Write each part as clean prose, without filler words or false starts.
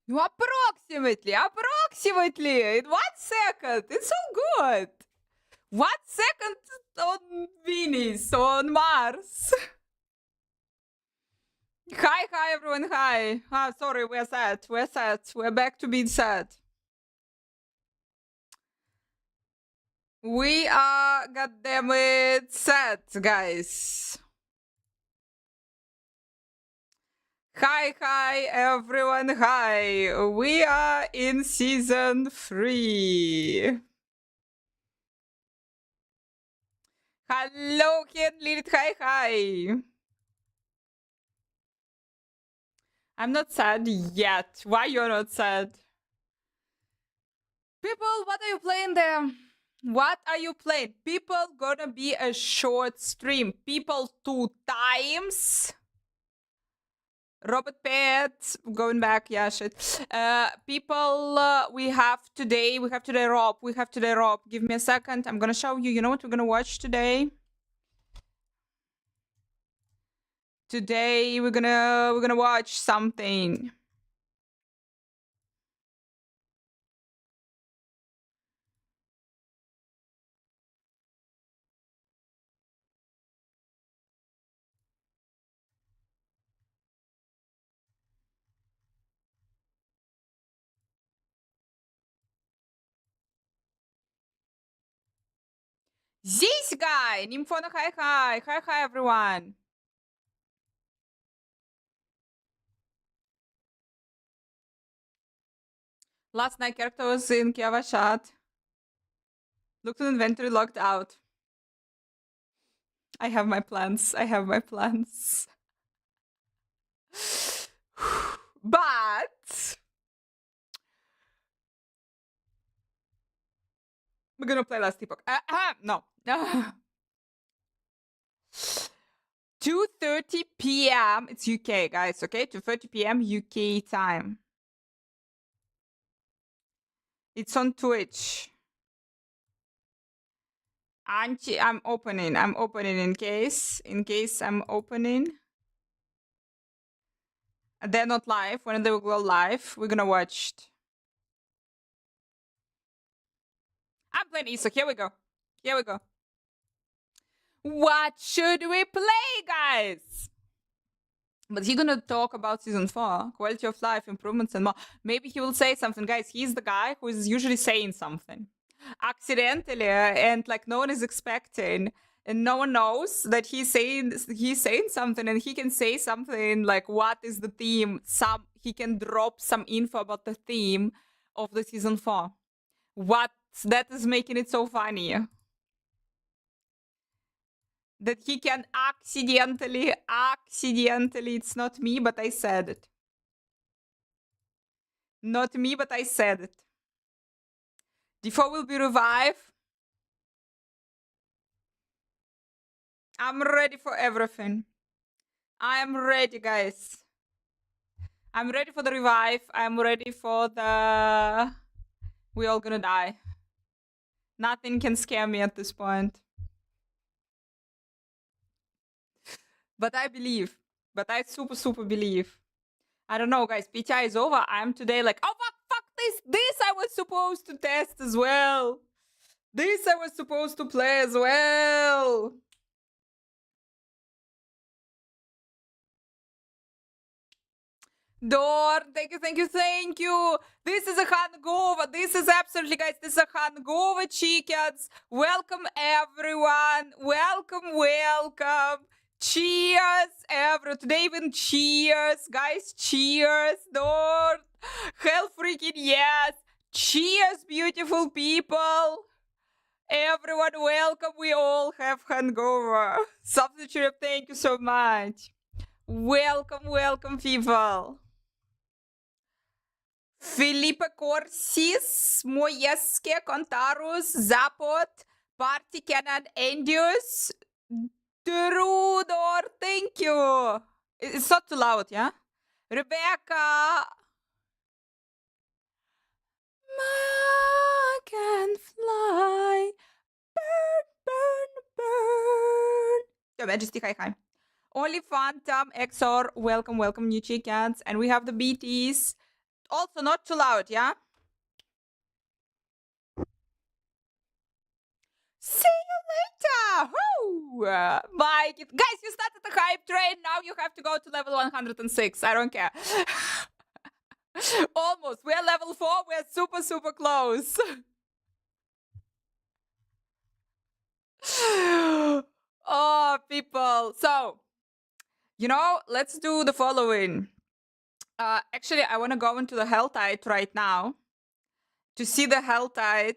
Approximately. In 1 second. It's so good. 1 second on Venus, on Mars. Hi, everyone. Hi. Ah, sorry, we're sad. We're back to being sad. We are, goddammit, sad, guys. Hi, everyone. Hi. We are in season 3. Hello, Ken Lilith. Hi. I'm not sad yet. Why you're not sad? People, what are you playing there? What are you playing? People, gonna be a short stream. People, 2 times. Robert Pet, going back, yeah, shit. People, we have today Rob. Give me a second. I'm gonna show you. You know what we're gonna watch today? Today we're gonna watch something. This guy, Nymphona, hi, everyone. Last night character was in Kiava chat. Looked at inventory, logged out. I have my plans. But we're gonna play Last Epoch. No. 2:30 p.m. It's UK, guys, okay? 2:30 p.m. UK time. It's on Twitch. I'm opening in case I'm opening. They're not live. When they will go live, we're gonna watch it. I'm playing Iso. Here we go. What should we play, guys? But he's gonna talk about season 4, quality of life, improvements, and more. Maybe he will say something, guys. He's the guy who is usually saying something accidentally, and like no one is expecting, and no one knows that he's saying something, and he can say something like, "What is the theme?" He can drop some info about the theme of the season 4. What that is making it so funny. That he can accidentally, it's not me, but I said it. Not me, but I said it. D4 will be revived. I'm ready for everything. I am ready, guys. I'm ready for the revive. I'm ready for the... We all gonna die. Nothing can scare me at this point. But I believe. But I super believe. I don't know, guys. PTR is over. I'm today like, oh, fuck this. This I was supposed to test as well. This I was supposed to play as well. Dor, thank you. This is a hangover. This is absolutely, guys, this is a hangover, chickens. Welcome, everyone. Welcome. Cheers, today even cheers, guys. Cheers, Dor. Hell freaking yes. Cheers, beautiful people. Everyone, welcome. We all have hangover. Substitute, thank you so much. Welcome, people. Filipe Corsis, Mojeske, Contarus, Zapot, Party Canon, Endius, Trudor, thank you. It's not too loud, yeah? Rebecca. Ma can fly. Burn. Your Majesty, hi. Only Phantom, Exor, welcome, new chickens. And we have the BTs. Also not too loud, yeah? See you later! Woo! Mike, guys, you started the hype train. Now you have to go to level 106. I don't care. Almost. We're level 4. We're super, super close. Oh, people. So, let's do the following. Actually, I want to go into the Hell Tide right now to see the Hell Tide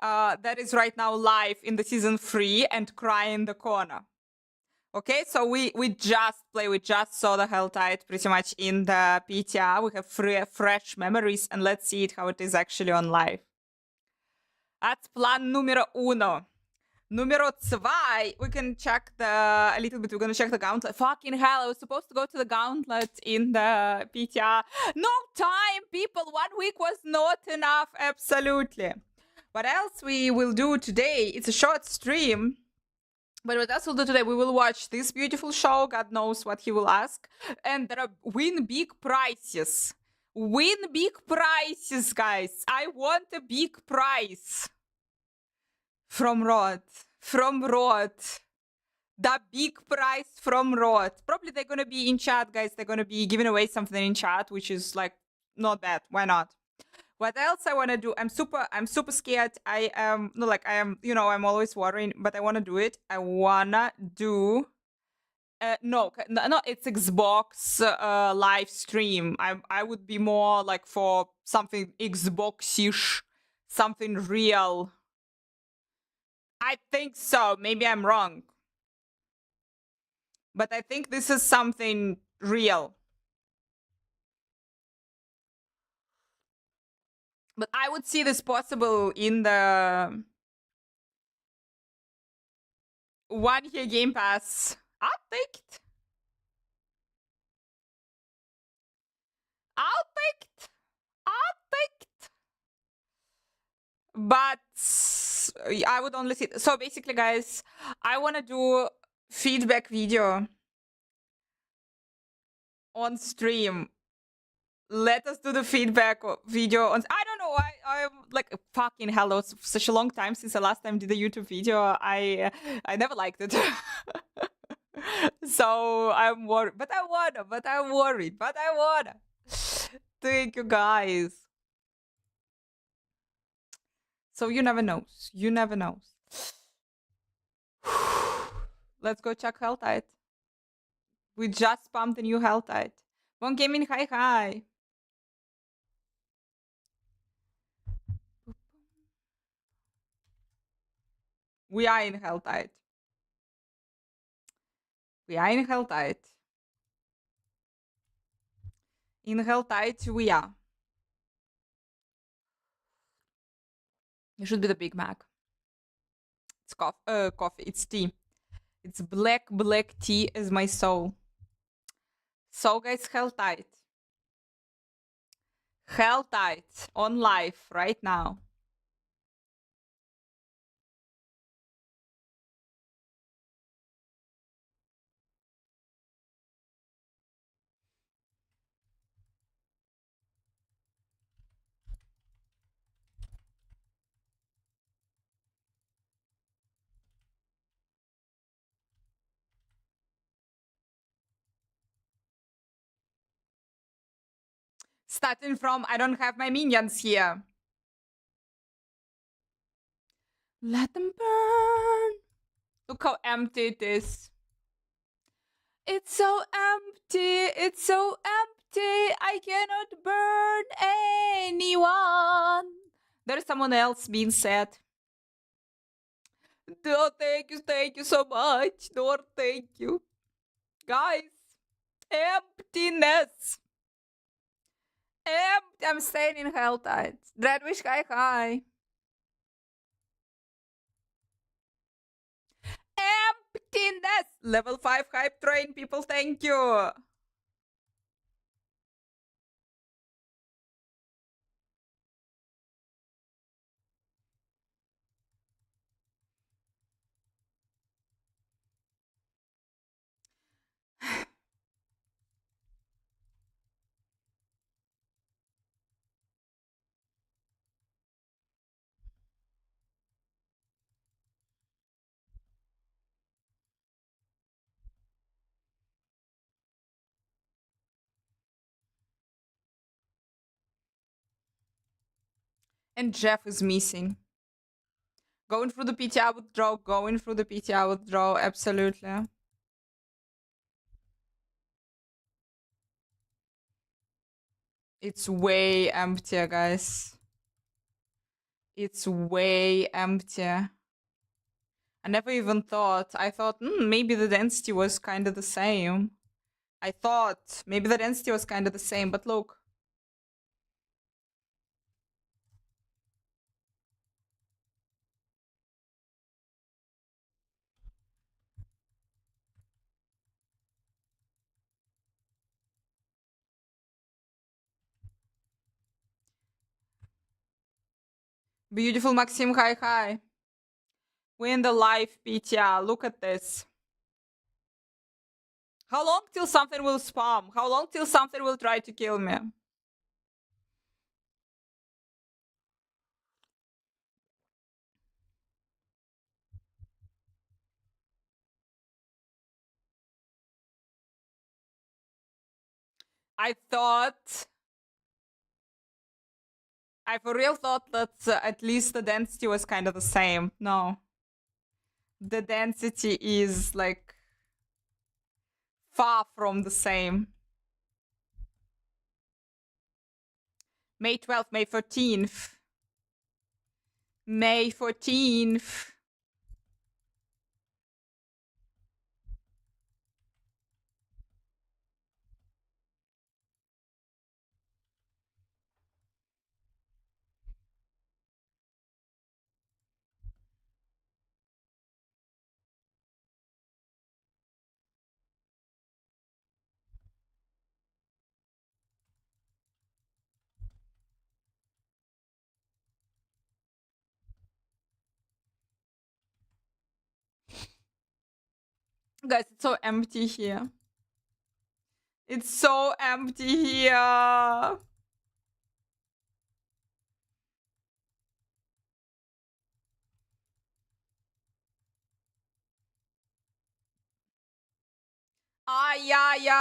that is right now live in the season 3 and cry in the corner. Okay, so we just saw the Hell Tide pretty much in the PTR. We have fresh memories, and let's see how it is actually on live. That's plan numero uno. Numero zwei, we can check a little bit. We're gonna check the gauntlet. Fucking hell, I was supposed to go to the gauntlet in the PTR. No time, people. 1 week was not enough, absolutely. What else we will do today? It's a short stream. But what else we'll do today? We will watch this beautiful show. God knows what he will ask. And there are win big prizes. Win big prizes, guys. I want a big prize. From Rod. From Rod. The big prize from Rod. Probably they're gonna be in chat, guys. They're gonna be giving away something in chat, which is like not bad. Why not? What else I want to do? I'm super scared. I am I'm always worrying, but I want to do it. I wanna do no, it's Xbox live stream. I would be more like for something Xbox-ish, something real. I think so. Maybe I'm wrong. But I think this is something real. But I would see this possible in the 1 year Game Pass. I'll take it. I'll take it. I'll take it. But I would only see. So basically, guys, I want to do feedback video on stream. Let us do the feedback video on. I don't know. I'm like fucking hell. It was such a long time since the last time did a YouTube video. I never liked it. So I'm worried. But I wanna. But I'm worried. But I wanna. Thank you, guys. So you never knows. You never knows. Let's go check Hell Tide. We just spammed the new Hell Tide. One Gaming, hi. We are in Hell Tide. We are in Hell Tide. In Hell Tide, we are. It should be the Big Mac. It's coffee. It's tea. It's black tea as my soul. So, guys, Hell Tide. Hell Tide on live right now. Starting from, I don't have my minions here. Let them burn. Look how empty it is. It's so empty. It's so empty. I cannot burn anyone. There's someone else being sad. No, thank you so much. No, thank you. Guys, emptiness. I'm staying in Hell Tide. Dreadwish, hi. Emptiness. Level 5 hype train, people, thank you. And Jeff is missing. Going through the PTR withdrawal, going through the PTR withdrawal, absolutely. It's way emptier, guys. It's way emptier. I never even thought. I thought maybe the density was kind of the same. I thought maybe the density was kind of the same, but look. Beautiful Maxim, hi, hi. We're in the live PTR. Look at this. How long till something will spam? How long till something will try to kill me? I for real thought that at least the density was kind of the same. No. The density is like far from the same. May 12th, May 14th. May 14th. Guys, it's so empty here. It's so empty here. Yeah,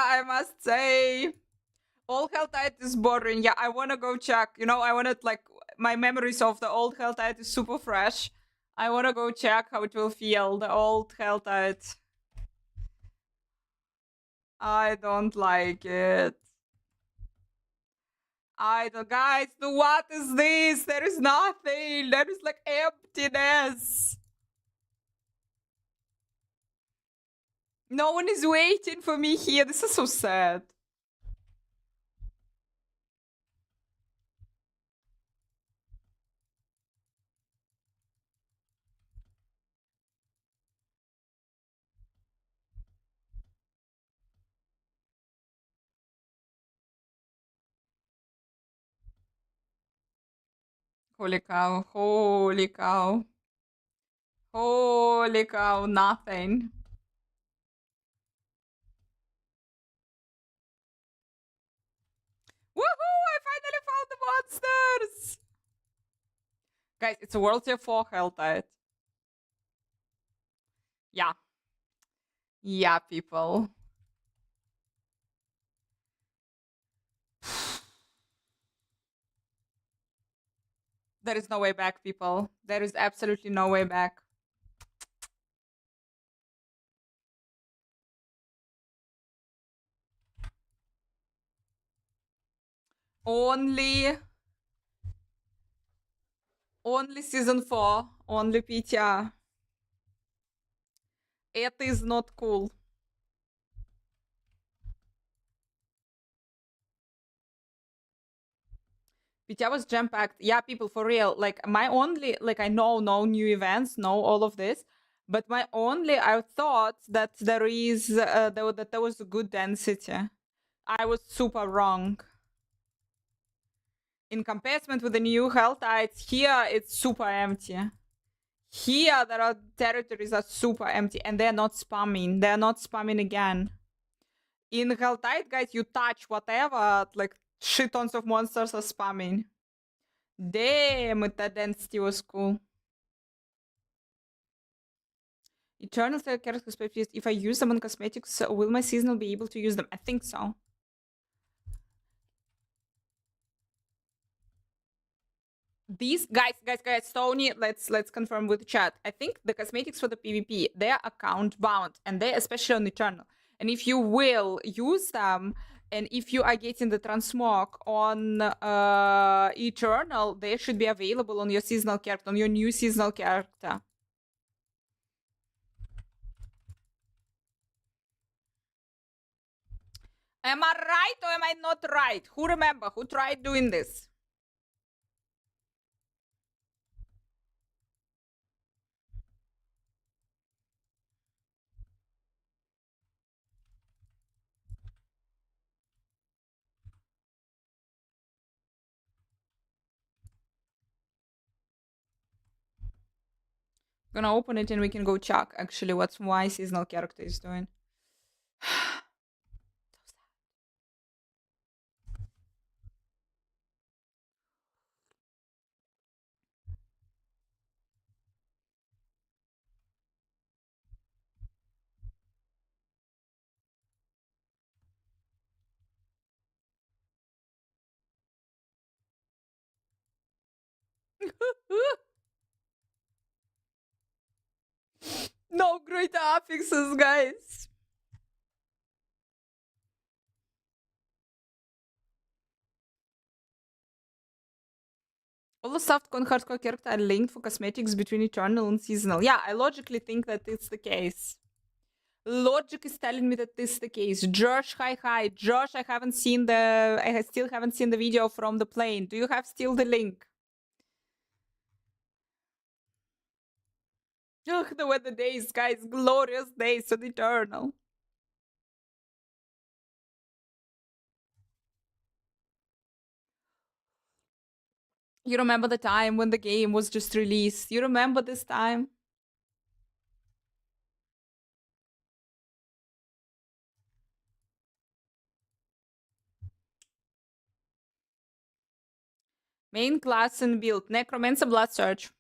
I must say. Old Helltide is boring. Yeah, I wanna go check. You know, I wanna, like, my memories of the old Helltide is super fresh. I wanna go check how it will feel, the old Helltide. I don't like it. I don't, guys, what is this? There is nothing. There is like emptiness. No one is waiting for me here. This is so sad. Holy cow. Holy cow. Holy cow. Nothing. Woohoo! I finally found the monsters! Guys, it's a World Tier 4 Helltide. Yeah. Yeah, people. There is no way back, people. There is absolutely no way back. Only season 4. Only PTR. It is not cool. PTR was jam-packed. Yeah, people, for real. Like, my only, like, I know no new events, no all of this. But my only, I thought that there is, that there was a good density. I was super wrong. In comparison with the new Helltides, here it's super empty. Here there are territories that are super empty and they're not spamming. They're not spamming again. In Helltide, guys, you touch whatever, like shit tons of monsters are spamming. Damn, that density was cool. Eternal characters, if I use them on cosmetics, will my seasonal be able to use them? I think so. these guys, Tony, let's confirm with chat. I think the cosmetics for the PvP, they're account bound, and they're especially on Eternal. And if you will use them, and if you are getting the transmog on Eternal, they should be available on your seasonal character, on your new seasonal character. Am I right or am I not right? Who remember? Who tried doing this? Gonna open it and we can go check actually what's my seasonal character is doing. No great affixes, guys. All the soft and hardcore characters are linked for cosmetics between eternal and seasonal. Yeah, I logically think that it's the case. Logic is telling me that this is the case. Josh, hi. Josh, I still haven't seen the video from the plane. Do you have still the link? Ugh, the weather days, guys. Glorious days on Eternal. You remember the time when the game was just released? You remember this time? Main class and build. Necromancer, Blood Search.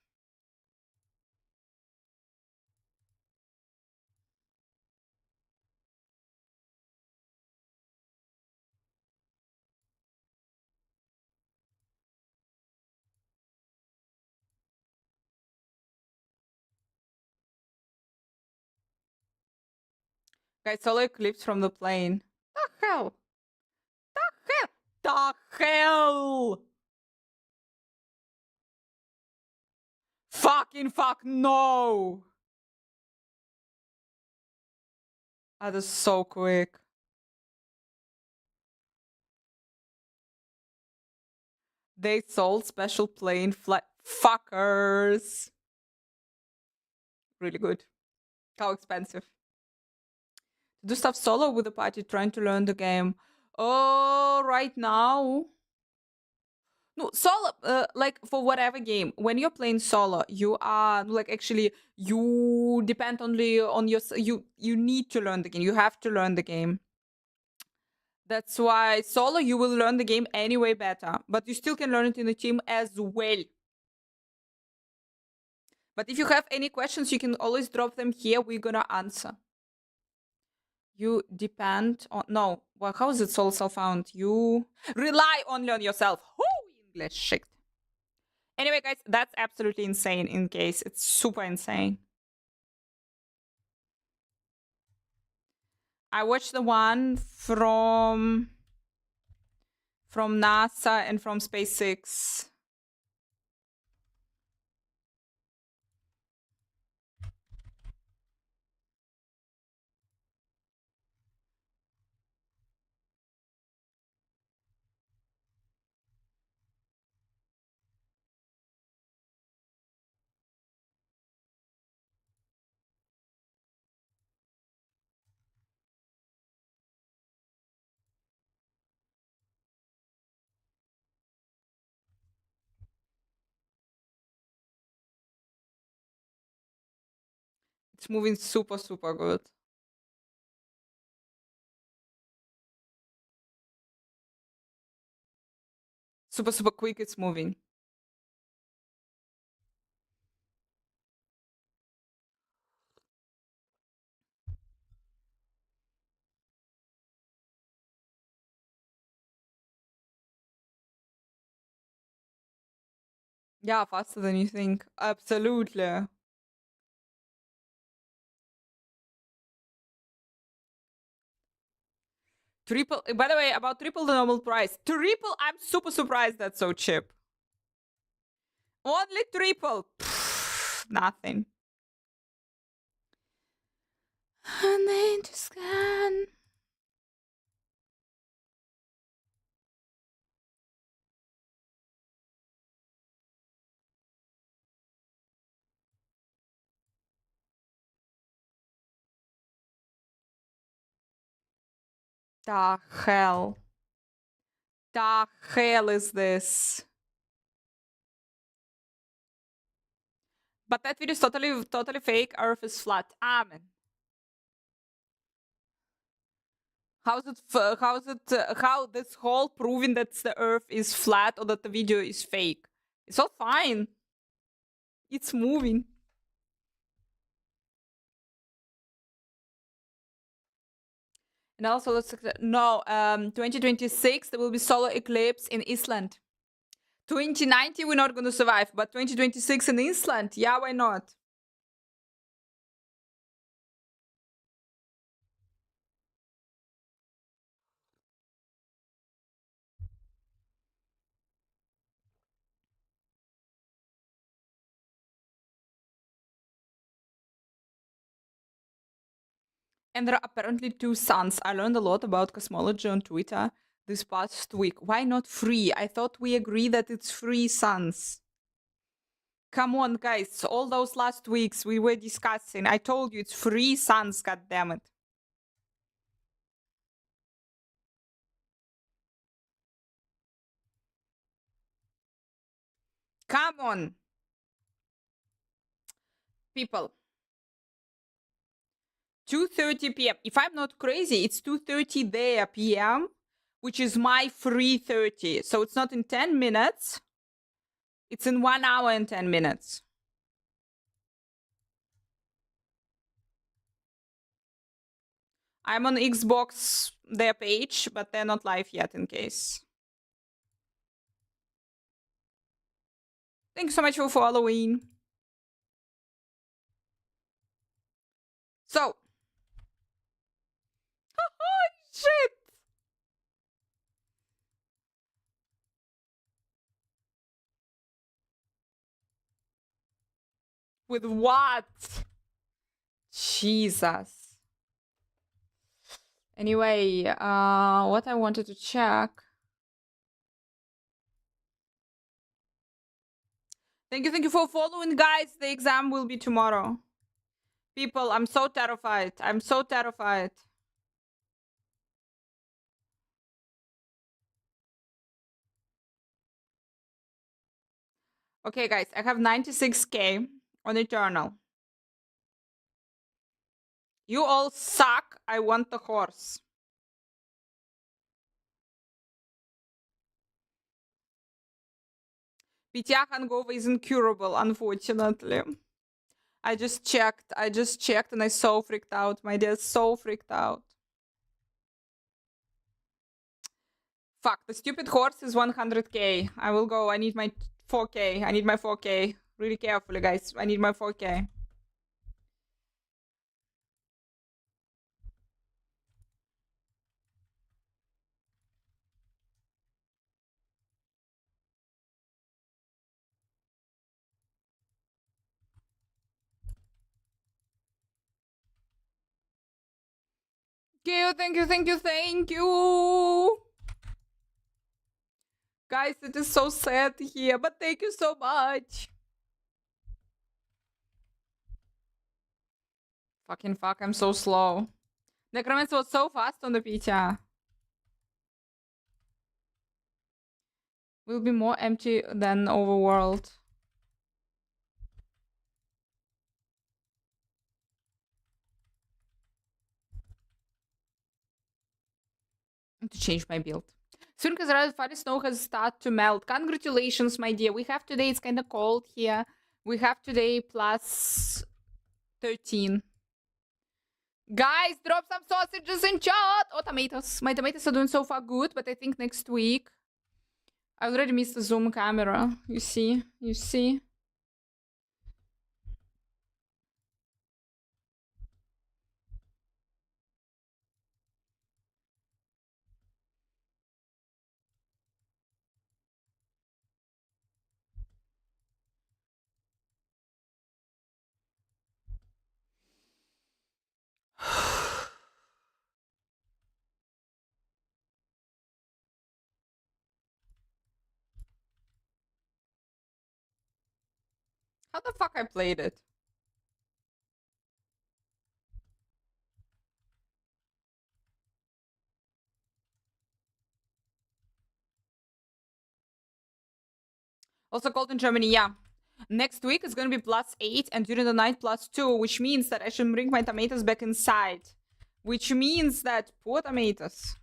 Guys, solo eclipse from the plane. The hell? The hell? Fucking fuck no! That is so quick. They sold special plane flight. Fuckers. Really good. How expensive. Do stuff solo with the party trying to learn the game. Oh, right now. No, solo, like for whatever game, when you're playing solo, you are like actually you depend only on you need to learn the game. You have to learn the game. That's why solo you will learn the game anyway better, but you still can learn it in a team as well. But if you have any questions, you can always drop them here. We're gonna answer. You depend on no. Well, how is it solo self-found? You rely only on yourself. Whoo, English shit. Anyway, guys, that's absolutely insane. In case it's super insane. I watched the one from NASA and from SpaceX. It's moving super, super good. Super, super quick it's moving. Yeah, faster than you think. Absolutely. Triple, by the way, about triple the normal price. Triple, I'm super surprised that's so cheap. Only triple. Pff, nothing. And then to scan. The hell? The hell is this? But that video is totally fake. Earth is flat. Amen. How this whole proving that the Earth is flat or that the video is fake? It's all fine. It's moving. And also, let's no. 2026 there will be solar eclipse in Iceland. 2090 we're not gonna survive, but 2026 in Iceland, yeah, why not? And there are apparently two suns. I learned a lot about cosmology on Twitter this past week. Why not three? I thought we agreed that it's three suns. Come on, guys. All those last weeks we were discussing. I told you it's three suns, goddammit. Come on. People. 2:30 p.m. If I'm not crazy, it's 2:30 there p.m., which is my 3:30. So it's not in 10 minutes. It's in 1 hour and 10 minutes. I'm on Xbox, their page, but they're not live yet in case. Thank you so much for following. So. Oh, shit. With what? Jesus. Anyway, what I wanted to check. Thank you for following, guys. The exam will be tomorrow. People, I'm so terrified. I'm so terrified. Okay, guys, I have 96k on Eternal. You all suck. I want the horse. PTR hangover is incurable, unfortunately. I just checked and I so freaked out, my dear, so freaked out. Fuck, the stupid horse is 100k. I will go, I need my 4k. I need my 4k. Really carefully, guys. I need my 4k. Thank you. Guys, it is so sad here, but thank you so much. Fucking fuck, I'm so slow. Necromancer was so fast on the PTR. Will be more empty than overworld. To change my build. Soon because the fire snow has started to melt. Congratulations, my dear. We have today, it's kind of cold here. We have today plus 13. Guys, drop some sausages in chat. Oh, tomatoes. My tomatoes are doing so far good, but I think next week I already missed the zoom camera. You see? You see? How the fuck I played it? Also cold in Germany, yeah. Next week it's gonna be +8 and during the night +2, which means that I should bring my tomatoes back inside. Which means that poor tomatoes.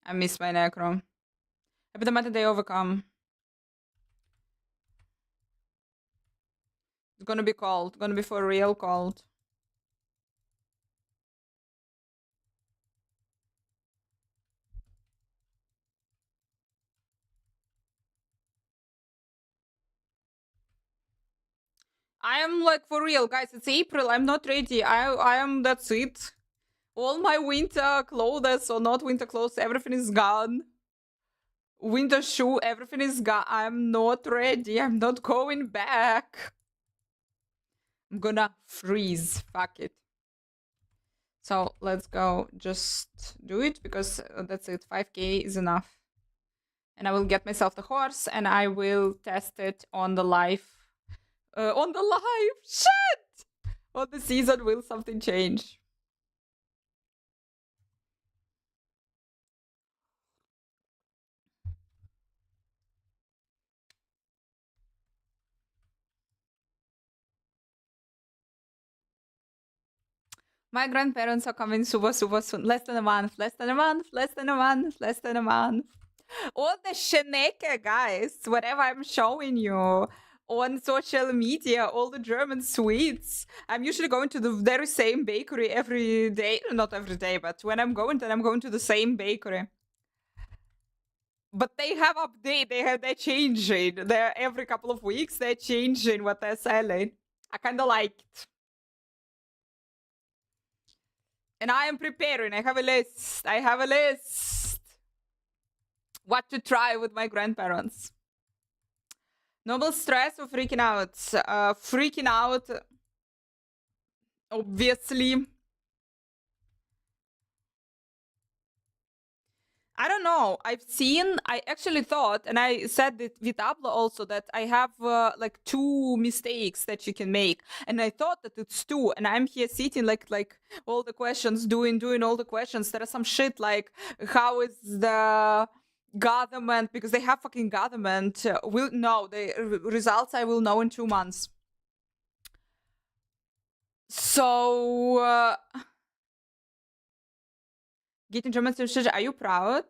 I miss my necro. Happy the matter they overcome. It's gonna be cold. Gonna be for real cold. I am like for real, guys. It's April. I'm not ready. I am. That's it. All my winter clothes or not winter clothes, everything is gone. Winter shoe, everything is gone. I'm not ready. I'm not going back. I'm gonna freeze. Fuck it. So let's go. Just do it because that's it. 5k is enough. And I will get myself the horse and I will test it on the live. On the live! Shit! On the season, will something change? My grandparents are coming super, super soon. Less than a month, less than a month, less than a month, less than a month. All the sheneke, guys, whatever I'm showing you on social media, all the German sweets. I'm usually going to the very same bakery every day. Not every day, but when I'm going, then I'm going to the same bakery. But they have update. They're changing. They're every couple of weeks. They're changing what they're selling. I kind of like it. And I am preparing. I have a list. I have a list. What to try with my grandparents. Noble stress or freaking out? Freaking out. Obviously. I don't know. I actually thought, and I said it with Abla also, that I have like 2 mistakes that you can make. And I thought that it's 2. And I'm here sitting like all the questions, doing all the questions. There are some shit like, how is the government, because they have fucking government, will know the results I will know in 2 months. So, getting German citizenship, are you proud?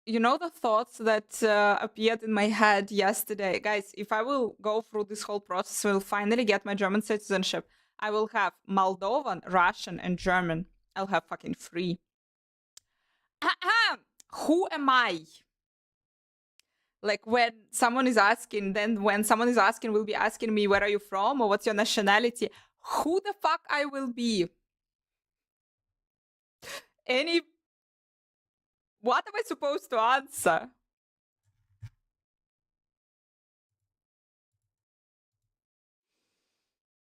You know the thoughts that appeared in my head yesterday? Guys, if I will go through this whole process, I will finally get my German citizenship. I will have Moldovan, Russian, and German. I'll have fucking 3. Who am I? Like when someone is asking, will be asking me, where are you from or what's your nationality? Who the fuck I will be? What am I supposed to answer?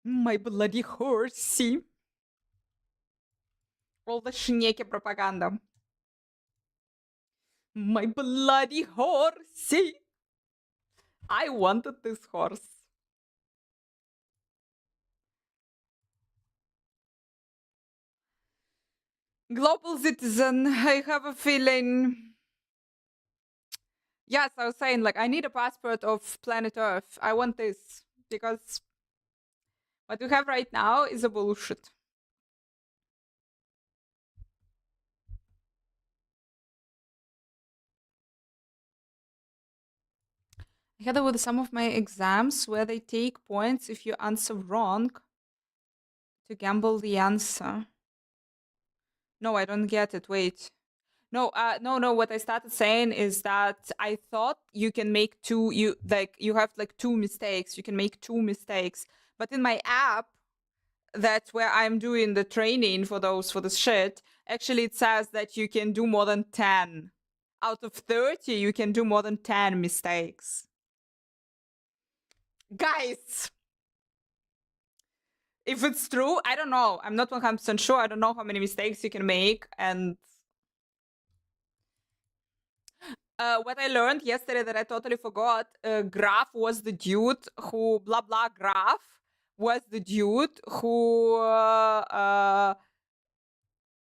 My bloody horsey. All the shneke propaganda. My bloody horsey. I wanted this horse. Global citizen, I have a feeling Yes, I was saying, like, I need a passport of planet Earth. I want this because what we have right now is a bullshit. I had it with some of my exams where they take points if you answer wrong to gamble the answer. No, I don't get it. Wait. No. What I started saying is that I thought you can make you have like two mistakes. You can make two mistakes. But in my app, that's where I'm doing the training for this shit. Actually, it says that you can do more than 10. Out of 30, you can do more than 10 mistakes. Guys, if it's true, I don't know. I'm not 100% sure. I don't know how many mistakes you can make. And what I learned yesterday that I totally forgot, Graf was the dude who, blah, blah, Graf was the dude who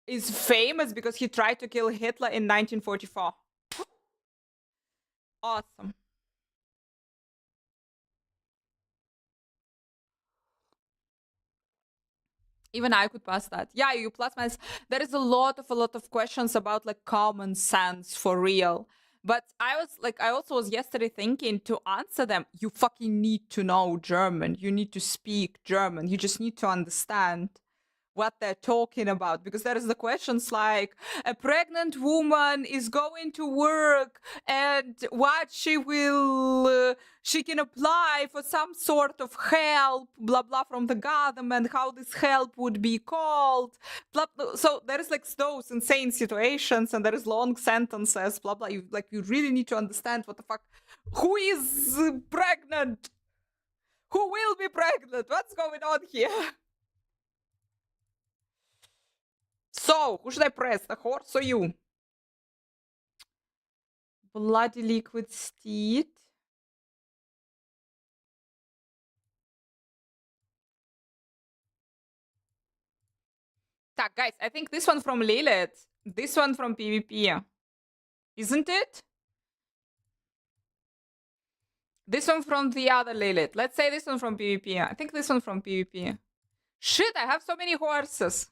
is famous because he tried to kill Hitler in 1944. Awesome. Even I could pass that. Yeah, you plus minus. There is a lot of questions about like common sense for real. But I also was yesterday thinking to answer them, you fucking need to know German. You need to speak German. You just need to understand what they're talking about, because there is the questions like a pregnant woman is going to work and what she can apply for some sort of help, blah blah, from the government, how this help would be called, blah, blah. So there is like those insane situations and there is long sentences, blah blah. You really need to understand what the fuck, who is pregnant, who will be pregnant, what's going on here. So, who should I press, the horse or you? Bloody liquid steed. Так, guys, I think this one from Lilith. This one from PvP. Isn't it? This one from the other Lilith. Let's say this one from PvP. I think this one from PvP. Shit, I have so many horses.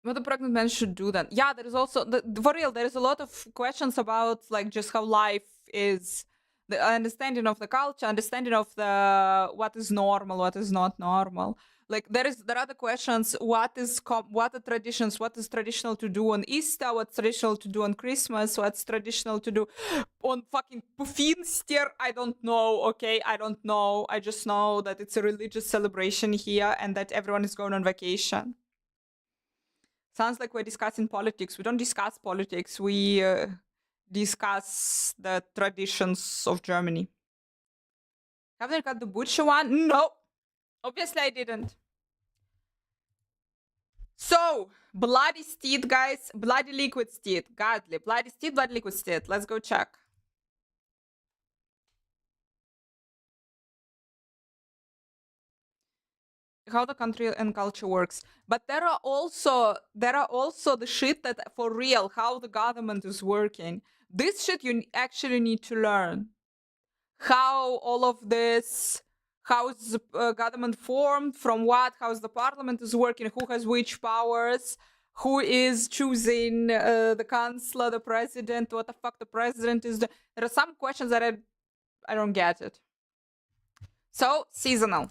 What a pregnant man should do then. Yeah, there is also, for real, there is a lot of questions about like just how life is, the understanding of the culture, understanding of the what is normal, what is not normal. Like there are the questions, what are traditions, what is traditional to do on Easter, what's traditional to do on Christmas, what's traditional to do on fucking Pufinster. I don't know, okay? I don't know. I just know that it's a religious celebration here and that everyone is going on vacation. Sounds like we're discussing politics. We don't discuss politics. We discuss the traditions of Germany. Have they got the butcher one? No. Obviously, I didn't. So, bloody steed, guys. Bloody liquid steed. Godly. Bloody steed, bloody liquid steed. Let's go check. How the country and culture works. But there are also the shit that for real, how the government is working. This shit you actually need to learn. How all of this, how is the government formed, from what, how is the parliament is working, who has which powers, who is choosing the chancellor, the president, what the fuck the president is doing. There are some questions that I don't get it. So, seasonal.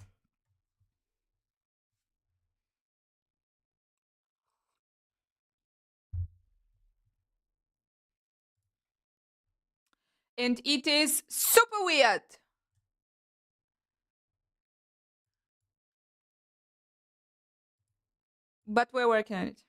And it is super weird. But we're working on it.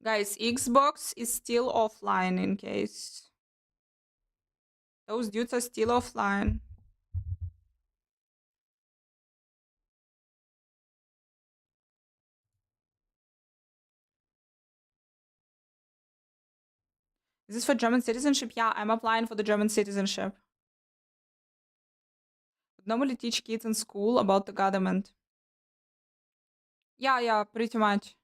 Guys, Xbox is still offline in case. Those dudes are still offline. Is this for German citizenship? Yeah, I'm applying for the German citizenship. Would normally teach kids in school about the government. Yeah, pretty much.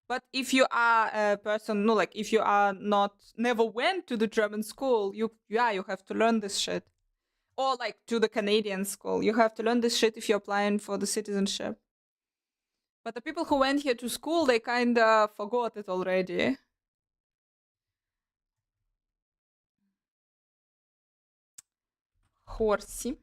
But if you are a person, no, like if you are not never went to the German school, you have to learn this shit. Or like to the Canadian school, you have to learn this shit if you're applying for the citizenship. But the people who went here to school, they kind of forgot it already. Horsey.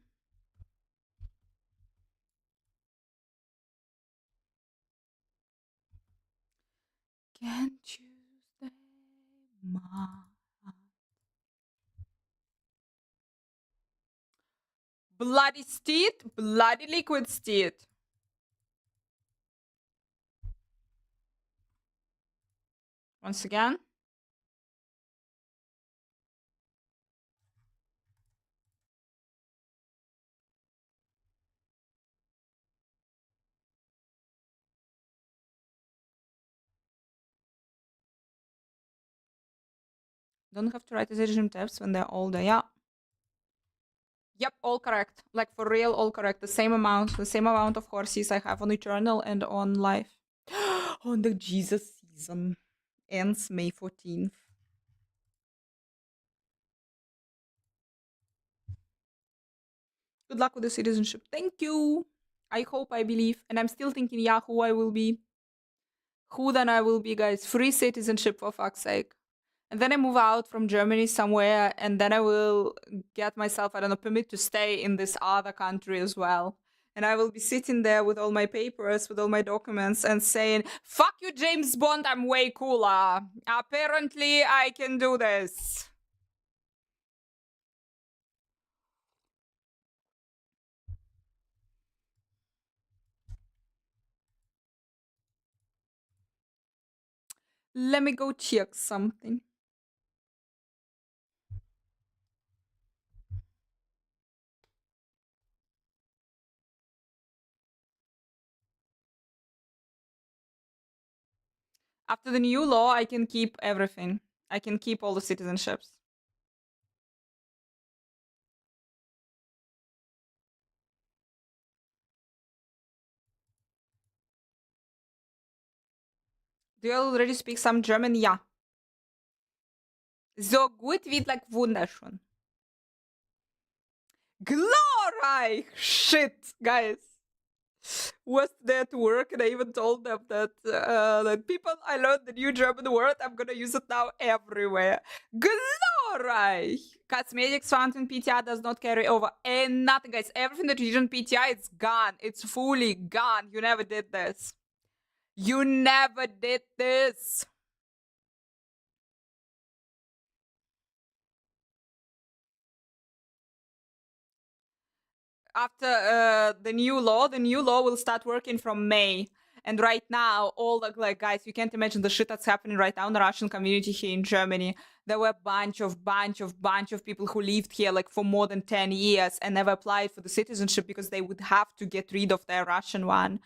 Can't you stay my bloody steed? Bloody liquid steed. Once again. Don't have to write decision tests when they're older. Yeah. Yep, all correct. Like for real, all correct. The same amount of horses I have on Eternal and on Life. On the Jesus season. Ends May 14th. Good luck with the citizenship. Thank you. I hope, I believe. And I'm still thinking, yeah, who I will be. Who then I will be, guys. Free citizenship, for fuck's sake. And then I move out from Germany somewhere, and then I will get myself, I don't know, permit to stay in this other country as well. And I will be sitting there with all my papers, with all my documents, and saying, fuck you, James Bond, I'm way cooler. Apparently, I can do this. Let me go check something. After the new law, I can keep everything. I can keep all the citizenships. Do you already speak some German? Ja. So gut wie like wunderschön. Glorreich! Shit, guys. Was there at work, and I even told them that that people, I learned the new German word. I'm gonna use it now everywhere. Glorreich. Cosmetics found in PTR does not carry over and nothing, guys. Everything that you did in PTR, it's gone. It's fully gone. You never did this. You never did this. After the new law will start working from May. And right now, all the, like, guys, you can't imagine the shit that's happening right now in the Russian community here in Germany. There were a bunch of people who lived here like for more than 10 years and never applied for the citizenship because they would have to get rid of their Russian one.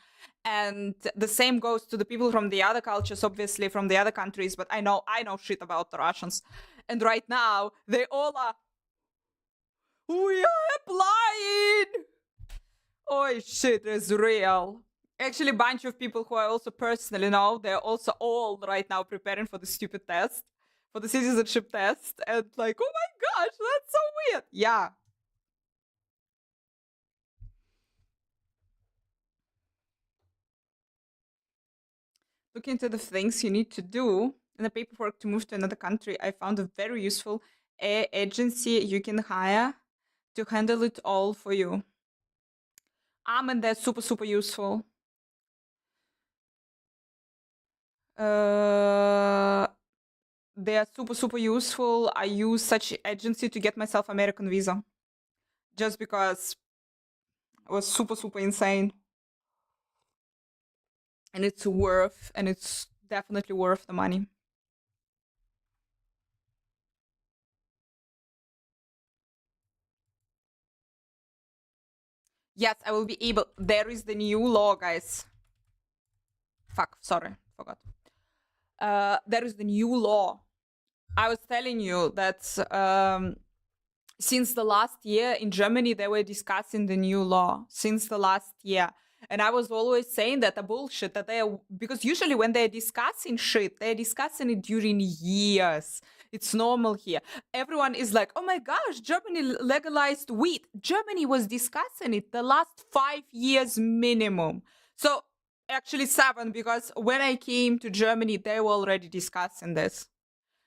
And the same goes to the people from the other cultures, obviously from the other countries, but I know shit about the Russians. And right now, they all are, we are applying! Oh shit, it's real. Actually, a bunch of people who I also personally know, they're also all right now preparing for the stupid test, for the citizenship test, and like, oh my gosh, that's so weird. Yeah. Look into the things you need to do in the paperwork to move to another country. I found a very useful agency you can hire to handle it all for you. And they're super useful. They are super useful. I use such agency to get myself American visa, just because it was super insane, and it's definitely worth the money. Yes, I will be able. There is the new law, guys. Fuck, sorry, forgot. There is the new law I was telling you that since the last year in Germany, they were discussing the new law since the last year. And I was always saying that a bullshit that because usually when they're discussing shit, they're discussing it during years. It's normal here. Everyone is like, oh my gosh, Germany legalized weed. Germany was discussing it the last 5 years minimum. So actually 7, because when I came to Germany, they were already discussing this.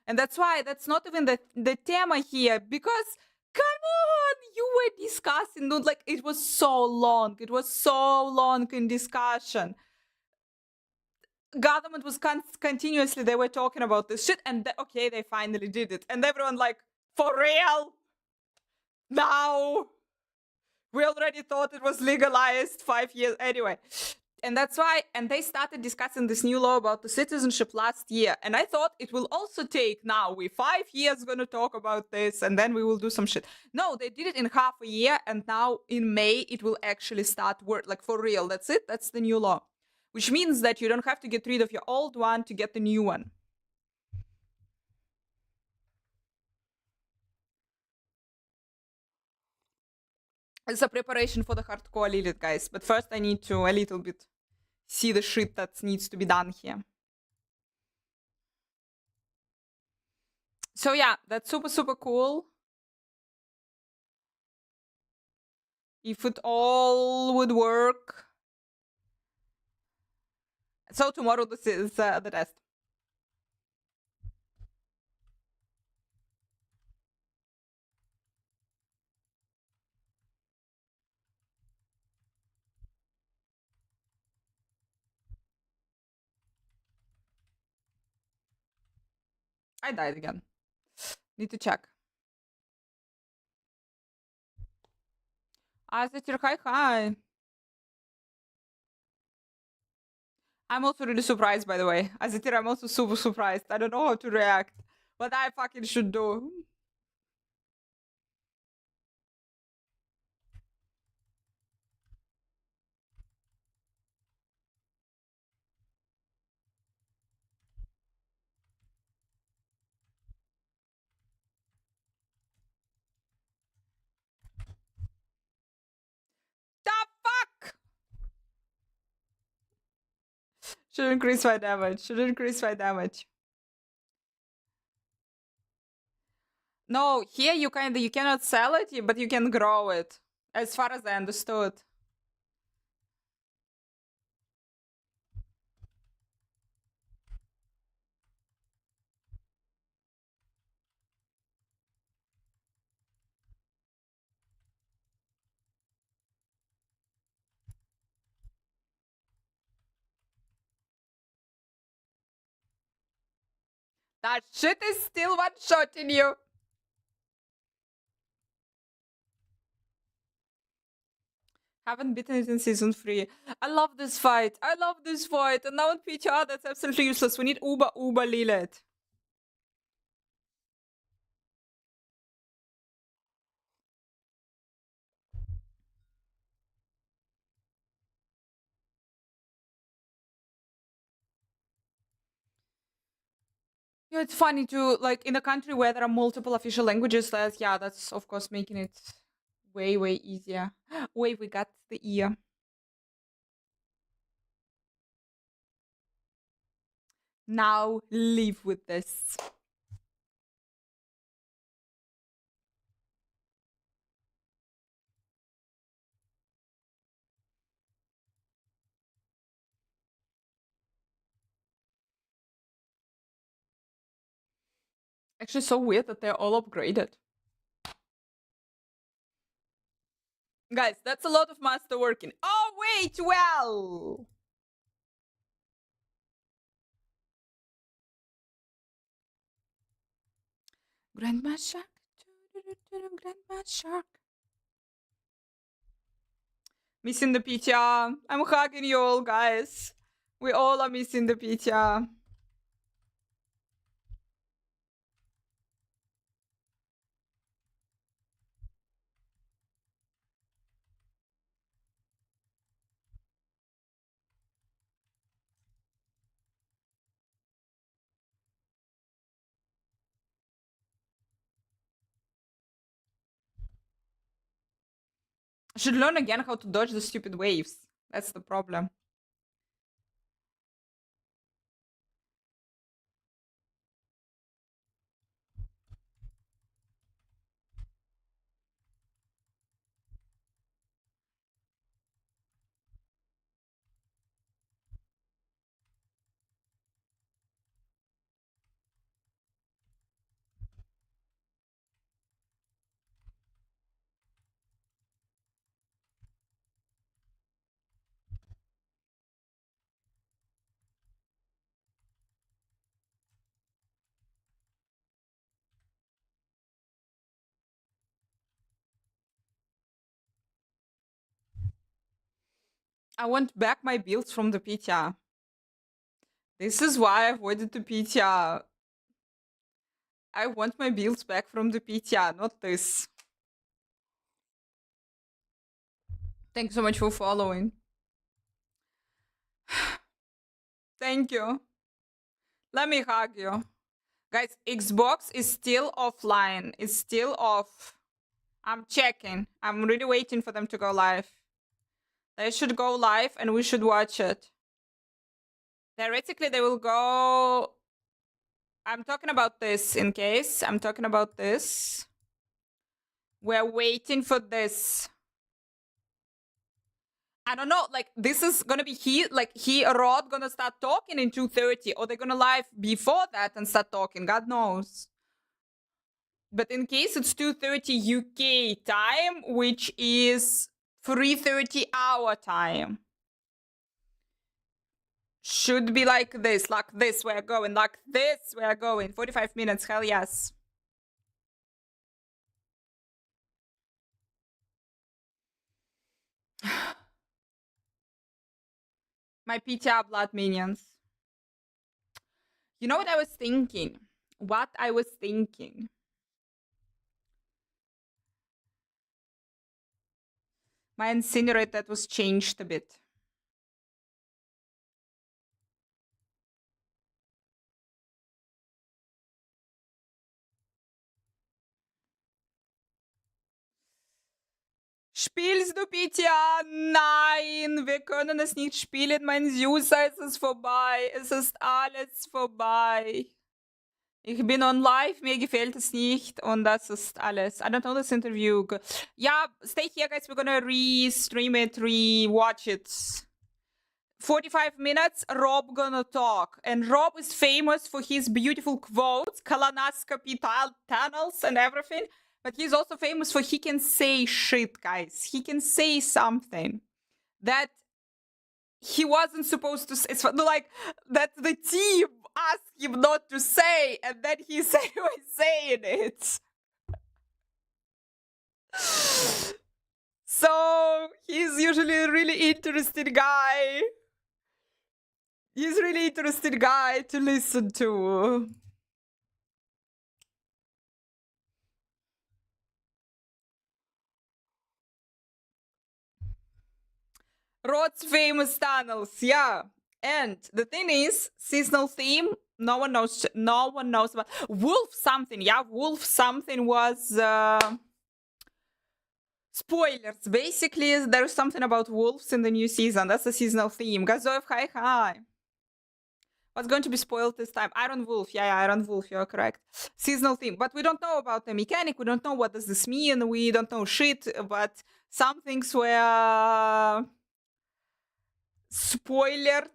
And that's why that's not even the tema here, because come on, you were discussing, not like it was so long. It was so long in discussion. Government was continuously, they were talking about this shit, and okay, they finally did it. And everyone like, for real? Now? We already thought it was legalized 5 years. Anyway, and that's why, and they started discussing this new law about the citizenship last year. And I thought it will also take now, we 5 years gonna talk about this, and then we will do some shit. No, they did it in half a year, and now in May it will actually start work, like for real. That's it. That's the new law, which means that you don't have to get rid of your old one to get the new one. It's a preparation for the hardcore Lilith, guys. But first I need to a little bit see the shit that needs to be done here. So yeah, that's super, super cool. If it all would work. So tomorrow this is the test. I died again. Need to check. Azetir, hi. I'm also really surprised, by the way. Azetir, I'm also super surprised. I don't know how to react. What I fucking should do. The fuck? Should increase my damage. Should increase my damage. No, here you cannot sell it, but you can grow it. As far as I understood. That shit is still one-shotting you. Haven't beaten it in season 3. I love this fight. I love this fight. And now in PTR, that's absolutely useless. We need Uber Lilith. Yeah, it's funny too. Like in a country where there are multiple official languages, that's of course making it way, way easier. Wait, we got the ear. Now live with this. Actually, so weird that they're all upgraded. Guys, that's a lot of master working. Oh, wait, well. Grandma Shark. Grandma Shark. Missing the PTR. I'm hugging you all, guys. We all are missing the PTR. I should learn again how to dodge the stupid waves. That's the problem. I want back my builds from the PTR. This is why I avoided the PTR. I want my builds back from the PTR, not this. Thanks so much for following. Thank you. Let me hug you. Guys, Xbox is still offline. It's still off. I'm checking. I'm really waiting for them to go live. They should go live and we should watch it. Theoretically, they will go... I'm talking about this in case. I'm talking about this. We're waiting for this. I don't know, like, this is gonna be Rod gonna start talking in 2:30, or they're gonna live before that and start talking, God knows. But in case it's 2:30 UK time, which is 3:30 our time. Should be like this, we're going, 45 minutes, hell yes. My PTR blood minions. You know what I was thinking? My incinerate that was changed a bit. Spielst du PTR? Nein, wir können es nicht spielen, mein User, es ist vorbei. Es ist alles vorbei. Ich bin on live, mir gefällt es nicht und das ist alles. I don't know this interview. Yeah, stay here, guys. We're gonna re-stream it, re-watch it. 45 minutes, Rob gonna talk. And Rob is famous for his beautiful quotes, colonoscopy tunnels and everything. But he's also famous for he can say shit, guys. He can say something that he wasn't supposed to say. It's like that the team asked him not to say, and then he said he was saying it. So he's usually a really interesting guy. He's really interesting guy to listen to. Rod's famous tunnels, yeah. And the thing is, seasonal theme, no one knows about. Wolf something, yeah, Wolf something was spoilers. Basically, there's something about wolves in the new season. That's the seasonal theme. Gazoev, hi. What's going to be spoiled this time? Iron Wolf, yeah, Iron Wolf, you're correct. Seasonal theme, but we don't know about the mechanic. We don't know what does this mean. We don't know shit, but some things were spoiled,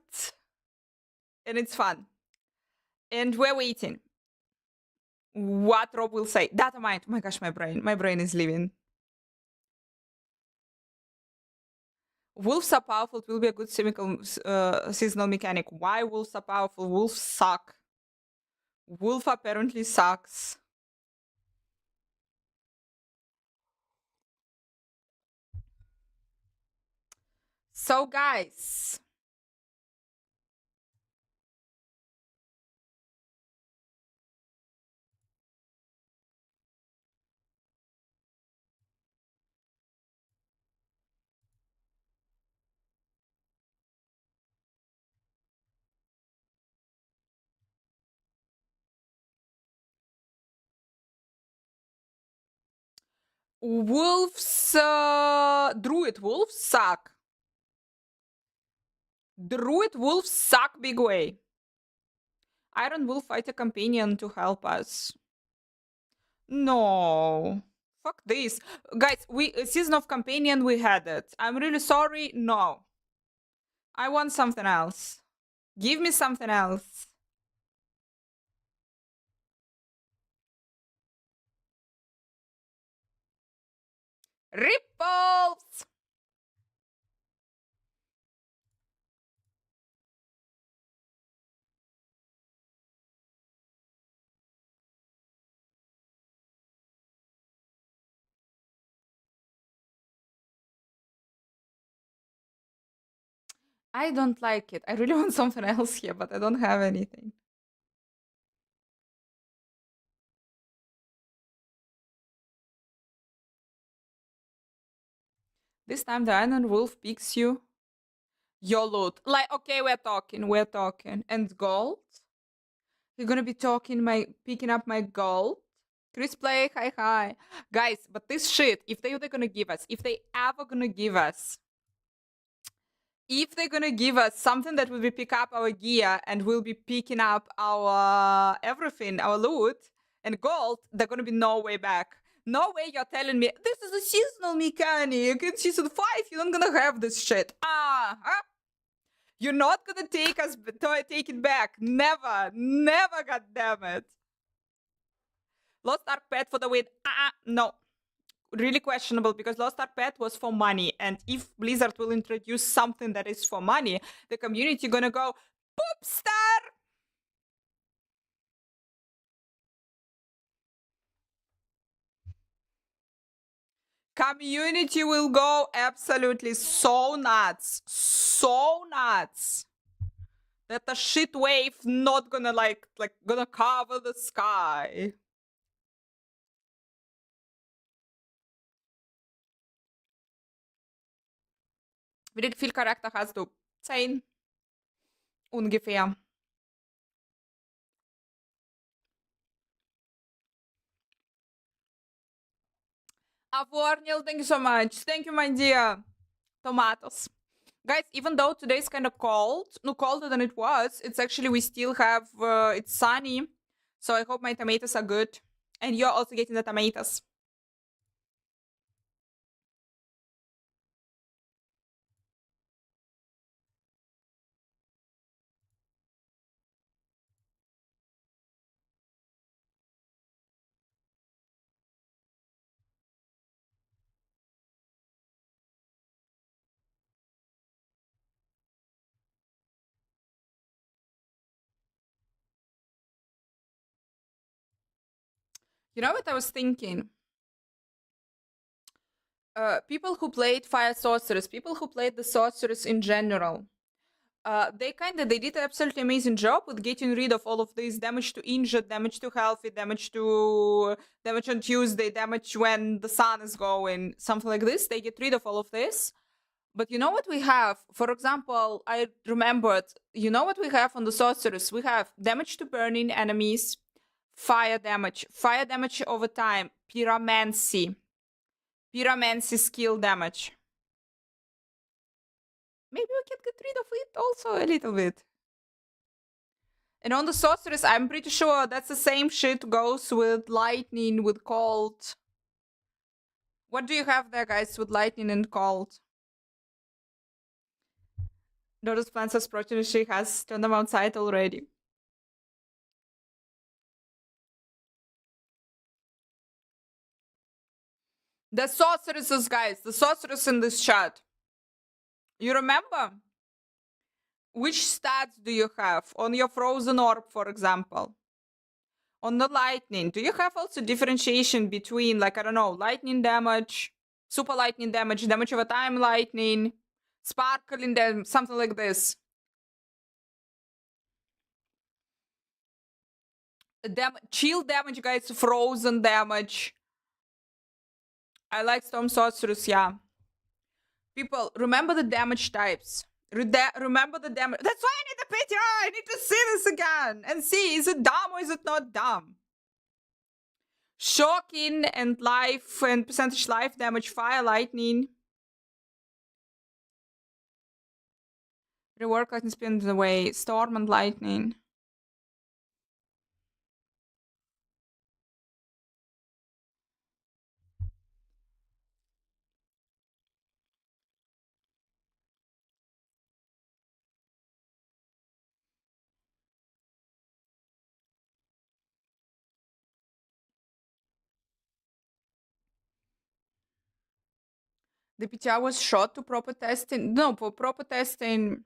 and it's fun. And we're waiting. What Rob will say. Data mine. Oh my gosh, my brain is leaving. Wolves are powerful. It will be a good seasonal mechanic. Why wolves are powerful? Wolves suck. Wolf apparently sucks. So, guys. Wolves, Druid wolves suck. Druid wolves suck big way. Iron will fight a companion to help us. No. Fuck this. Guys, Season of Companion, we had it. I'm really sorry. No. I want something else. Give me something else. Ripples! I don't like it. I really want something else here, but I don't have anything. This time the Iron Wolf picks you. Your loot. Like, okay, we're talking. And gold? You're gonna be picking up my gold? Chris Play, hi. Guys, but this shit, if they're gonna give us, if they ever gonna give us, if they're gonna give us something that will be pick up our gear and we'll be picking up our everything, our loot and gold, they're gonna be no way back. No way you're telling me this is a seasonal mechanic. In season 5, you're not gonna have this shit. Huh? You're not gonna take it back. Never, god damn it. Lost Ark Pet for the win. No. Really questionable because Lost Ark Pet was for money. And if Blizzard will introduce something that is for money, the community gonna go, poop star! Community will go absolutely so nuts. So nuts. That the shit wave not gonna gonna cover the sky. Wie viel Charakter hast du? 10. Ungefähr. Avornil, thank you so much. Thank you, my dear. Tomatoes. Guys, even though today is kind of cold, no colder than it was, it's actually, we still have, it's sunny. So I hope my tomatoes are good. And you're also getting the tomatoes. You know what I was thinking? People who played Fire Sorceress, people who played the Sorceress in general, they did an absolutely amazing job with getting rid of all of this damage to injured, damage to healthy, damage on Tuesday, damage when the sun is going, something like this. They get rid of all of this. But you know what we have? For example, I remembered, you know what we have on the Sorceress? We have damage to burning enemies, fire damage over time, pyromancy skill damage. Maybe we can get rid of it also a little bit. And on the Sorceress, I'm pretty sure that's the same shit goes with lightning, with cold. What do you have there, guys, with lightning and cold? Notice plants as protein, she has turned them outside already. The sorceresses, guys, the sorceress in this chat. You remember? Which stats do you have on your frozen orb, for example? On the lightning, do you have also differentiation between, like, I don't know, lightning damage, super lightning damage over time lightning, sparkling damage, something like this? Chill damage, guys, frozen damage. I like Storm Sorceress, yeah. People, remember the damage types. Remember the damage. That's why I need the PTR. I need to see this again and see, is it dumb or is it not dumb? Shocking and life and percentage life damage, fire, lightning. Rework lightning spin the way, storm and lightning. The PTR was shot to proper testing. No, for proper testing.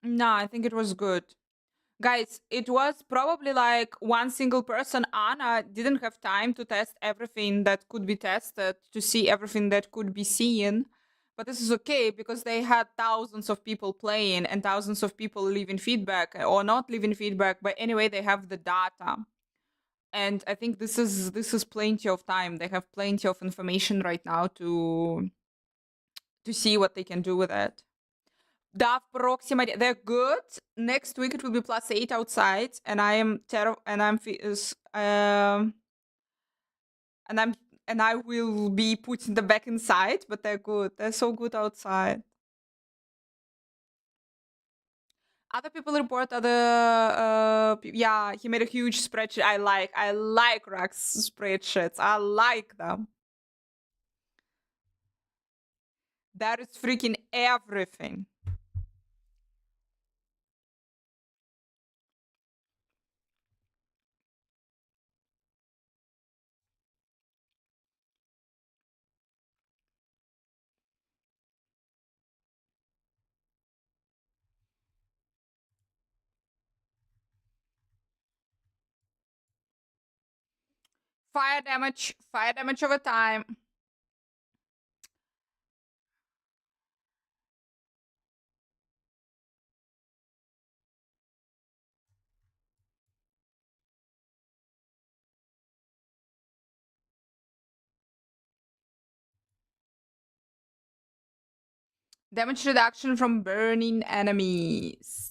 No, I think it was good. Guys, it was probably like one single person, Anna, didn't have time to test everything that could be tested, to see everything that could be seen. But this is okay because they had thousands of people playing and thousands of people leaving feedback or not leaving feedback. But anyway, they have the data. And I think this is plenty of time. They have plenty of information right now to see what they can do with it. DAF proximity, they're good. Next week it will be +8 outside, and I am and I will be putting them back inside, but they're good. They're so good outside. Other people report yeah, he made a huge spreadsheet. I like Rack's spreadsheets. I like them. That is freaking everything. Fire damage over time. Damage reduction from burning enemies.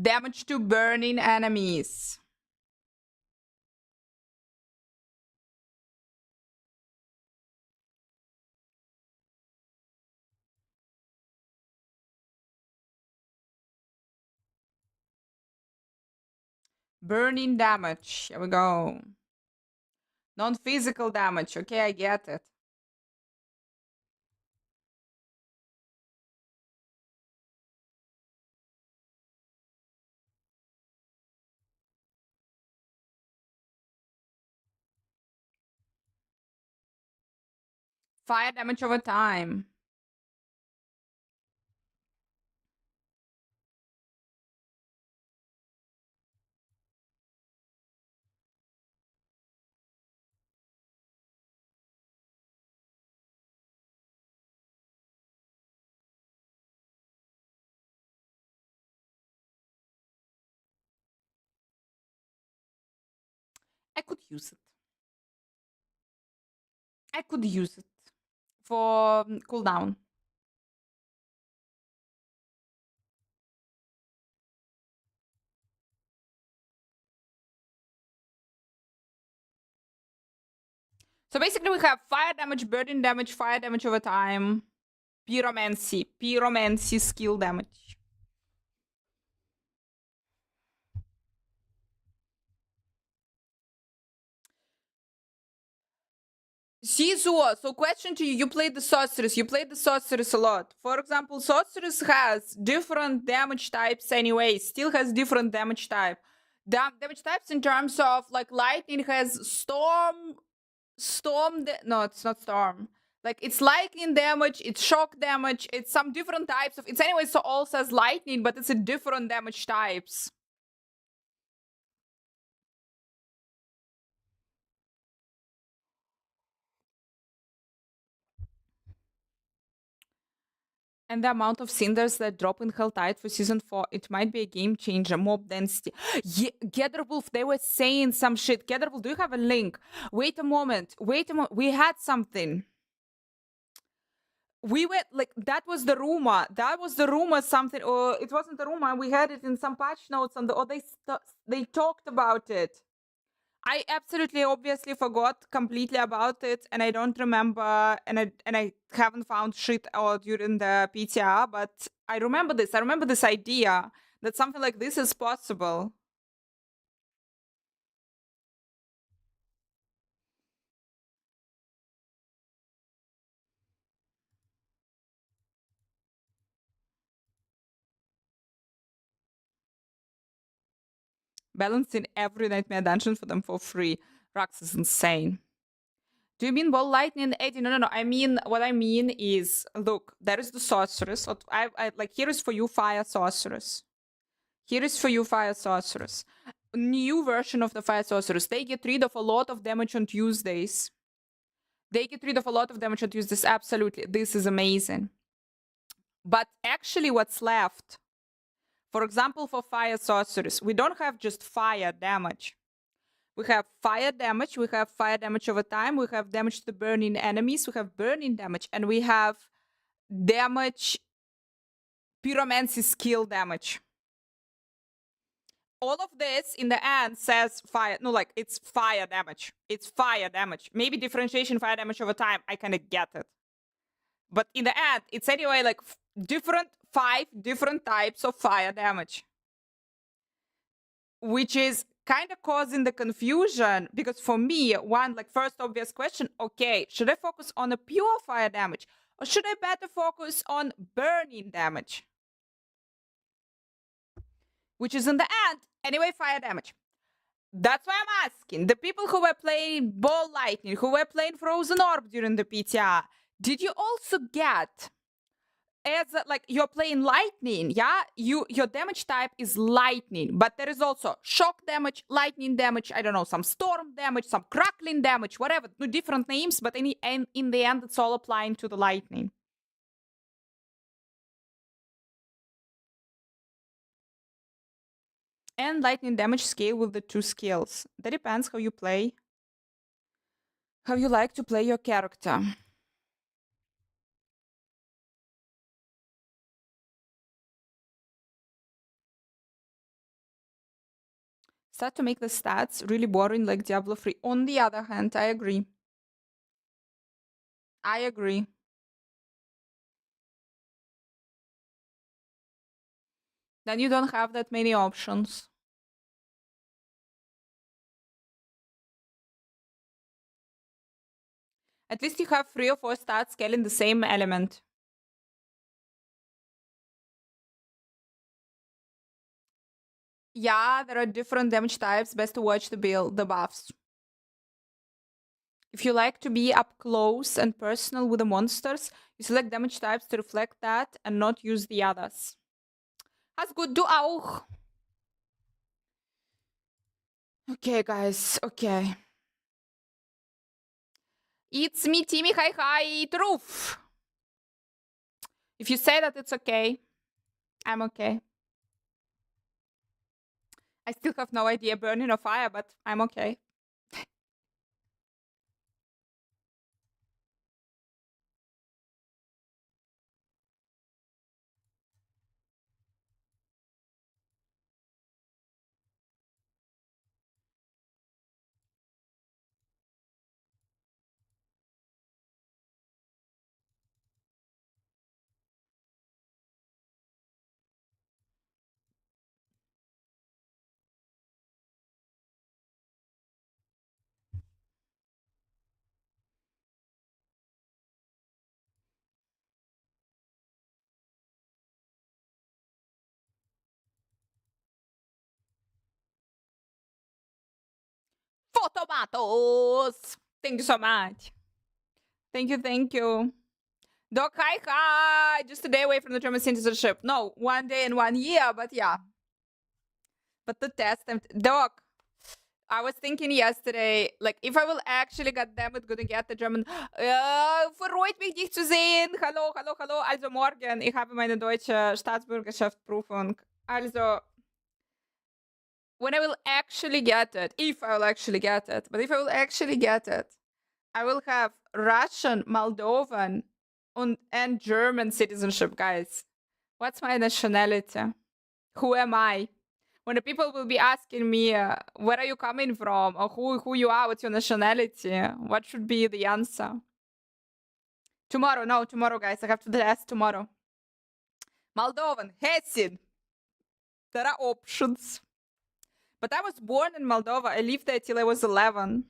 Damage to burning enemies. Burning damage. Here we go. Non-physical damage. Okay, I get it. Fire damage over time. I could use it. I could use it for cooldown. So basically we have fire damage, burning damage, fire damage over time, pyromancy skill damage. Zizo, so question to you, you played the sorceress a lot. For example, sorceress has different damage types anyway, still has different damage type. Damage types in terms of like lightning has storm, no, it's not storm. Like it's lightning damage, it's shock damage, it's some different types of, it's anyway, so all says lightning, but it's a different damage types. And the amount of cinders that drop in Hell Tide for season 4, it might be a game changer. Mob density. Yeah, Gatherwolf, they were saying some shit. Gatherwolf, do you have a link? Wait a moment. We had something. we were like, that was the rumor. That was the rumor. Something, or it wasn't a rumor. We had it in some patch notes on the, or they talked about it. I absolutely obviously forgot completely about it, and I don't remember, and I haven't found shit out during the PTR, but I remember this. I remember this idea that something like this is possible. Balancing every Nightmare dungeon for them for free. Rux is insane. Do you mean ball lightning, Eddie? No. I mean, what I mean is, look, there is the sorceress. I like, here is for you, fire sorceress. Here is for you, fire sorceress. New version of the fire sorceress. They get rid of a lot of damage on Tuesdays. They get rid of a lot of damage on Tuesdays. Absolutely, this is amazing. But actually, what's left? For example, for fire sorceress, we don't have just fire damage. We have fire damage, we have fire damage over time, we have damage to the burning enemies, we have burning damage, and we have damage, pyromancy skill damage. All of this in the end says fire. No, like, it's fire damage. It's fire damage. Maybe differentiation fire damage over time, I kind of get it. But in the end, it's anyway like 5 different types of fire damage. Which is kind of causing the confusion, because for me, one, like, first obvious question, okay, should I focus on a pure fire damage, or should I better focus on burning damage? Which is in the end, anyway, fire damage. That's why I'm asking, the people who were playing Ball Lightning, who were playing Frozen Orb during the PTR, did you also get, as like, you're playing lightning, yeah, your damage type is lightning, but there is also shock damage, lightning damage, I don't know, some storm damage, some crackling damage, whatever, different names, but in the end, it's all applying to the lightning. And lightning damage scale with the 2 skills. That depends how you play, how you like to play your character. Start to make the stats really boring like Diablo 3. On the other hand, I agree. I agree. Then you don't have that many options. At least you have 3 or 4 stats scaling the same element. Yeah, there are different damage types. Best to watch the buffs. If you like to be up close and personal with the monsters, you select damage types to reflect that and not use the others. Hast gut, du auch. Okay, guys, okay. It's me, Timmy, hi, Troof. If you say that it's okay, I'm okay. I still have no idea burning or fire, but I'm okay. Photomatos! Thank you so much. Thank you. Doc, hi. Just a day away from the German citizenship. No, 1 day and 1 year, but yeah. But the test, Doc, I was thinking yesterday, like, if I will actually, goddammit, gonna get the German. Freut mich, dich zu sehen. Hallo. Also, morgen, ich habe meine deutsche Staatsbürgerschaftsprüfung. Also, when I will actually get it, if I will actually get it, I will have Russian, Moldovan, and German citizenship, guys. What's my nationality? Who am I? When the people will be asking me, where are you coming from? Or who you are, what's your nationality? What should be the answer? Tomorrow, no, tomorrow, guys. I have to test tomorrow. Moldovan, Hessian. There are options. But I was born in Moldova. I lived there till I was 11.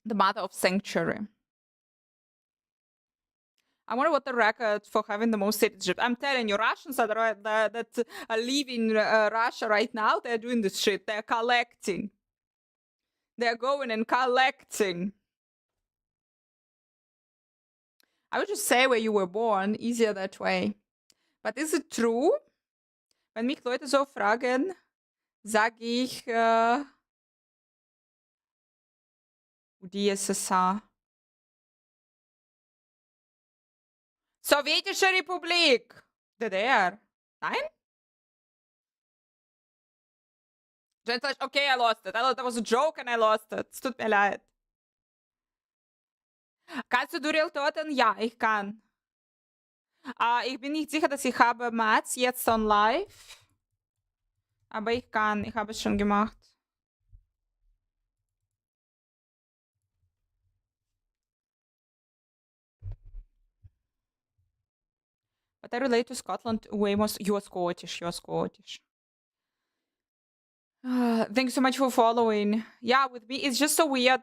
The mother of sanctuary. I wonder what the record for having the most citizenship. I'm telling you, Russians that live in Russia right now, they're doing this shit. They're collecting. They're going and collecting. I would just say where you were born, easier that way. But is it true? Wenn mich Leute so fragen, sage ich UdSSR. Sowjetische Republik. DDR. Nein? Okay, I lost it. That was a joke and I lost it. Es tut mir leid. Kannst du Real Toten? Ja, ich kann. Ich bin nicht sicher, dass ich habe Mats jetzt on live. Aber ich kann. Ich habe es schon gemacht. But I relate to Scotland way more. You're Scottish. You're Scottish. Thank you so much for following. Yeah, with me, it's just so weird.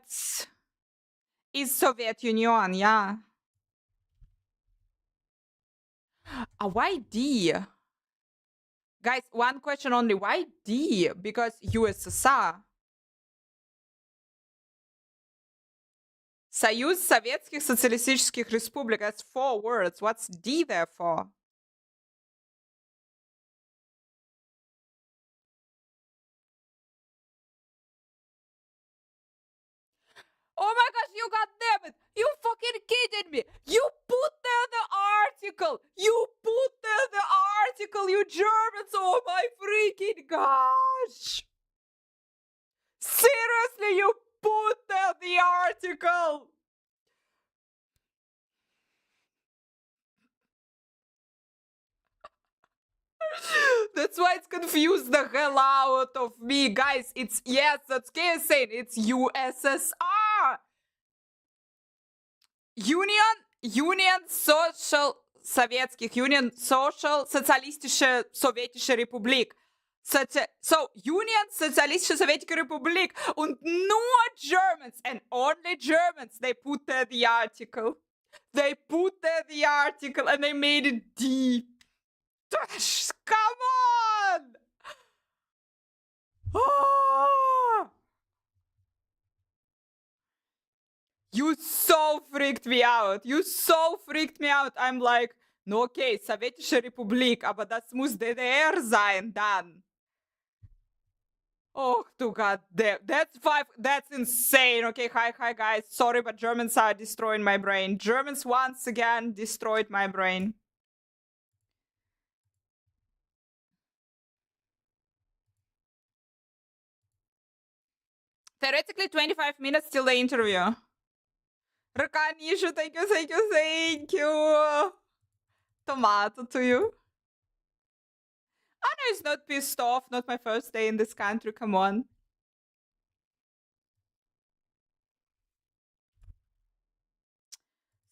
It's Soviet Union, yeah. Why D? Guys, one question only. Why D? Because USSR. Союз Советских Социалистических Республик. That's 4 words. What's D there for? Oh my gosh, you goddammit! You fucking kidding me! You put there the article! You put there the article, you Germans! Oh my freaking gosh! Seriously, you put there the article! That's why it's confused the hell out of me. Guys, it's, yes, that's Kay saying, it's USSR! Union Social Советских, Union Social Социалистическая Sowjetische Republik. So, Union Sozialistische Sowjetische Republik und nur Germans and only Germans, they put there the article. They put there the article and they made it deep. Come on! Oh! You so freaked me out. You so freaked me out. I'm like, no, okay, Sowjetische Republik, aber das muss DDR sein, dann. Oh, du goddamn. That's insane. Okay, hi, guys. Sorry, but Germans are destroying my brain. Germans once again destroyed my brain. Theoretically, 25 minutes till the interview. Rakanishu, thank you. Tomato to you. Anna is not pissed off. Not my first day in this country. Come on.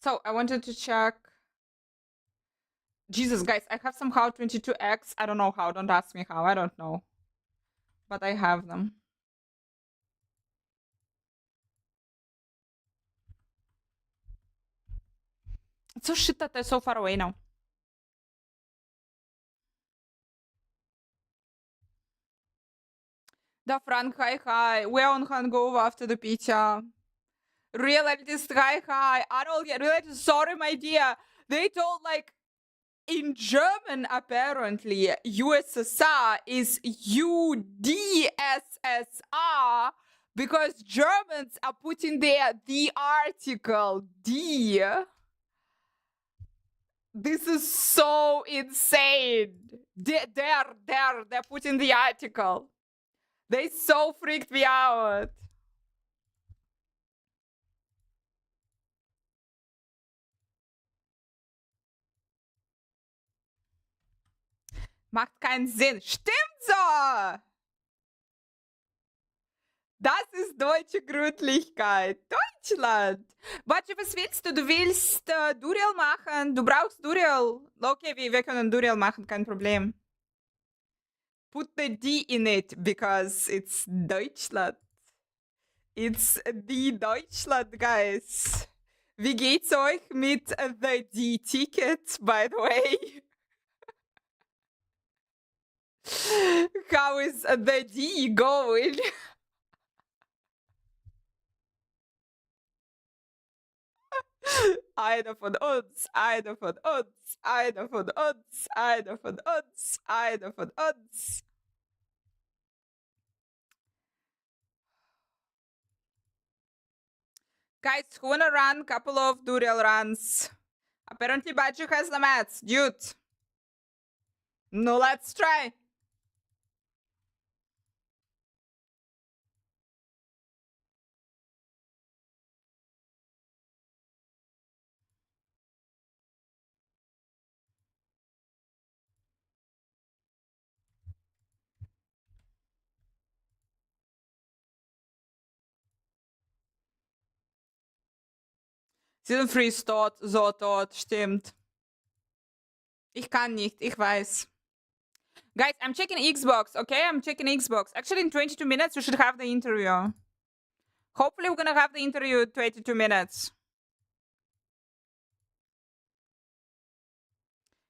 So, I wanted to check. Jesus, guys, I have somehow 22x. I don't know how. Don't ask me how. I don't know. But I have them. It's so shit that they're so far away now. Da Frank, hi. We're on Hangover after the PTR. Realist, hi. Arnold, realist, sorry, my dear. They told, like, in German, apparently, USSR is UdSSR, Because Germans are putting there the article D. This is so insane. They're putting the article. They so freaked me out. Macht keinen Sinn. Stimmt so! Das ist deutsche Gründlichkeit. Deutschland. Warte, was willst du? Du willst Duriel machen. Du brauchst Duriel. Okay, wir können Duriel machen, kein Problem. Put the D in it, because it's Deutschland. It's the Deutschland, guys. Wie geht's euch mit the D-Ticket, by the way? How is the D going? Einer von uns, einer von uns, einer von uns, einer von uns, einer von uns. Guys, who wanna run couple of Duriel runs? Apparently Bajuk has the mats, dude. No, let's try. Season 3 ist tot, so tot, stimmt. Ich kann nicht, ich weiß. Guys, I'm checking Xbox, okay? I'm checking Xbox. Actually, in 22 minutes, we should have the interview. Hopefully, we're gonna have the interview in 22 minutes.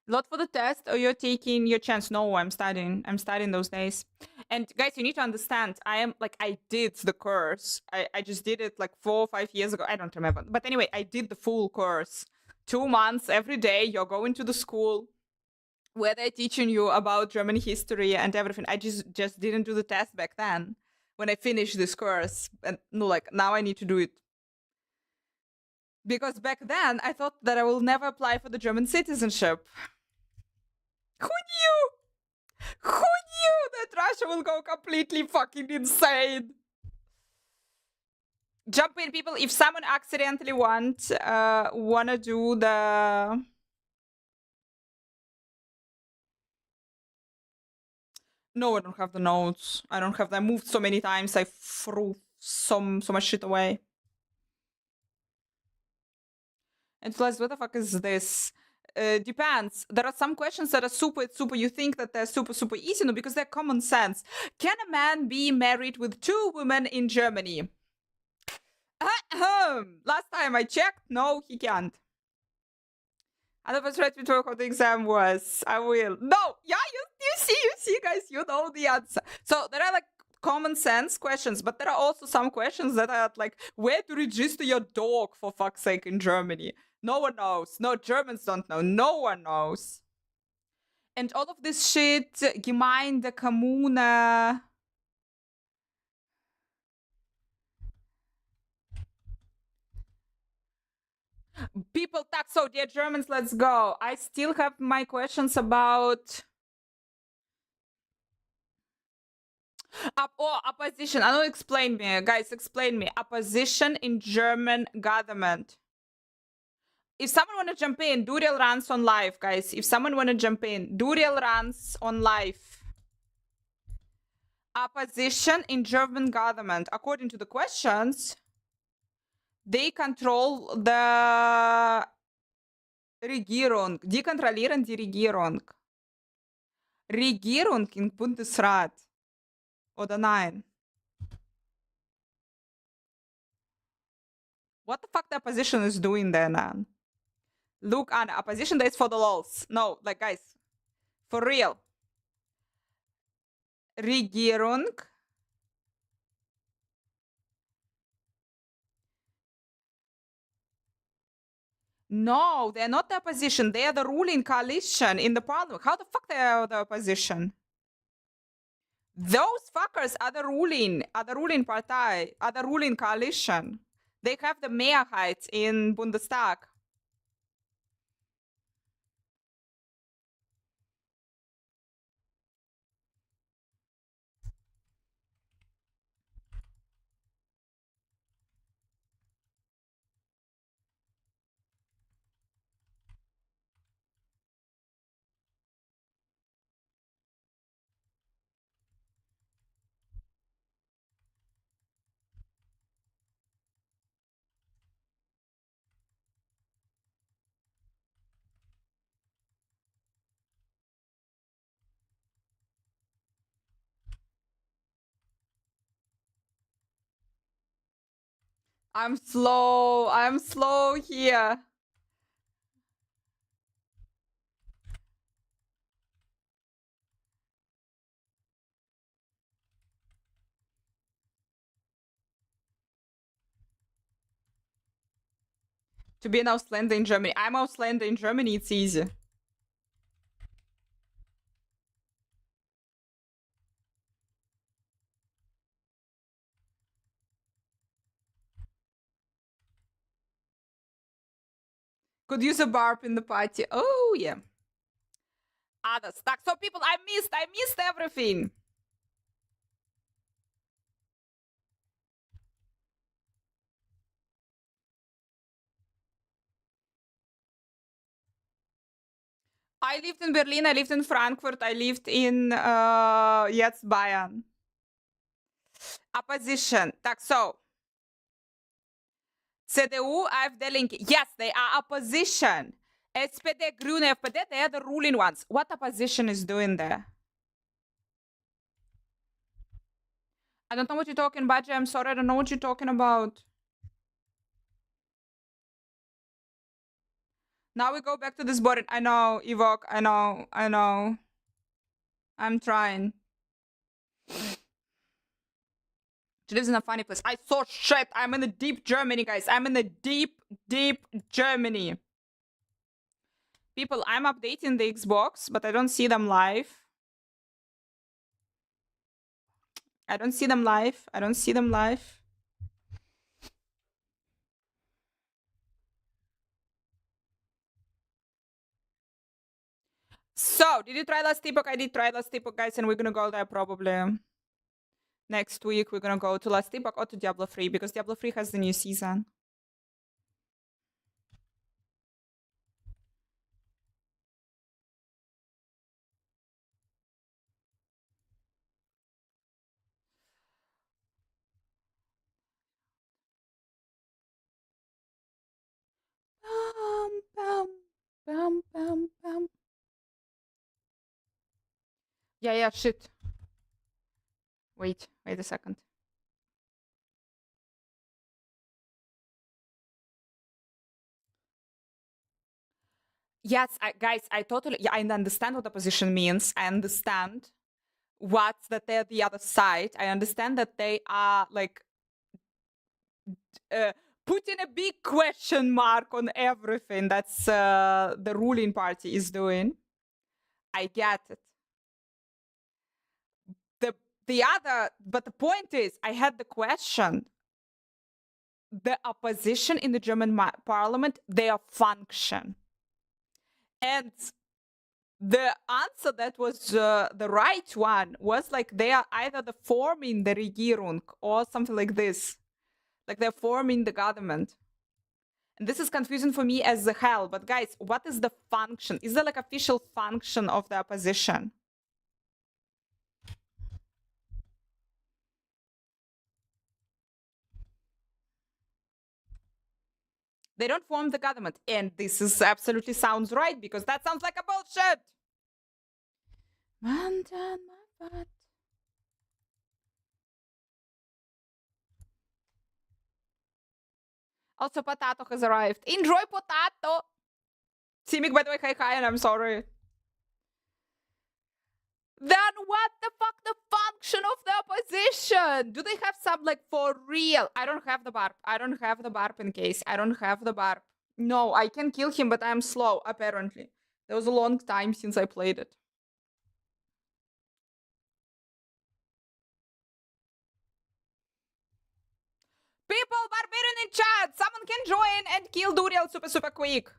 Lot for the test, or you're taking your chance? No, I'm studying. I'm studying those days. And guys, you need to understand, I did the course. I just did it like 4 or 5 years ago. I don't remember. But anyway, I did the full course. 2 months, every day, you're going to the school where they're teaching you about German history and everything. I just didn't do the test back then when I finished this course. And now I need to do it. Because back then, I thought that I will never apply for the German citizenship. Who knew? Who knew that Russia will go completely fucking insane? Jump in, people. If someone accidentally wanna do the... No, I don't have the notes. I don't have them. I moved so many times. I threw so much shit away. And plus, what the fuck is this? Depends. There are some questions that are super, you think that they're super easy, no, because they're common sense. Can a man be married with 2 women in Germany? Last time I checked, no, he can't. Otherwise, let me talk what the exam was. I will. No, yeah, you see, guys, you know the answer. So there are like common sense questions, but there are also some questions that are like, where to register your dog, for fuck's sake, in Germany? No one knows. No, Germans don't know. No one knows. And all of this shit, Gemeinde, Kommune. People talk, so dear Germans, let's go. I still have my questions about... opposition. I don't explain me, guys, explain me. Opposition in German government. If someone want to jump in, Duriel runs on live, guys. If someone want to jump in, Duriel runs on live. Opposition in German government. According to the questions, they control the Regierung. Die kontrollieren die Regierung. Regierung im Bundesrat. Oder nein? What the fuck the opposition is doing there, man? Look, Anna, opposition days for the lols. No, like, guys, for real. Regierung. No, they're not the opposition. They are the ruling coalition in the parliament. How the fuck they are the opposition? Those fuckers are the ruling party, are the ruling coalition. They have the Mehrheit in Bundestag. I'm slow here. To be an Ausländer in Germany. I'm Ausländer in Germany, it's easy. Could use a barb in the party. Oh, yeah. Other stuck. So, people, I missed everything. I lived in Berlin, I lived in Frankfurt, I lived in jetzt Bayern. Opposition. Так, so. CDU, AfD, Linke. Yes, they are opposition. SPD, Grüne, FPD, they are the ruling ones. What opposition is doing there? I don't know what you're talking about, I'm sorry, I don't know what you're talking about. Now we go back to this board. I know, Evoke, I know. I'm trying. She lives in a funny place. I saw shit. I'm in the deep Germany, guys. I'm in the deep Germany. People, I'm updating the Xbox, but I don't see them live. I don't see them live. So, did you try last epoch? I did try last epoch, guys, and we're gonna go there probably. Next week, we're gonna go to last epoch or to Diablo 3, because Diablo 3 has the new season. Yeah, shit. Wait a second. Yes, guys, I understand what opposition means. I understand that they're the other side. I understand that they are like putting a big question mark on everything that's the ruling party is doing. I get it. But the point is, I had the question. The opposition in the German parliament, their function. And the answer that was the right one was like they are either the forming the Regierung or something like this. Like they're forming the government. And this is confusing for me as hell. But guys, what is the function? Is there like official function of the opposition? They don't form the government. And this is absolutely sounds right, because that sounds like a bullshit. Man down my butt. Also, Potato has arrived. Enjoy, Potato! Simic, by the way, hi, and I'm sorry. Then what the fuck the function of the opposition? Do they have some, like, for real? I don't have the barb. In case. I don't have the barb. No, I can kill him, but I'm slow, apparently. There was a long time since I played it. people, Barbarian in chat. Someone can join and kill Duriel super quick.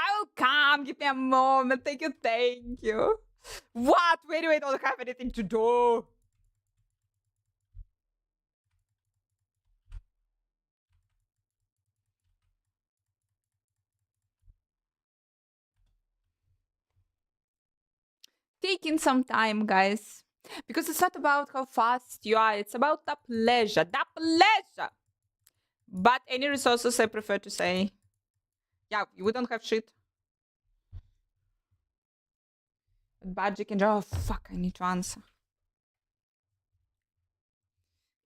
I will come. Give me a moment. Thank you. Thank you. What? Wait, I don't have anything to do. Taking some time, guys. Because it's not about how fast you are. It's about the pleasure. The pleasure. But any resources, I prefer to say. Yeah, we don't have shit. Badge can draw. Oh, fuck, I need to answer.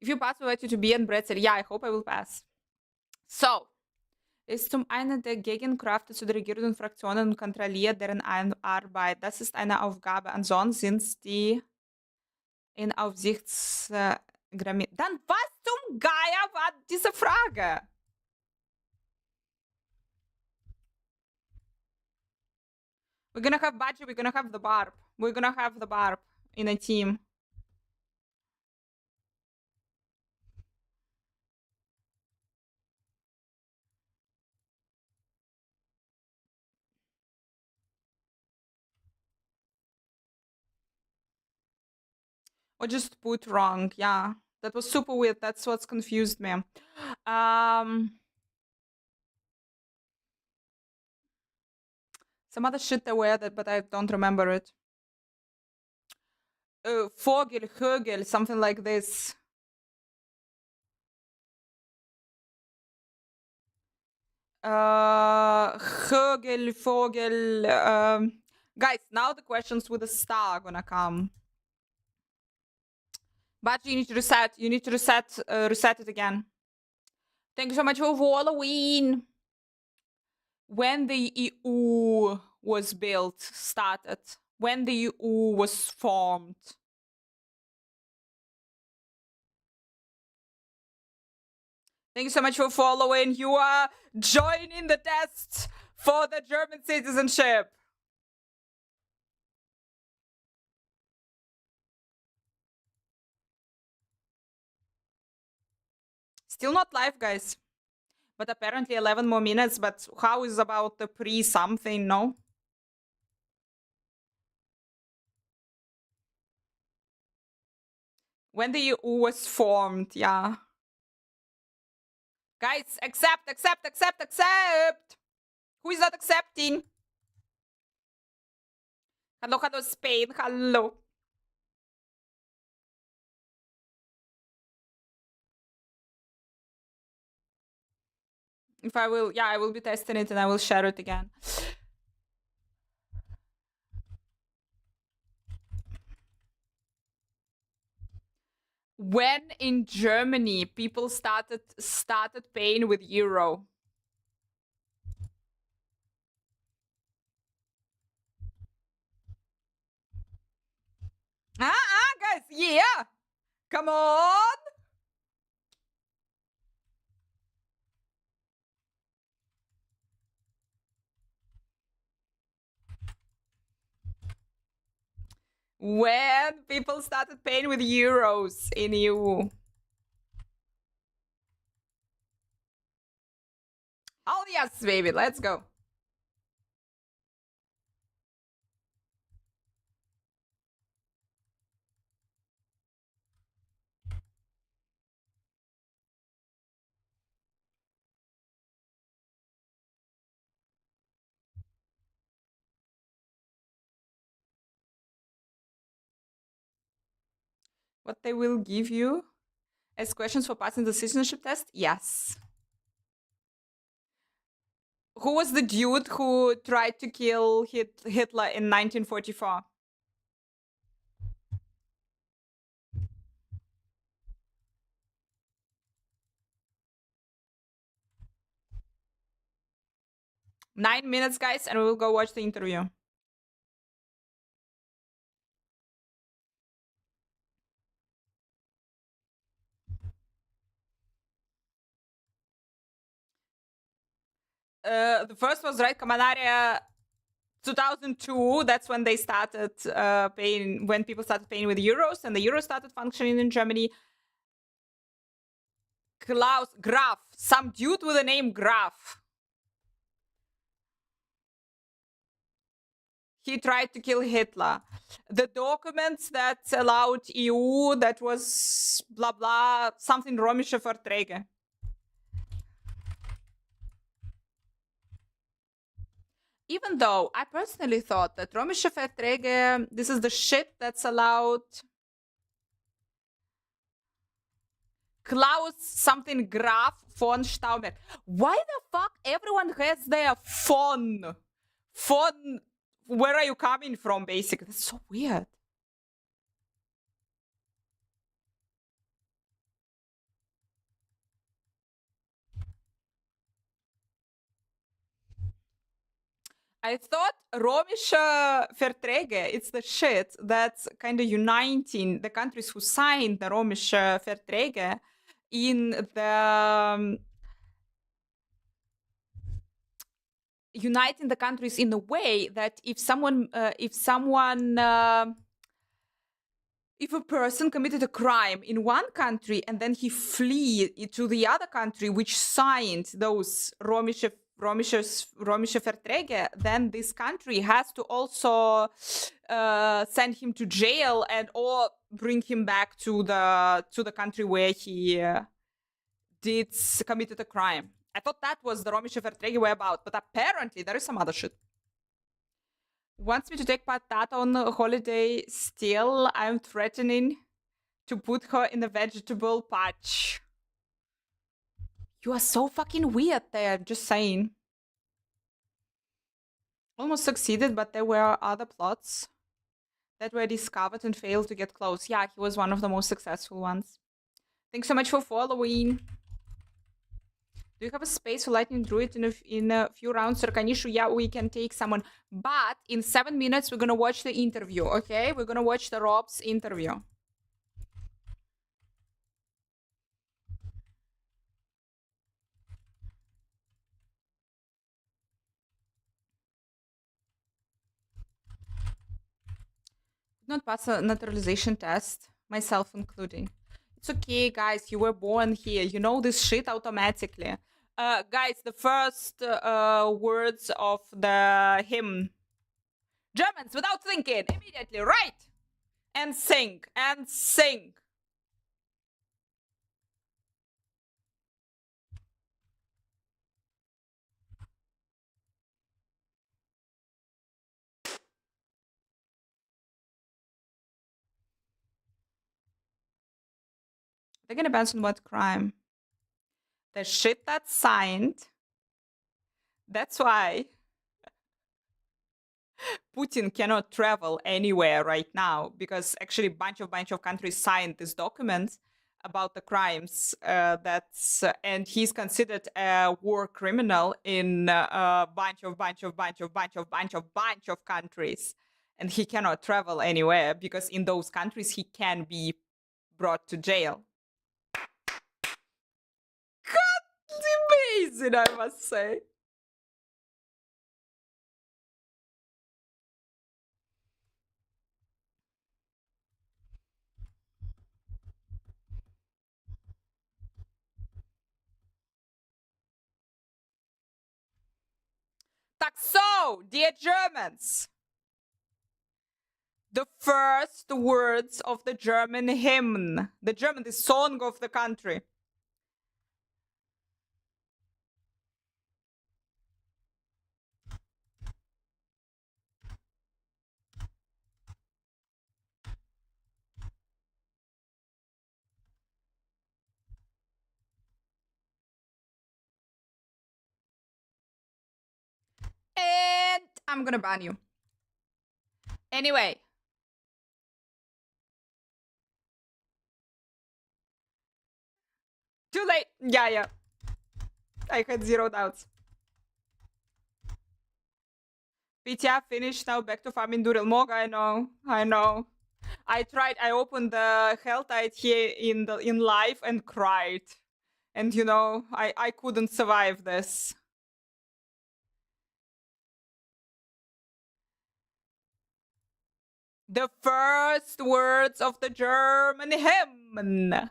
If you pass, we want you to be in Bretzel. Yeah, I hope I will pass. So, ist zum einen der Gegenkraft zu der regierenden Fraktionen und kontrolliert deren Arbeit. Das ist eine Aufgabe. Ansonsten sind die in Aufsichtsgremien. Dann was zum Geier war diese Frage? We're gonna have Badger, we're gonna have the Barb. We're gonna have the Barb in a team. Or just put wrong, yeah. That was super weird. That's what's confused me. Some other shit there were that, but I don't remember it. Vogel, Högel, something like this. Högel, Vogel. Guys, now the questions with a star are gonna come. But you need to reset. You need to reset it again. Thank you so much for Halloween. When the EU was built, started. When the EU was formed. Thank you so much for following. You are joining the test for the German citizenship. Still not live, guys. But apparently 11 more minutes. But how is about the pre-something, no? When the EU was formed, yeah. Guys, accept. Who is not accepting? Hello, Spain. Hello. If I will, yeah, I will be testing it and I will share it again. When in Germany people started paying with euro. Guys, yeah. Come on. When people started paying with euros in EU. Oh yes, baby, let's go. What they will give you as questions for passing the citizenship test? Yes. Who was the dude who tried to kill Hitler in 1944? 9 minutes, guys, and we'll go watch the interview. The first was Right Commanaria 2002. That's when they started paying, when people started paying with euros, and the euro started functioning in Germany. Klaus Graf, some dude with the name Graf. He tried to kill Hitler. The documents that allowed EU, that was blah blah, something Römische Verträge. Even though I personally thought that Römische Verträge, this is the shit that's allowed. Klaus something Graf von Stauber. Why the fuck everyone has their von? Von, where are you coming from, basically? That's so weird. I thought Römische Verträge, it's the shit that's kind of uniting the countries who signed the Römische Verträge in the uniting the countries in a way that if a person committed a crime in one country and then he flee to the other country which signed those Römische Verträge, then this country has to also send him to jail and or bring him back to the country where he committed a crime. I thought that was the Römische Verträge were about, but apparently there is some other shit. Wants me to take Patata on a holiday. Still, I'm threatening to put her in the vegetable patch. You are so fucking weird there, just saying. Almost succeeded, but there were other plots that were discovered and failed to get close. Yeah, he was one of the most successful ones. Thanks so much for following. Do you have a space for Lightning Druid in a few rounds? Sarkanishu, yeah, we can take someone. But in 7 minutes, we're going to watch the interview, okay? We're going to watch the Rob's interview. Not pass a naturalization test, myself including. It's okay, guys. You were born here. You know this shit automatically. Guys, the first words of the hymn. Germans, without thinking, immediately, write and sing and sing. They're gonna ban on what crime? The shit that's signed. That's why Putin cannot travel anywhere right now, because actually bunch of countries signed this document about the crimes and he's considered a war criminal in a bunch of countries, and he cannot travel anywhere because in those countries he can be brought to jail. God, amazing, I must say. Так so, dear Germans, the first words of the German hymn, the song of the country. And I'm gonna ban you. Anyway. Too late. Yeah. I had 0 doubts. PTR finished now, back to farming Duril Mog. I know. I opened the Helltide here in live and cried. And I couldn't survive this. The first words of the German hymn.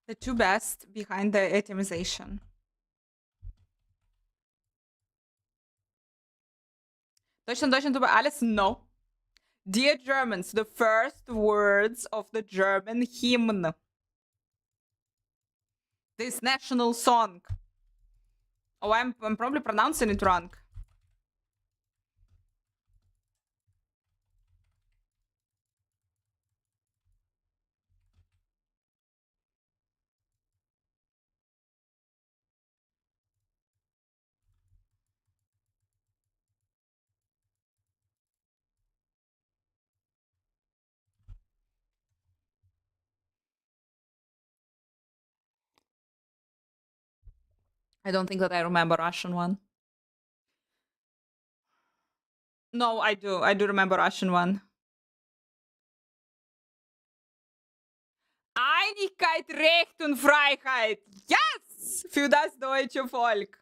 The two best behind the itemization. Deutschland, über alles? No. Dear Germans, the first words of the German hymn. This national song. Oh, I'm probably pronouncing it wrong. I don't think that I remember Russian one. No, I do. I do remember Russian one. Einigkeit, Recht und Freiheit. Yes! Für das deutsche Volk.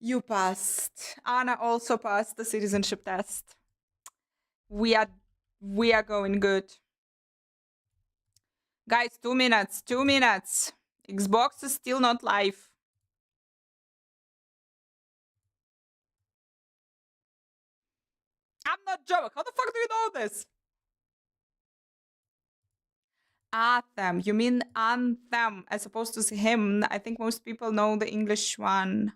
You passed. Anna also passed the citizenship test. We are going good. Guys, 2 minutes. 2 minutes. Xbox is still not live. I'm not German. How the fuck do you know this? Anthem. You mean anthem as opposed to hymn. I think most people know the English one.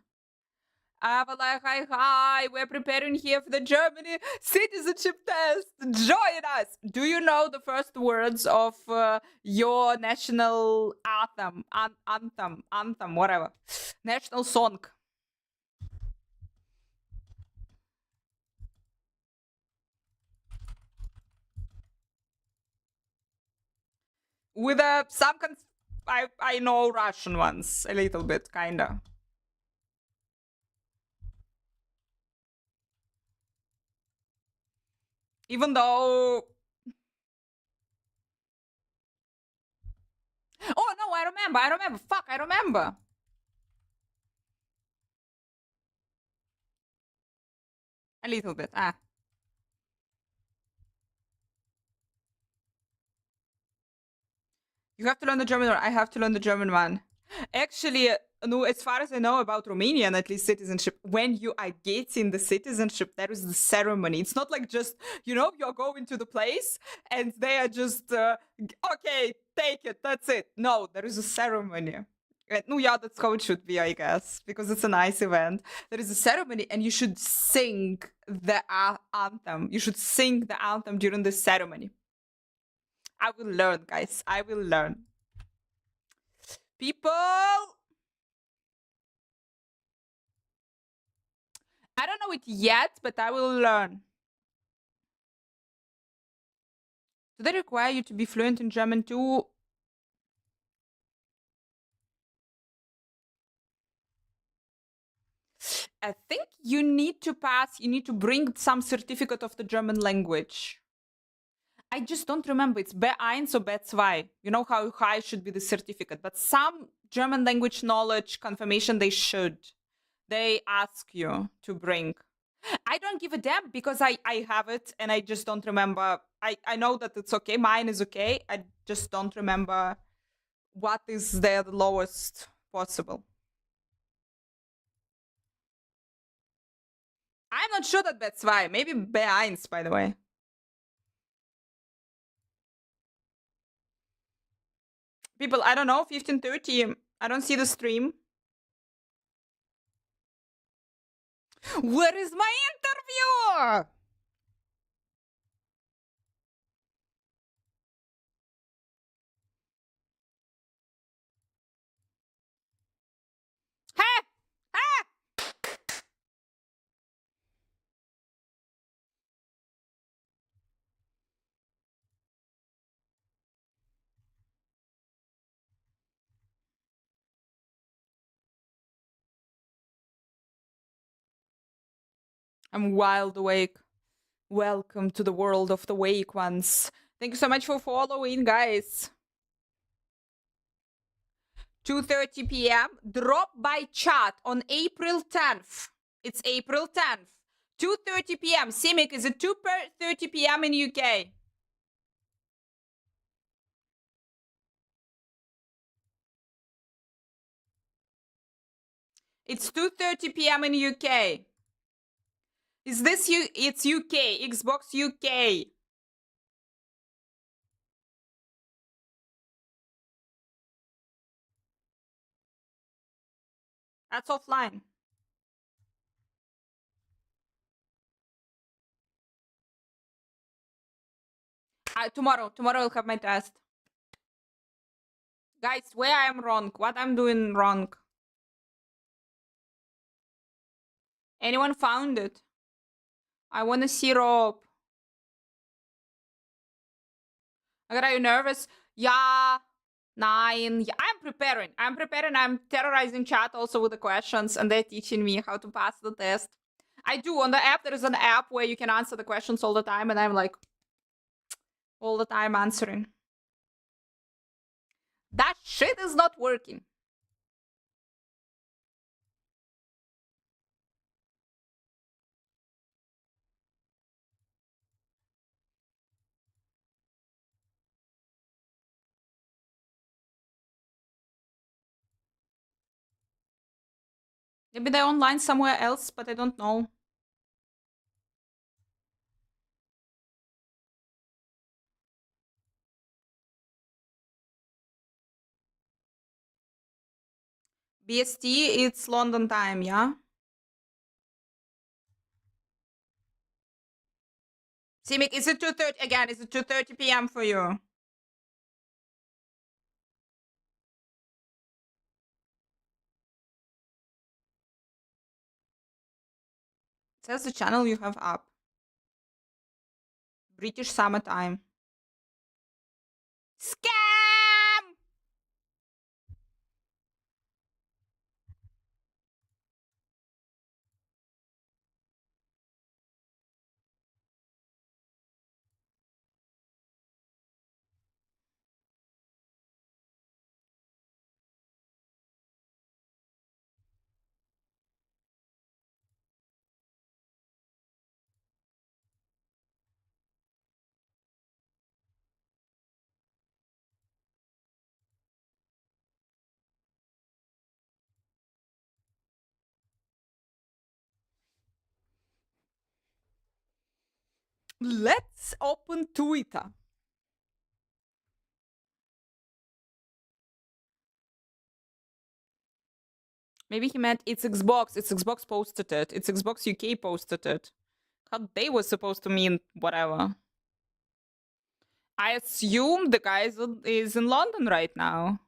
Hi, we're preparing here for the Germany citizenship test. Join us. Do you know the first words of your national anthem, whatever, national song? With some I know Russian ones a little bit, kinda. Even though. Oh no, I remember. Fuck, I remember. A little bit. You have to learn the German one. I have to learn the German one. Actually, no, as far as I know about Romanian, at least citizenship, when you are getting the citizenship, there is the ceremony. It's not like just, you're going to the place and they are just, okay, take it, that's it. No, there is a ceremony. No, yeah, that's how it should be, I guess, because it's a nice event. There is a ceremony and you should sing the anthem. You should sing the anthem during the ceremony. I will learn, guys. I will learn. People! I don't know it yet, but I will learn. Do they require you to be fluent in German too? I think you need to bring some certificate of the German language. I just don't remember. It's B1 or B2. You know how high should be the certificate. But some German language knowledge confirmation they ask you to bring. I don't give a damn because I have it and I just don't remember. I know that it's okay. Mine is okay. I just don't remember what is the lowest possible. I'm not sure that B2. Maybe B1, by the way. People, I don't know, 15:30. I don't see the stream. Where is my interview? Ha! Ha! I'm wild awake. Welcome to the world of the wake ones. Thank you so much for following, guys. 2:30 p.m. Drop by chat on April 10th. It's April 10th. 2:30 p.m. Simic, is it 2:30 p.m. in UK? It's 2:30 p.m. in UK. Is this you? It's UK. Xbox UK. That's offline. Tomorrow I'll have my test. Guys, where I am wrong? What I'm doing wrong? Anyone found it? I want to see Rob. Are you nervous? Yeah. 9. Yeah, I'm preparing. I'm terrorizing chat also with the questions, and they're teaching me how to pass the test. I do. On the app, there is an app where you can answer the questions all the time, and I'm like all the time answering. That shit is not working. Maybe they're online somewhere else, but I don't know. BST, it's London time, yeah? Simic, is it 2:30 again? Is it 2:30 p.m. for you? It says the channel you have up. British summertime. Scam! Let's open Twitter. Maybe he meant it's Xbox. It's Xbox posted it. It's Xbox UK posted it. How they were supposed to mean whatever. I assume the guy is in London right now.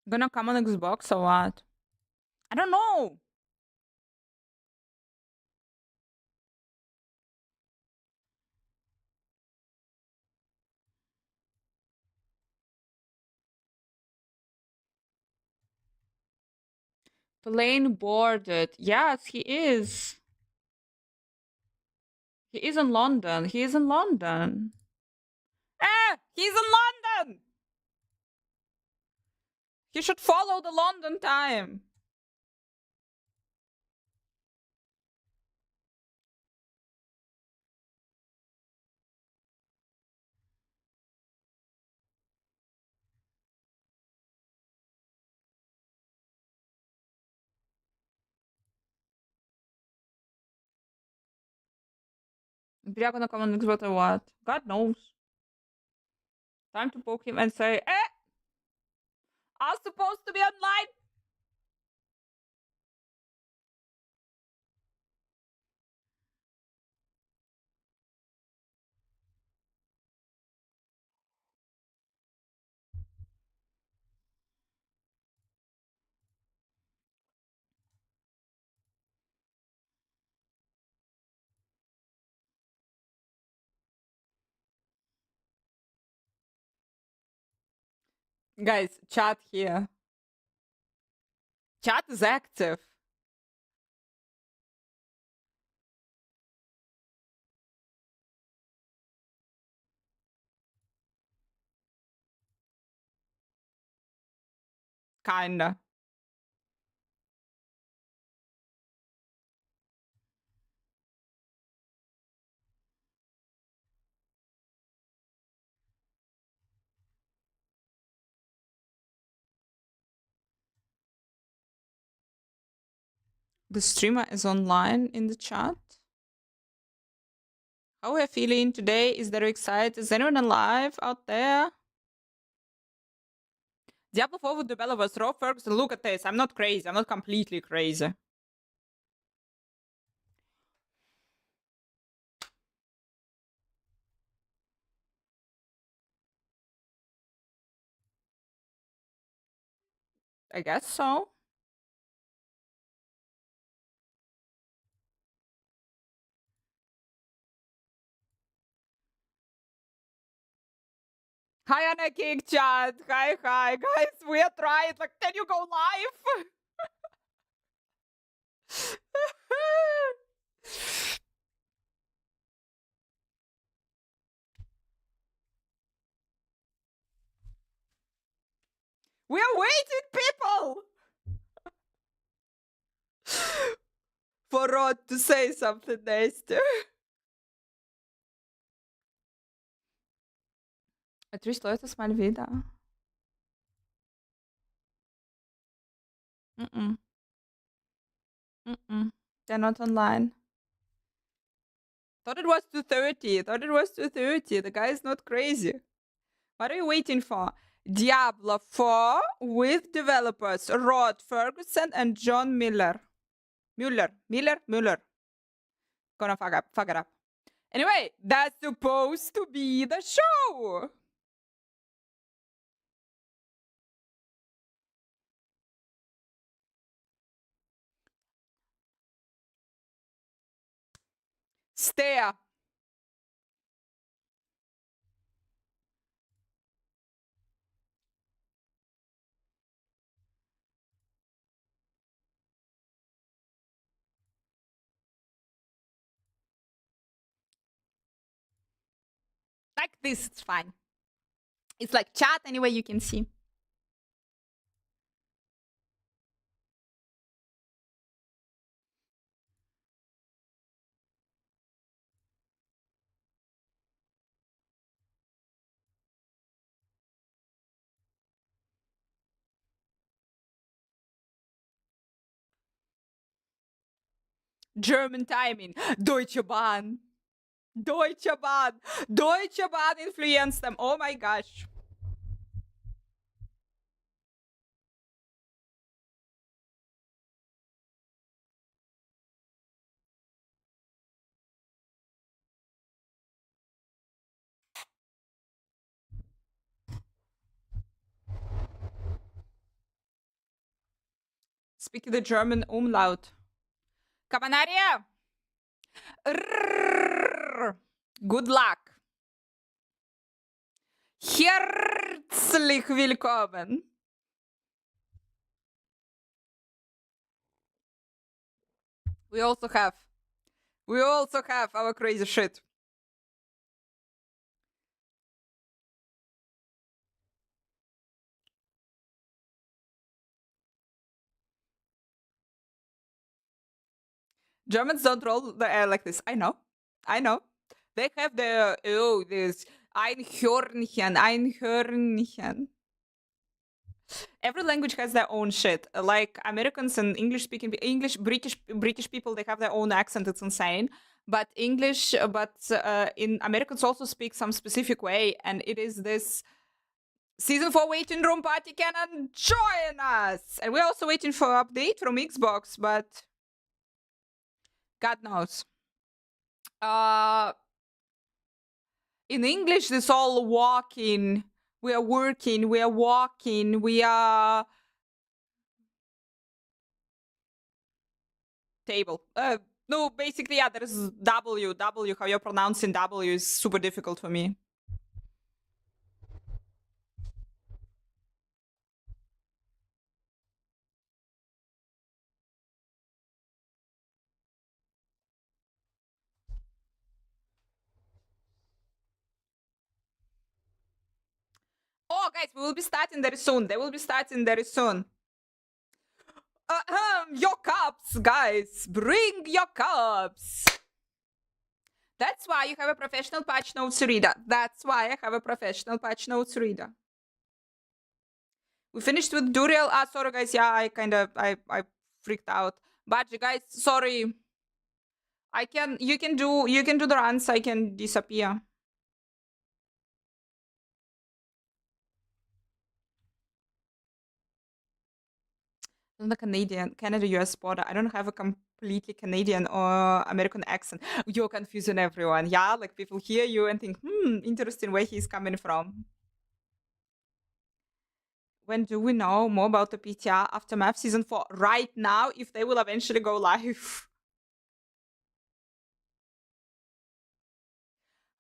Gonna come on Xbox or what? I don't know. Plane boarded. Yes, he is. He is in London. He is in London. He's in London. He should follow the London time. PTR gonna come on next what or what? God knows. Time to poke him and say, I'm supposed to be online. Guys, chat here. Chat is active. Kinda. The streamer is online in the chat. How are you feeling today? Is there excited? Is anyone alive out there? Diablo 4 with developers, Rob Ferguson, look at this. I'm not crazy. I'm not completely crazy. I guess so. Hi, Anna Kick chat. Hi, guys. We are trying. Like, can you go live? We are waiting, people, for Rod to say something nasty. Triste Leute ist mal wieder. Mm-mm. Mm-mm. They're not online. Thought it was 2:30. Thought it was 2:30. The guy is not crazy. What are you waiting for? Diablo 4 with developers Rod Ferguson and John Miller. Mueller. Gonna fuck it up. Anyway, that's supposed to be the show. Stare. Like this, it's fine. It's like chat anyway, you can see. German timing. Deutsche Bahn. Deutsche Bahn. Deutsche Bahn influenced them. Oh my gosh. Speaking the German umlaut. Kamanaria. Good luck. Herzlich willkommen. We also have our crazy shit. Germans don't roll the air like this. I know. They have the this Einhörnchen. Every language has their own shit. Like Americans and English British people, they have their own accent. It's insane. but English, but in Americans also speak some specific way, and it is this season 4 waiting room party. Can join us, and we're also waiting for update from Xbox, but God knows. In English, this all walking. We are working. We are walking. We are table. No, basically, yeah, there is W. W, how you're pronouncing W is super difficult for me. Oh, guys, we will be starting very soon. They will be starting very soon. Your cups, guys. Bring your cups. That's why you have a professional patch notes reader. That's why I have a professional patch notes reader. We finished with Duriel. Sorry, guys. Yeah, I freaked out. But guys, sorry. You can do the runs. I can disappear. The Canada-US border. I don't have a completely Canadian or American accent. You're confusing everyone. Yeah, like people hear you and think, interesting where he's coming from. When do we know more about the PTR Aftermath Season 4? Right now, if they will eventually go live.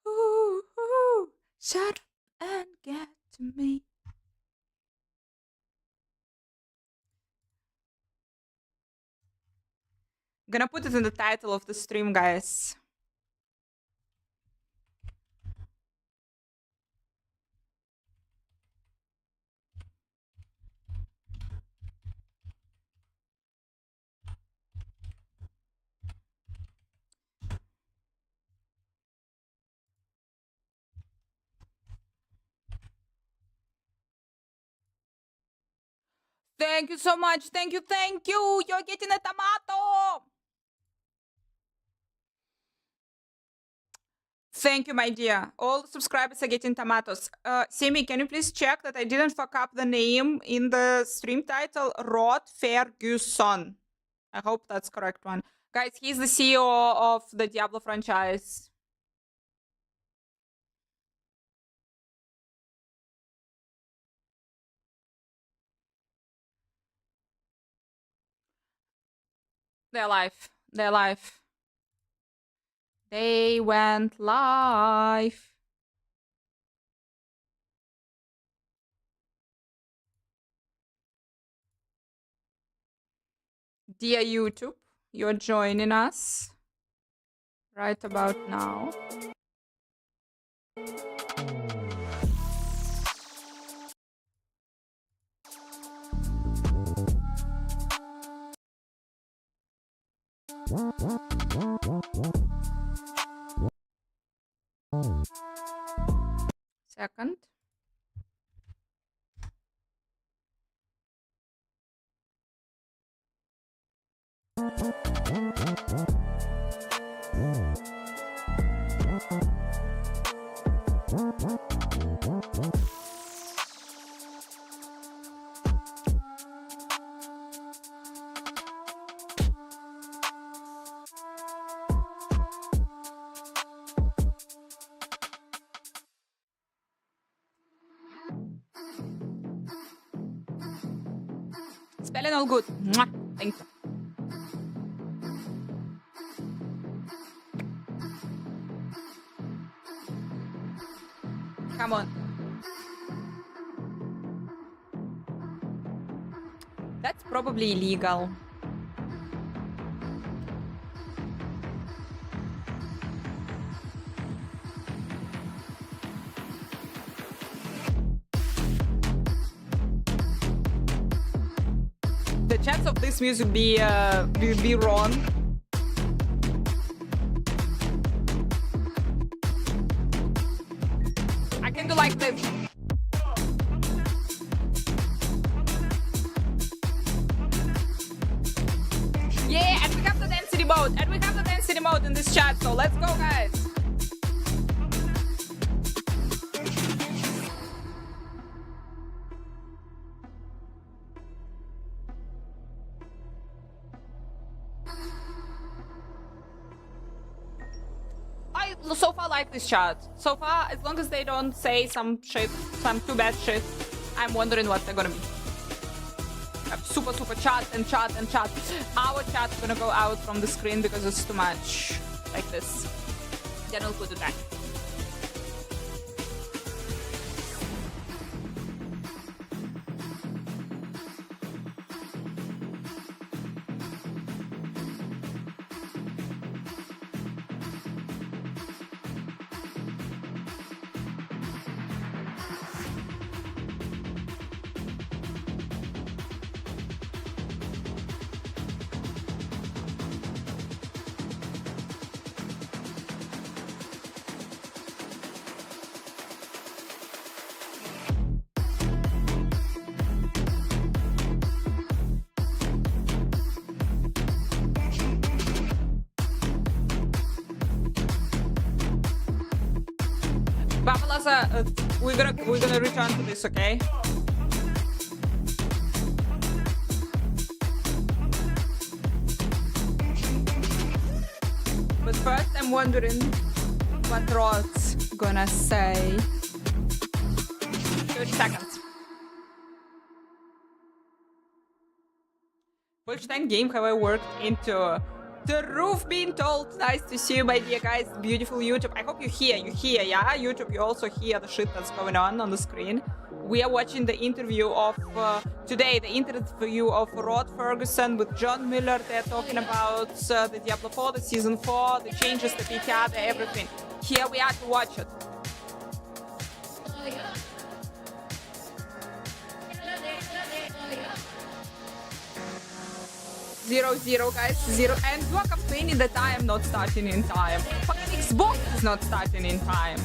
Ooh, ooh, shut up and get to me. I'm gonna put it in the title of the stream, guys. Thank you so much. Thank you. Thank you. You're getting a tomato. Thank you, my dear. All subscribers are getting tomatoes. Simi, can you please check that I didn't fuck up the name in the stream title? Rod Ferguson. I hope that's correct one. Guys, he's the CEO of the Diablo franchise. They're live. They're live. They went live. Dear YouTube, you're joining us right about now. Second. Spelling all good. Mwah. Thank you. Come on. That's probably illegal. The chance of this music be wrong. I can do like this. Yeah, and we have the density mode. And we have the density mode. mode in this chat, so let's go, guys. I so far like this chat. So far, as long as they don't say some shit, some too bad shit, I'm wondering what they're gonna be. Super chat and chat and chat. Our chat's gonna go out from the screen because it's too much like this. Then we'll put it back. Bapalaza, we're gonna return to this, okay? But first, I'm wondering what Rod's gonna say. 30 seconds. Wolfstein game have I worked into the roof being told. Nice to see you, my dear guys. Beautiful YouTube. I hope you hear, yeah? YouTube, you also hear the shit that's going on the screen. We are watching the interview of today, the interview of Rod Ferguson with John Miller. They're talking about the Diablo 4, the Season 4, the changes, the PTR, the everything. Here we are to watch it. 0-0, guys, 0. And you are complaining that I am not starting in time. Fucking Xbox is not starting in time.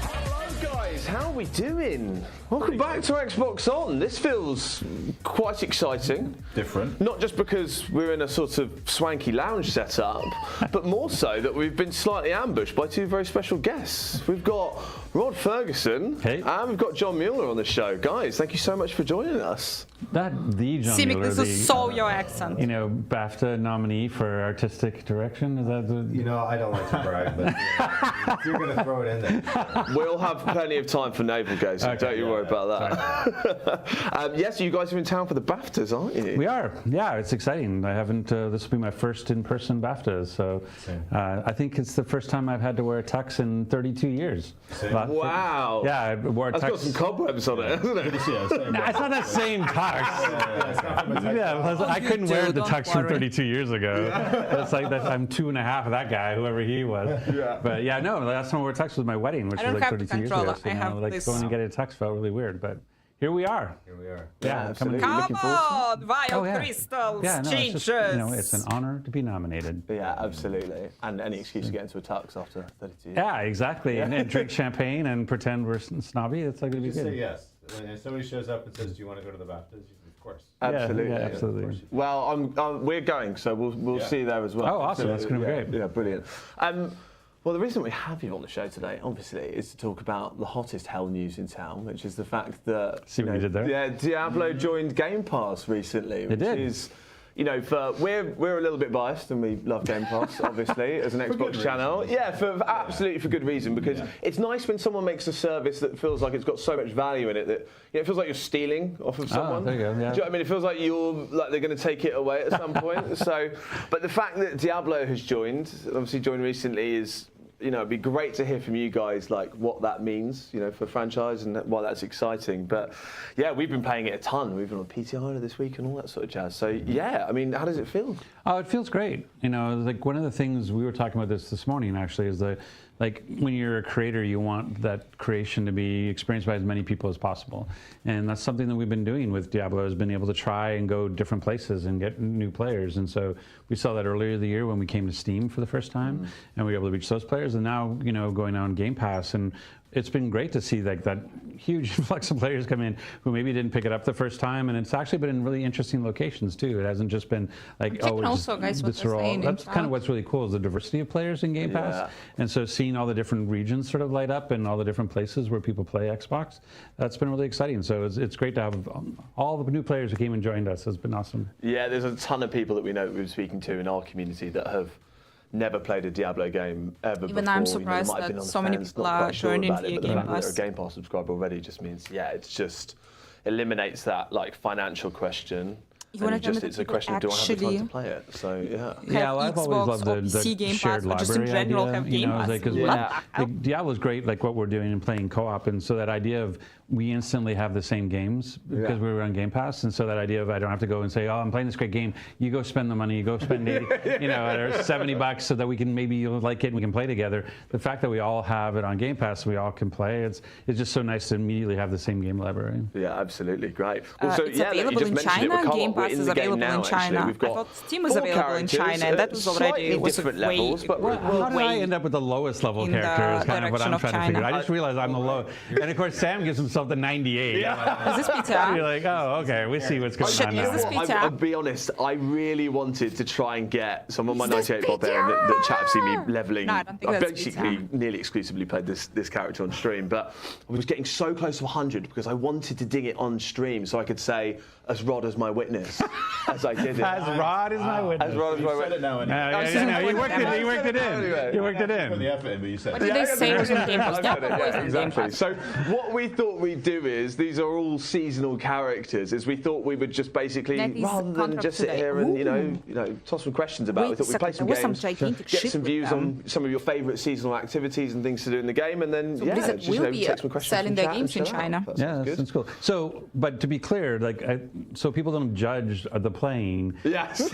Hello guys, how are we doing? Welcome back to Xbox On. This feels quite exciting. Different. Not just because we're in a sort of swanky lounge setup, but more so that we've been slightly ambushed by two very special guests. We've got Rod Ferguson and we've got John Mueller on the show. Guys, thank you so much for joining us. The John Simic, Mueller, this is so your accent. You know, BAFTA nominee for artistic direction. Is that the? You know, I don't like to brag, but you're going to throw it in there. We'll have plenty of time for navel gazing. Okay, don't you worry about that. Yes, you guys are in town for the BAFTAs, aren't you? We are. Yeah, it's exciting. I haven't. This will be my first in-person BAFTAs, so I think it's the first time I've had to wear a tux in 32 years. Wow. Yeah, I wore a tux. That's got some cobwebs on it, hasn't it? No, it's not that same tux. I couldn't wear the tux from 32 years ago. It's like that, I'm 2.5 of that guy, whoever he was. But yeah, no, the last time I wore a tux was my wedding, which was like 32 years ago. So, like going and getting a tux felt really weird, but here we are. Here we are. Yeah, absolutely. Come on, Wild Crystals, changes. It's an honor to be nominated. Yeah, absolutely. And any excuse to get into a tux after 32 years. Yeah, exactly. And drink champagne and pretend we're snobby. It's like going to be good. Say yes. When somebody shows up and says, "Do you want to go to the BAFTAs?" Of course. Absolutely. Yeah, absolutely. Well, we're going, so we'll see you there as well. Oh, awesome. That's going to be great. Yeah, brilliant. Well, the reason we have you on the show today, obviously, is to talk about the hottest hell news in town, which is the fact that what you did there? Yeah, Diablo joined Game Pass recently, which is, you know, we're a little bit biased and we love Game Pass, obviously, as an Xbox channel. Yeah, absolutely for good reason, because it's nice when someone makes a service that feels like it's got so much value in it that it feels like you're stealing off of someone. There you go. Yeah. Do you know what I mean? It feels like they're going to take it away at some point. So, but the fact that Diablo has joined, obviously joined recently, is, you know, it'd be great to hear from you guys, like what that means, you know, for franchise and why that's exciting. But yeah, we've been playing it a ton. We've been on PTR this week and all that sort of jazz. So yeah, I mean, how does it feel? Oh, it feels great. You know, like one of the things we were talking about this morning actually is that, like, when you're a creator, you want that creation to be experienced by as many people as possible. And that's something that we've been doing with Diablo, has been able to try and go different places and get new players. And so we saw that earlier in the year when we came to Steam for the first time, and we were able to reach those players. And now, you know, going on Game Pass, and it's been great to see like that huge influx of players come in who maybe didn't pick it up the first time, and it's actually been in really interesting locations too. It hasn't just been like also, guys, what they're saying that's kind of what's really cool is the diversity of players in Game Pass, and so seeing all the different regions sort of light up and all the different places where people play Xbox, that's been really exciting. So it's great to have all the new players who came and joined us. It's been awesome. Yeah, there's a ton of people that we know that we've been speaking to in our community that have never played a Diablo game ever before. Even I'm surprised that so many people are joining via Game Pass. They're a Game Pass subscriber already just means, it's just eliminates that like financial question. It's a question of do I have the time to play it? So I've always loved the shared library idea. Diablo's great, like what we're doing and playing co-op, and so that idea of we instantly have the same games because we were on Game Pass, and so that idea of I don't have to go and say, oh, I'm playing this great game. You go spend the money. You go spend 80, or $70 so that we can maybe you'll like it and we can play together. The fact that we all have it on Game Pass, we all can play. It's just so nice to immediately have the same game library. Yeah, absolutely, great. Also, it's available in China. Game Pass is available in China. I thought Steam was available in China, and that was already different levels. But how did I end up with the lowest level character? Is kind of what I'm trying to figure out. I just realized I'm the low, and of course Sam gives himself the 98. Is this PTR? You're like, oh, okay, we see what's going on now. Is this PTR? I'll be honest, I really wanted to try and get some of my 98 bob there, and that chat have seen me leveling. No, I don't think I've that's basically PTR. nearly exclusively played this character on stream, but I was getting so close to 100 because I wanted to ding it on stream so I could say, as Rod as my witness, as I did it. As Rod is my witness. As Rod is my witness. You worked it in. You worked it in. Put the effort in, but you said What did they say was on Game Pass? Yeah, exactly. So what we thought we'd do is, these are all seasonal characters, is we thought we would just basically, rather than just sit here and, you know, toss some questions about it, we thought we'd play some games, get some views on some of your favourite seasonal activities and things to do in the game, and then, Blizzard will be take some questions selling from their chat games in China. Yeah, that's cool. So, but to be clear, like, so people don't judge the playing. Yes.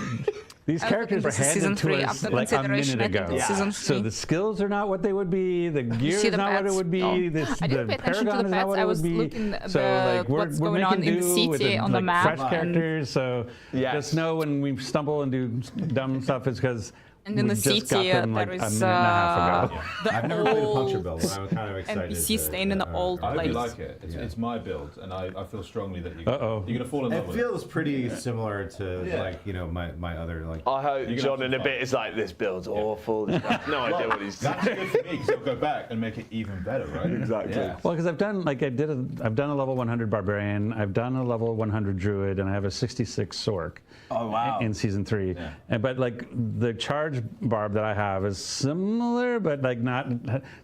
These characters were handed to us like a minute ago. So the skills are not what they would be. The gear is not what it would be. I didn't pay attention to the pets. I was looking at what's we're going on in the do with city on the map. Fresh characters. So just know when we stumble and do dumb stuff, it's because. And in the city, there is I've never played a Puncher build, and I'm kind of excited. NPC staying in the old place. I really like it. It's my build, and I feel strongly that you're going to fall in love with it. It feels pretty similar to like my other like. I hope John in a bit is like, this build's awful. No idea what he's doing. That's good for me because I'll go back and make it even better, right? Exactly. Yeah. Well, because I've done I've done a level 100 barbarian, I've done a level 100 druid, and I have a 66 sork. Oh wow! In season 3, but like the charge barb that I have is similar, but like not.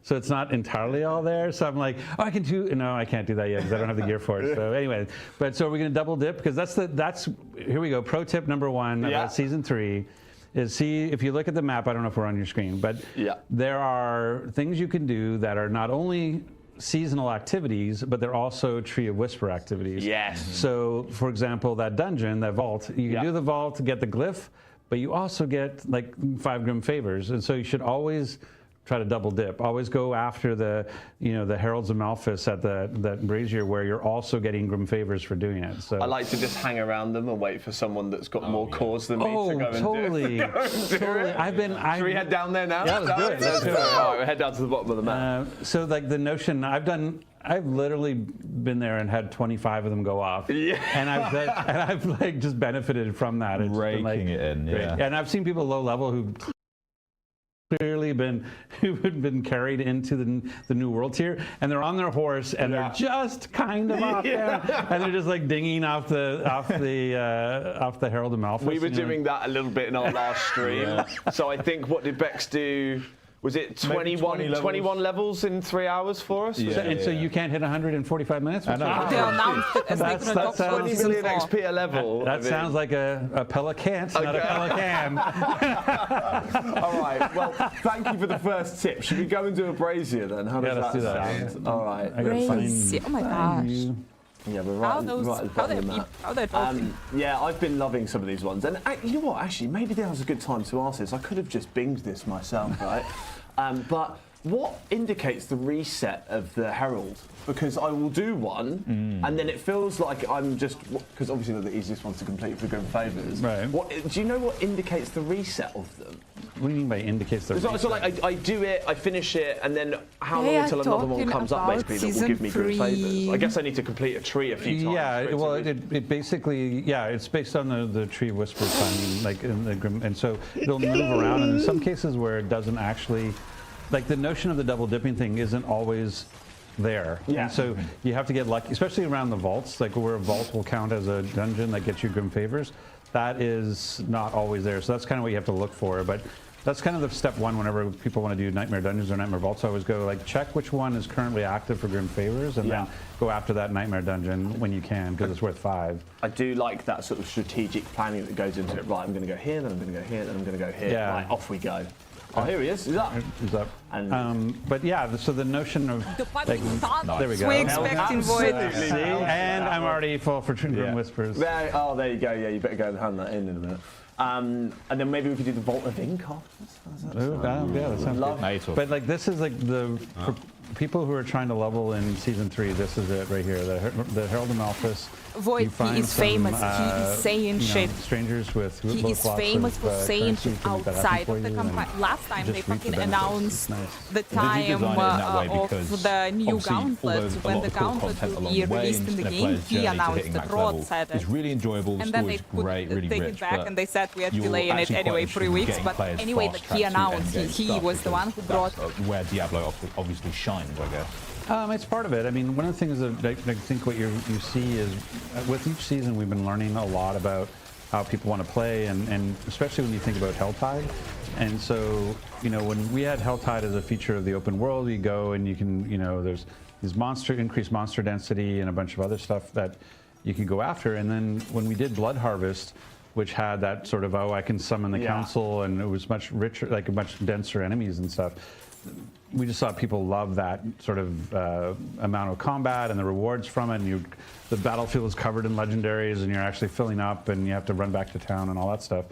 So it's not entirely all there. So I'm like, oh, I can do. No, I can't do that yet because I don't have the gear for it. So anyway, but so are we going to double dip? Because that's here we go. Pro tip number 1 about season 3. Is see if you look at the map. I don't know if we're on your screen, but there are things you can do that are not only seasonal activities, but they're also Tree of Whisper activities. Yes. So, for example, that dungeon, that vault, you can do the vault to get the glyph, but you also get like 5 Grim Favors, and so you should always try to double dip. Always go after the Heralds of Malphas at that brazier where you're also getting Grim Favors for doing it. So I like to just hang around them and wait for someone that's got more cores than me to go and totally. Should we head down there now? Yeah, let's do it. Let's do it. All right, we'll head down to the bottom of the map. So like the notion, I've literally been there and had 25 of them go off. Yeah. And I've like just benefited from that. It's raking it in, yeah. And I've seen people low level who clearly been carried into the new world tier, and they're on their horse and they're just kind of off there, and they're just like dinging off the Herald of Malphas. We were doing that a little bit in our last stream. So I think, what did Bex do? Was it 21 levels in 3 hours for us? So you can't hit 145 minutes? They announced it as they're going to drop 20 million XP a level. That sounds like a Pelicant, not a Pelican. All right, well, thank you for the first tip. Should we go and do a brazier then? How does that sound? All right. Brazier. Oh my gosh. Yeah, we're right at the bottom of that. Yeah, I've been loving some of these ones. And you know what, actually, maybe that was a good time to ask this. I could have just binged this myself, right? But what indicates the reset of the Herald? Because I will do one, and then it feels like I'm just, because obviously they're the easiest ones to complete for Grim Favors. Right. Do you know what indicates the reset of them? What do you mean by indicates the? So like I do it, I finish it, and then how They long are until another one talking comes up about basically that will give me good season favours? 3. I guess I need to complete a tree a few times. Yeah, well, it basically, yeah, it's based on the Tree of Whispers timing, like in the and so it'll move around, and in some cases where it doesn't actually, like the notion of the double dipping thing isn't always there. Yeah. And so you have to get lucky, especially around the vaults, like where a vault will count as a dungeon that gets you grim favors. That is not always there. So that's kind of what you have to look for. But that's kind of the step one whenever people want to do Nightmare Dungeons or Nightmare Vaults. I always go like check which one is currently active for grim favors, and then go after that Nightmare Dungeon when you can, because it's worth 5. I do like that sort of strategic planning that goes into it. Right, I'm going to go here, then I'm going to go here, then I'm going to go here. Yeah. Right, off we go. Oh, here he is. He's up. Is up. But yeah, so the notion of like, there we go. We expecting void. And I'm already full for Grim Whispers. There you go. Yeah, you better go and hand that in a minute. And then maybe we could do the Vault of Ink afterwards. Yeah, that sounds Love. good. But like this is like for people who are trying to level in season 3. This is it right here. The Herald of Malphus. Void, You he find is famous. some, He is saying you know, shit. Strangers with He is lots famous of, for saying currency shit to make that happen outside for of the you, campaign. and Last time just they reap the fucking benefits. announced It's nice. the They time did design it in that way of because the new obviously, gauntlet. although a When lot the of core gauntlet content will along be the way released in and the their game, players' he journey to announced hitting the max broad level side. is really enjoyable. The And then they story's great, really take rich. it back but and they said we are you're delaying it actually quite anyway interested 3 in weeks. getting But players anyway, fast he tracked to announced endgame he stuff was the one who because brought. that's, where Diablo obviously shines, I guess. It's part of it. I mean, one of the things that I think what you see is with each season we've been learning a lot about how people want to play, and especially when you think about Helltide. And so, you know, when we had Helltide as a feature of the open world, you go and you can, you know, there's these increased monster density and a bunch of other stuff that you can go after. And then when we did Blood Harvest, which had that sort of, I can summon the council, and it was much richer, like much denser enemies and stuff. We just saw people love that sort of amount of combat and the rewards from it. And the battlefield is covered in legendaries, and you're actually filling up, and you have to run back to town and all that stuff.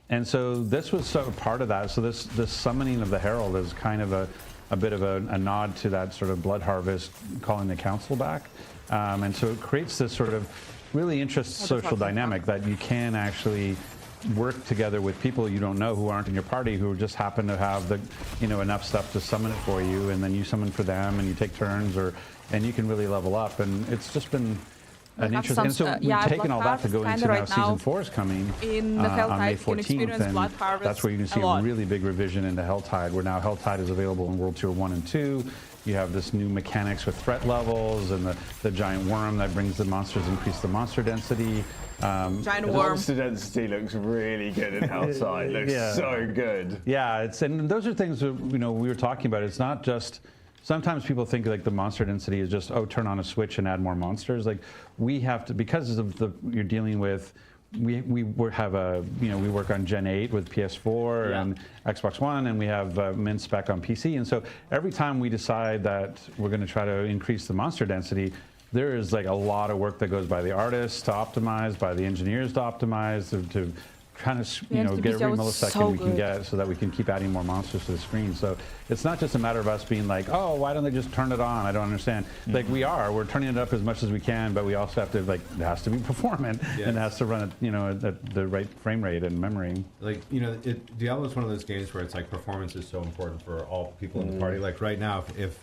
And so this was sort of part of that. So this summoning of the Herald is kind of a bit of a nod to that sort of Blood Harvest, calling the council back. And so it creates this sort of really interesting social dynamic that you can actually work together with people you don't know who aren't in your party, who just happen to have the, you know, enough stuff to summon it for you, and then you summon for them, and you take turns, and you can really level up. And it's just been an interesting. And so we've taken all that to go into now. Season 4 is coming in the on May Helltide, 14th, and Blood Harvest that's where you can see a really big revision into Helltide, where now Helltide is available in World Tour 1 and 2. You have this new mechanics with threat levels, and the giant worm that brings the monsters, increase the monster density. Giant worm. Monster density looks really good in Hellside. Looks so good. Yeah, and those are things that, you know, we were talking about. It's not just. Sometimes people think like the monster density is just, turn on a switch and add more monsters. Like we have to, because of you're dealing with. We have we work on Gen 8 with PS4 and Xbox One, and we have min spec on PC. And so every time we decide that we're going to try to increase the monster density, there is like a lot of work that goes by the artists to optimize, by the engineers to optimize, to kind of get every millisecond we can get, so that we can keep adding more monsters to the screen. So it's not just a matter of us being like, oh, why don't they just turn it on? I don't understand. Like we're turning it up as much as we can, but we also have to, like, it has to be performant and it has to run at, you know, at the right frame rate and memory. Like, you know, Diablo is one of those games where it's like performance is so important for all people in the party. Like right now, if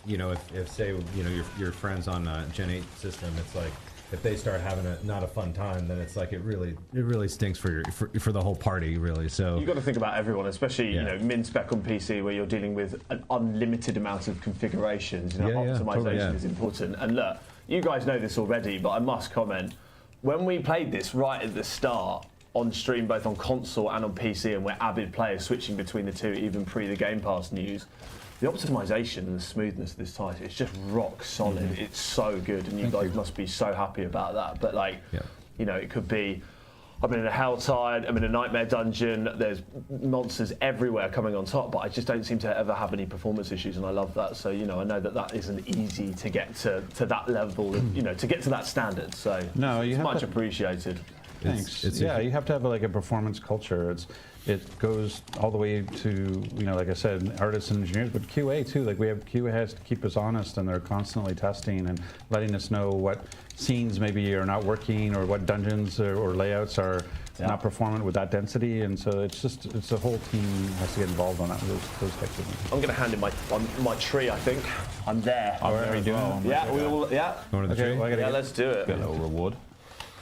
say, you know, your friends on a Gen 8 system, it's like, if they start having not a fun time, then it's like it really stinks for the whole party, really. So you've got to think about everyone, especially you know, min spec on PC, where you're dealing with an unlimited amount of configurations. You know, optimization is important. And look, you guys know this already, but I must comment. When we played this right at the start on stream, both on console and on PC, and we're avid players switching between the two, even pre the Game Pass news. The optimization and the smoothness of this title, it's just rock solid. It's so good, and you guys must be so happy about that. But like, you know, it could be, I'm in a Helltide, I'm in a Nightmare Dungeon, there's monsters everywhere coming on top, but I just don't seem to ever have any performance issues, and I love that. So, you know, I know that isn't easy to get to that level, you know, to get to that standard. So it's much appreciated. Thanks. You have to have like a performance culture. It goes all the way to, you know, like I said, artists and engineers, but QA too. Like QA has to keep us honest, and they're constantly testing and letting us know what scenes maybe are not working, or what dungeons or layouts are not performant with that density, and so it's a whole team has to get involved on that those types of things. I'm going to hand in my tree. I think I'm there. I'm very doing. Yeah, we all. Yeah. Going to the tree? Well, Yeah, let's do it. Get a little reward.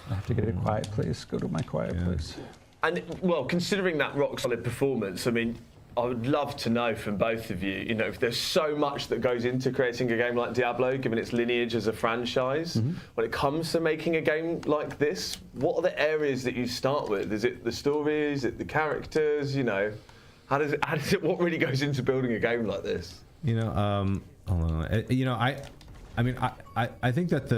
I have to get a quiet place. Go to my quiet place. And well, considering that rock solid performance, I mean, I would love to know from both of you, you know, if there's so much that goes into creating a game like Diablo, given its lineage as a franchise, when it comes to making a game like this, what are the areas that you start with? Is it the story? Is it the characters? You know, what really goes into building a game like this? You know, hold on. You know, I mean, I think that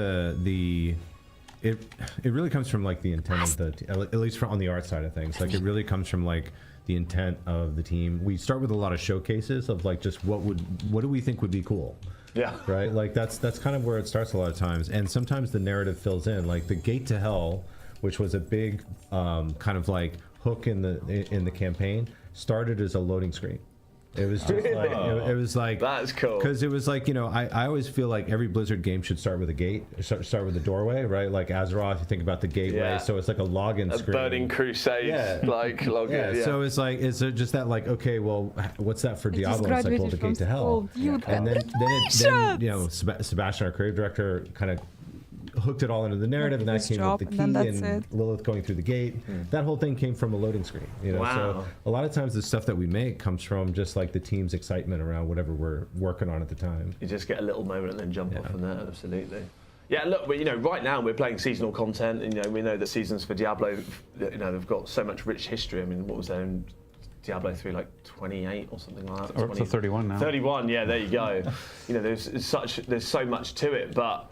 it really comes from like the intent of at least on the art side of things. Like it really comes from like the intent of the team. We start with a lot of showcases of like just what do we think would be cool. Yeah. Right. Like that's kind of where it starts a lot of times, and sometimes the narrative fills in. Like the Gate to Hell, which was a big kind of like hook in the campaign, started as a loading screen. It was just like it was like that's cool because it was like, you know, I always feel like every Blizzard game should start with a gate, start with a doorway, right? Like Azeroth, you think about the gateway, so it's like a login screen. Burning Crusade, like login. Yeah. So it's like, is it just that like, okay, well, what's that for Diablo? It's like, well, the Gate to Hell, and then you know, Sebastian, our creative director, kind of hooked it all into the narrative, and that came with the key and Lilith going through the gate. That whole thing came from a loading screen, you know. So a lot of times the stuff that we make comes from just like the team's excitement around whatever we're working on at the time. You just get a little moment and then jump off from there. Absolutely. Yeah, look, you know, right now we're playing seasonal content, and you know, we know that seasons for Diablo, you know, they've got so much rich history. I mean, what was there in Diablo 3, like 28 or something like that? Or up to 31 now. 31, yeah, there you go. You know, there's so much to it, but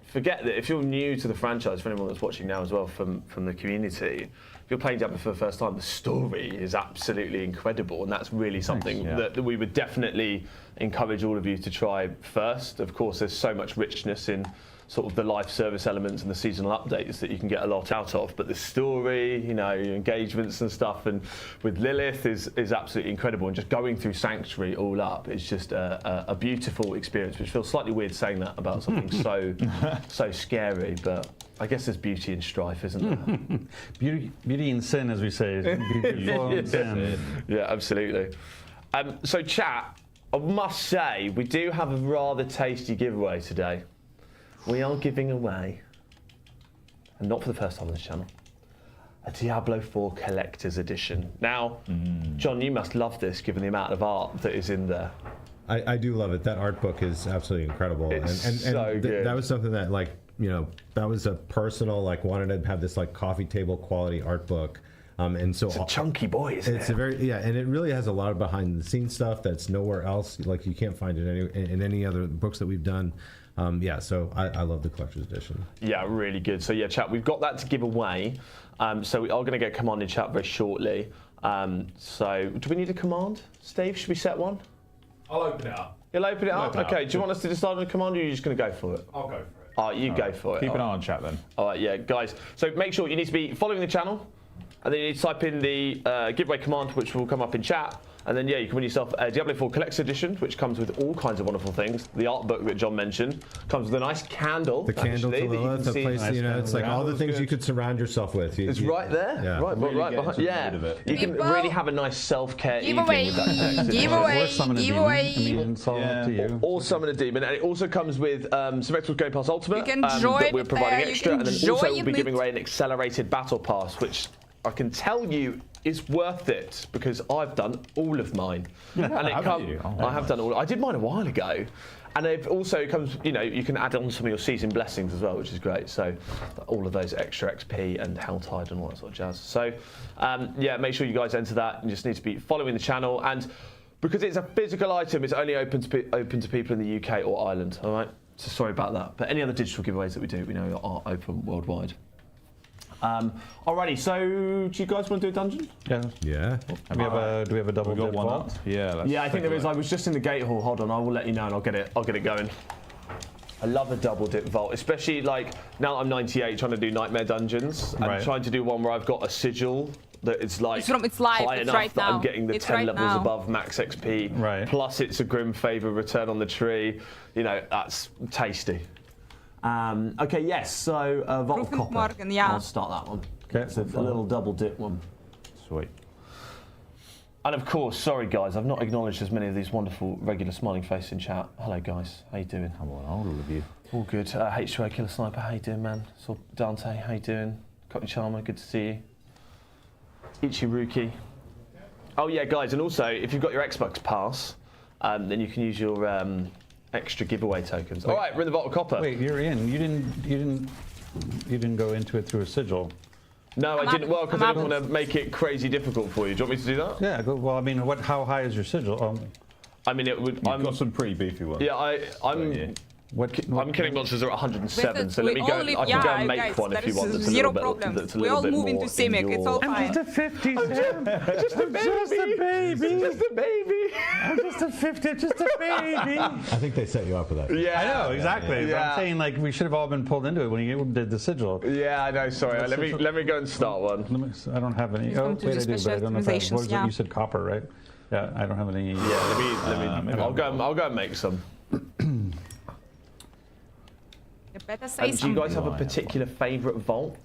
forget that if you're new to the franchise, for anyone that's watching now as well from the community, if you're playing Diablo for the first time, the story is absolutely incredible, and that's really something that we would definitely encourage all of you to try first. Of course, there's so much richness in sort of the live service elements and the seasonal updates that you can get a lot out of, but the story, you know, your engagements and stuff, and with Lilith is absolutely incredible, and just going through Sanctuary all up is just a beautiful experience, which feels slightly weird saying that about something so scary, but I guess there's beauty in strife, isn't there? Beauty in sin, as we say. Beautiful in sin. Yeah, absolutely. So chat, I must say, we do have a rather tasty giveaway today. We are giving away, and not for the first time on this channel, a Diablo 4 Collector's Edition. Now, John, you must love this given the amount of art that is in there. I do love it. That art book is absolutely incredible. It's so good. That was something that, like, you know, that was a personal, like, wanted to have this like coffee table quality art book. And so it's a chunky boy, isn't it's it? a very and it really has a lot of behind the scenes stuff that's nowhere else. Like you can't find it in any other books that we've done. So I love the collector's edition. Yeah, really good. So yeah, chat, we've got that to give away. So we are going to get command in chat very shortly. So do we need a command, Steve? Should we set one? I'll open it up. You'll open it up? Okay, do you want us to decide on a command, or are you just going to go for it? I'll go for it. All right, you go for it. Keep an eye on chat then. All right, yeah, guys. So make sure you need to be following the channel, and then you need to type in the giveaway command, which will come up in chat. And then, yeah, you can win yourself a Diablo 4 Collector's Edition, which comes with all kinds of wonderful things. The art book that John mentioned comes with a nice candle. The candle to Lilith, the place, you know, it's like all the things you could surround yourself with. It's right there. Yeah. Right, Really right behind. Yeah, you can really have a nice self-care evening with that. Giveaway. Or summon a demon. I mean, it's all up to you. Or summon a demon, and it also comes with some Xbox Game Pass Ultimate. You can join that we're providing you extra, can and then also we'll join be giving it. away an accelerated battle pass, which I can tell you is worth it because I've done all of mine. And it comes. I have done all. I did mine a while ago. And it also comes, you know, you can add on some of your season blessings as well, which is great. So all of those extra XP and Helltide and all that sort of jazz. So yeah, make sure you guys enter that. You just need to be following the channel. And because it's a physical item, it's only open to people in the UK or Ireland. All right. So sorry about that. But any other digital giveaways that we do, we know are open worldwide. Alrighty, so do you guys want to do a dungeon? Yeah. Do we have a double Got dip one vault? up. Yeah. Yeah, I think there is. I was just in the gate hall. Hold on, I will let you know and I'll get it going. I love a double dip vault, especially like now I'm 98 trying to do nightmare dungeons. I'm trying to do one where I've got a sigil that it's like It's live. high It's enough right that now. I'm getting the It's 10 right levels now. above max XP. Right. Plus it's a Grim Favor return on the tree. You know, that's tasty. Okay, yes, so Vault of Proof Copper. Morgan, yeah. I'll start that one. Okay. It's a little double dip one. Sweet. And of course, sorry guys, I've not acknowledged as many of these wonderful regular smiling faces in chat. Hello guys, how you doing? How about all of you? All good. H2O Killer Sniper, how you doing, man? So Dante, how you doing? Cockney Charmer, good to see you. Ichiruki. Oh yeah, guys, and also if you've got your Xbox Pass, then you can use your extra giveaway tokens. All right, we're in the Vault of Copper. Wait, you're in. You didn't go into it through a sigil. No, I didn't. Well, because I didn't want to make it crazy difficult for you. Do you want me to do that? Yeah. Well, I mean, how high is your sigil? I mean, it would. I've got some pretty beefy ones. Yeah, I'm killing monsters are at 107, so let me go. I can go and make guys, one if you want. That's zero a little problems. bit. That's a We little all bit move more into Simic. It's all fine. I'm just a 50. Just a baby. Just a baby. Just a baby. I'm just a 50. Just a baby. I think they set you up for that. Yeah, I know exactly. Yeah. But I'm saying like we should have all been pulled into it when you did the sigil. Yeah, I know. Sorry. Let me go and start one. I don't have any. Welcome to Wait, I the do, but I don't know if that. specializations, What was yeah. it? You said copper, right? Yeah, I don't have any. Yeah, let me. I'll go and make some. You better say Do you something. guys have a particular favourite vault?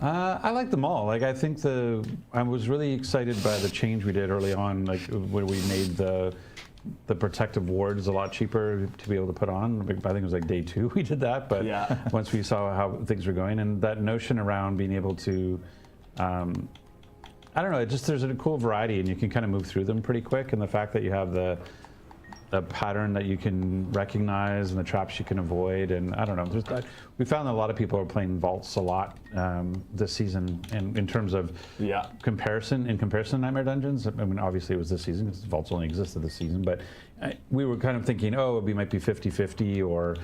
I like them all. Like I think I was really excited by the change we did early on, like when we made the protective wards a lot cheaper to be able to put on. I think it was like day 2 we did that, but Yeah. once we saw how things were going, and that notion around being able to, I don't know, there's a cool variety, and you can kind of move through them pretty quick, and the fact that you have the pattern that you can recognize and the traps you can avoid, and I don't know. We found that a lot of people are playing vaults a lot this season, and in terms of comparison to Nightmare Dungeons. I mean, obviously it was this season because vaults only existed this season, but we were kind of thinking, we might be 50-50, or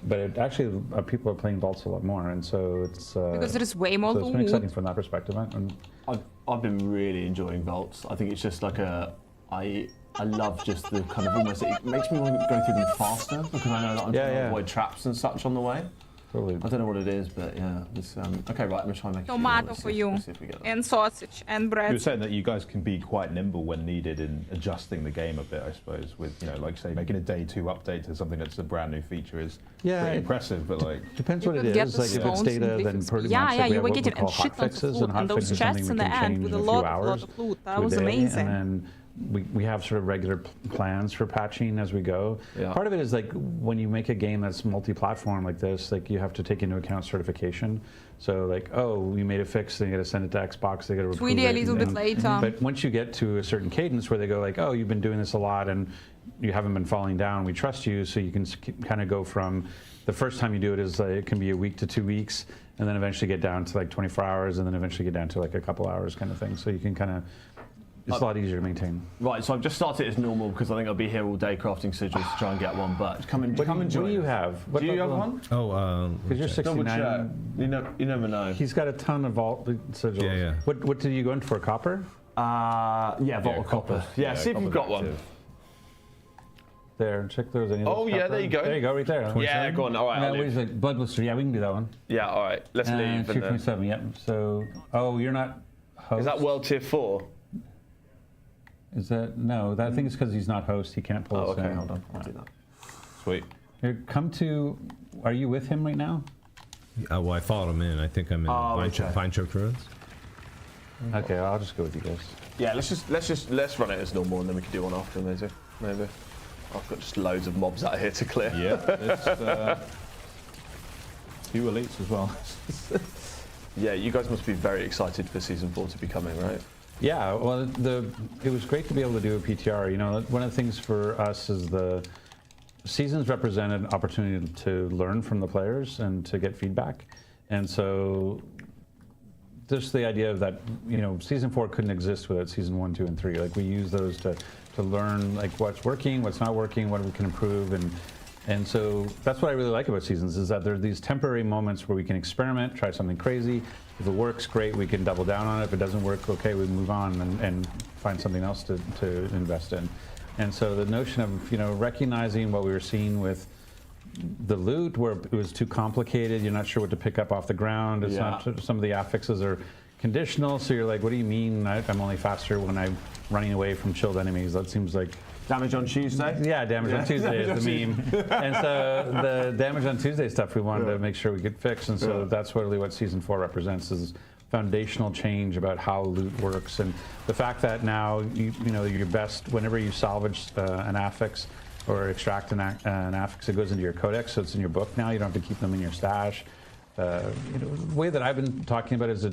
but it actually people are playing vaults a lot more, and so it's because there is way more so it's been loot. exciting from that perspective. And I've been really enjoying vaults. I think it's just like I love just the kind of almost, it makes me want to go through them faster because I know that I'm trying to avoid traps and such on the way. Totally. I don't know what it is, but yeah. It's, okay, right, I'm going to try and make a few more. Tomato Let's for see- you, let's see if we get that. and sausage, and bread. You were saying that you guys can be quite nimble when needed in adjusting the game a bit, I suppose, with, like say, making a day 2 update to something that's a brand new feature is pretty impressive, but like... Depends what You it could is. get Like the if it's stones data, in then different pretty spots. much Yeah, like we you have were what we getting call a hot shit tons of fixes, loot, and hot and those fixes is something chests we in the can end change with in a a few lot hours of loot. That to a was day, amazing. And then we have sort of regular plans for patching as we go. Yeah. Part of it is like when you make a game that's multi-platform like this, like you have to take into account certification. So like, we made a fix, they got to send it to Xbox, they got to approve Really it. a little bit later. But once you get to a certain cadence where they go like, you've been doing this a lot and you haven't been falling down, we trust you, so you can kind of go from the first time you do it is it can be a week to 2 weeks, and then eventually get down to like 24 hours, and then eventually get down to like a couple hours kind of thing. So you can kind of, it's a lot easier to maintain. Right, so I've just started as normal because I think I'll be here all day crafting sigils to try and get one, but come and join. What do you have? What Do you have level? one? Because you're Double 69. check. You never know. He's got a ton of vault sigils. Yeah. What did you go in for? Copper? Yeah, Vault of Copper. Yeah, see if you've got one. There, check those. Any of those Oh, yeah, copper. there you go. There you go, right there. Yeah, go on. All right, I'll What is leave. it? Blood Blister. Yeah, we can do that one. Yeah, all right. Let's leave. and then- 227. Yep. So, you're not host. Is that World Tier 4? Is that no? That I think it's because he's not host. He can't pull. Oh, us okay, in. hold on. I'll do that. Sweet. Here, come to. Are you with him right now? Well, I followed him in. I think I'm in Vine Choked Ruins. Okay, I'll just go with you guys. Yeah, let's run it as normal, and then we can do one after, maybe. I've got just loads of mobs out here to clear. Yeah, it's few elites as well. Yeah, you guys must be very excited for season 4 to be coming, right? Yeah, well, it was great to be able to do a PTR. You know, one of the things for us is the seasons represent an opportunity to learn from the players and to get feedback. And so just the idea of that, season 4 couldn't exist without season 1, 2, and 3. Like we use those to learn like what's working, what's not working, what we can improve, and so that's what I really like about seasons is that there are these temporary moments where we can experiment, try something crazy. If it works, great, we can double down on it. If it doesn't work, okay, we move on and find something else to invest in. And so the notion of recognizing what we were seeing with the loot, where it was too complicated, you're not sure what to pick up off the ground. It's not, some of the affixes are conditional, so you're like, what do you mean I'm only faster when I'm running away from chilled enemies? That seems like Damage on Tuesday? Yeah, damage on Tuesday is the meme. And so the damage on Tuesday stuff we wanted to make sure we could fix, and so that's really what season 4 represents, is foundational change about how loot works, and the fact that now you know your best whenever you salvage an affix or extract an affix, it goes into your codex, so it's in your book now. You don't have to keep them in your stash. The way that I've been talking about is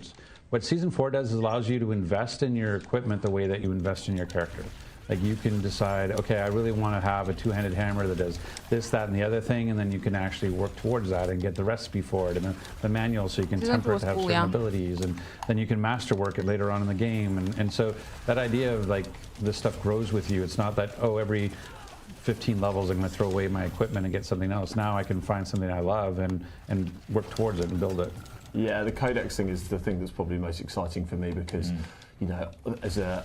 what Season 4 does is allows you to invest in your equipment the way that you invest in your character. Like you can decide, okay, I really want to have a two-handed hammer that does this, that, and the other thing, and then you can actually work towards that and get the recipe for it and the manual so you can temper it to have certain abilities, and then you can masterwork it later on in the game. And so that idea of like this stuff grows with you. It's not that, oh, every 15 levels I'm going to throw away my equipment and get something else. Now I can find something I love and work towards it and build it. Yeah, the codex thing is the thing that's probably most exciting for me because, you know, as a